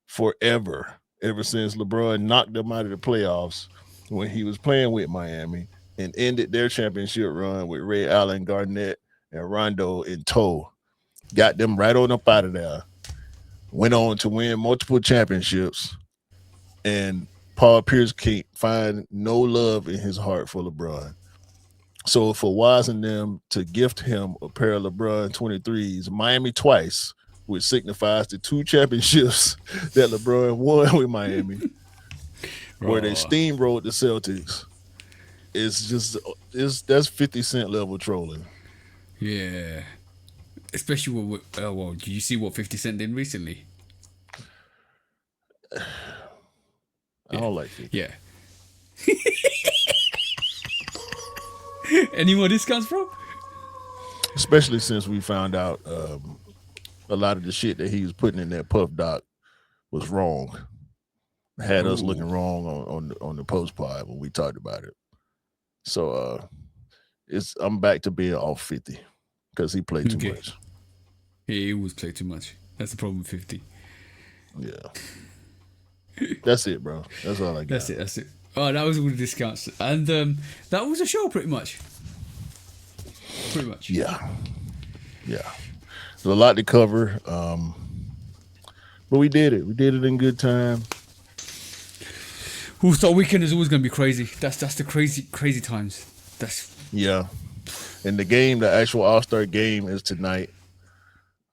forever, ever since LeBron knocked them out of the playoffs when he was playing with Miami and ended their championship run with Ray Allen, Garnett, and Rondo in tow. Got them right on up out of there. Went on to win multiple championships. And Paul Pierce can't find no love in his heart for LeBron. So for Waz and them to gift him a pair of LeBron 23s, Miami Twice, which signifies the 2 championships that LeBron won with Miami, where they steamrolled the Celtics, that's 50 Cent level trolling. Yeah. Especially with did you see what 50 Cent did recently? I don't like 50. Yeah. Any more discounts, bro? Especially since we found out a lot of the shit that he was putting in that Puff Doc was wrong. Had us looking wrong on the post pod when we talked about it. So I'm back to being off 50 because he played too much. Yeah, he always played too much. That's the problem with 50. Yeah. That's it, bro. That's all I got. That's it. Oh, that was all the discounts. And that was a show pretty much. Yeah. There's a lot to cover. But we did it. We did it in good time. All-Star weekend is always gonna be crazy. That's the crazy times. Yeah. And the actual All-Star game is tonight.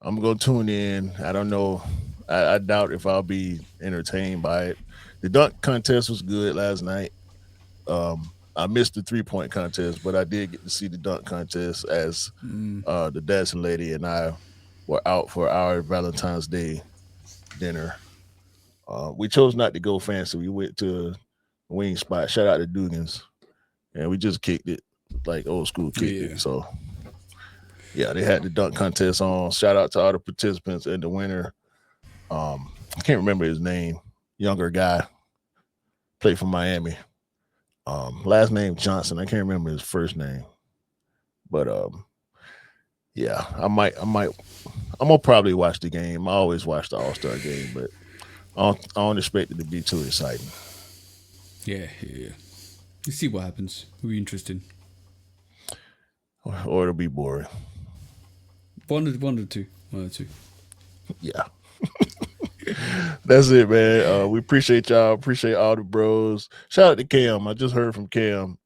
I'm gonna tune in. I don't know. I doubt if I'll be entertained by it. The dunk contest was good last night. I missed the 3-point contest, but I did get to see the dunk contest as the dancing lady and I were out for our Valentine's Day dinner. We chose not to go fancy. We went to a wing spot. Shout out to Dugan's. And we just kicked it like old school kicked it. So yeah, they had the dunk contest on. Shout out to all the participants and the winner. I can't remember his name. Younger guy. Played for Miami. Last name Johnson. I can't remember his first name. But Yeah, I'm gonna probably watch the game. I always watch the All Star game, but I don't expect it to be too exciting. Yeah, yeah, yeah. You see what happens. It'll be interesting. Or it'll be boring. One or two. One or two. Yeah. That's it, man. We appreciate y'all. Appreciate all the bros. Shout out to Cam. I just heard from Cam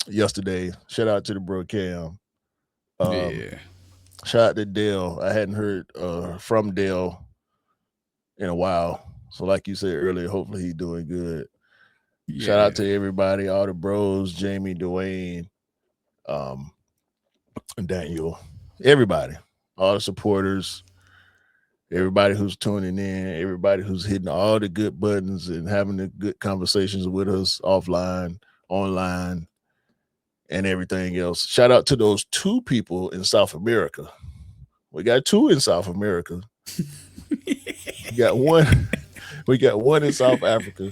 yesterday. Shout out to the bro Cam. Yeah. Shout out to Dale. I hadn't heard from Dale in a while. So like you said earlier, hopefully he's doing good. Yeah. Shout out to everybody, all the bros, Jamie, Dwayne, Daniel, everybody, all the supporters, everybody who's tuning in, everybody who's hitting all the good buttons and having the good conversations with us offline, online, and everything else. Shout out to those 2 people in South America. We got 2 in South America. We got one. We got one in South Africa.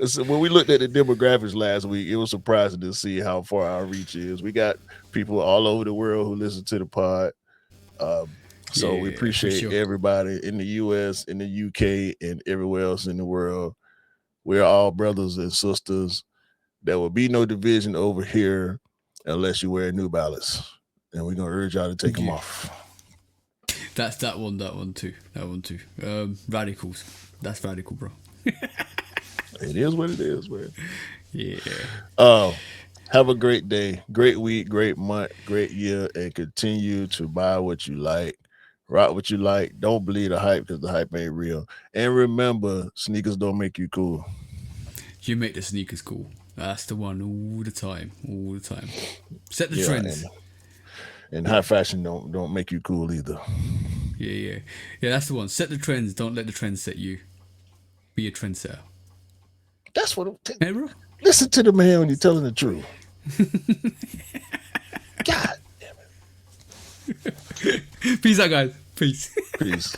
So when we looked at the demographics last week, it was surprising to see how far our reach is. We got people all over the world who listen to the pod. So we Yeah, appreciate for sure. everybody in the US, in the UK, and everywhere else in the world. We're all brothers and sisters. There will be no division over here unless you wear New Balance. And we're going to urge y'all to take them Yeah. off. That's that one too. Radicals. That's radical, bro. It is what it is, man. Yeah. Have a great day, great week, great month, great year, and continue to buy what you like, rock what you like. Don't believe the hype because the hype ain't real. And remember, sneakers don't make you cool. You make the sneakers cool. That's the one all the time. All the time. Set the trends. And high fashion don't make you cool either. Yeah. Yeah, that's the one. Set the trends. Don't let the trends set you. Be a trendsetter. That's what. Hey, bro. Listen to the man when you're telling the truth. God damn it. Peace out, guys. Peace. Peace.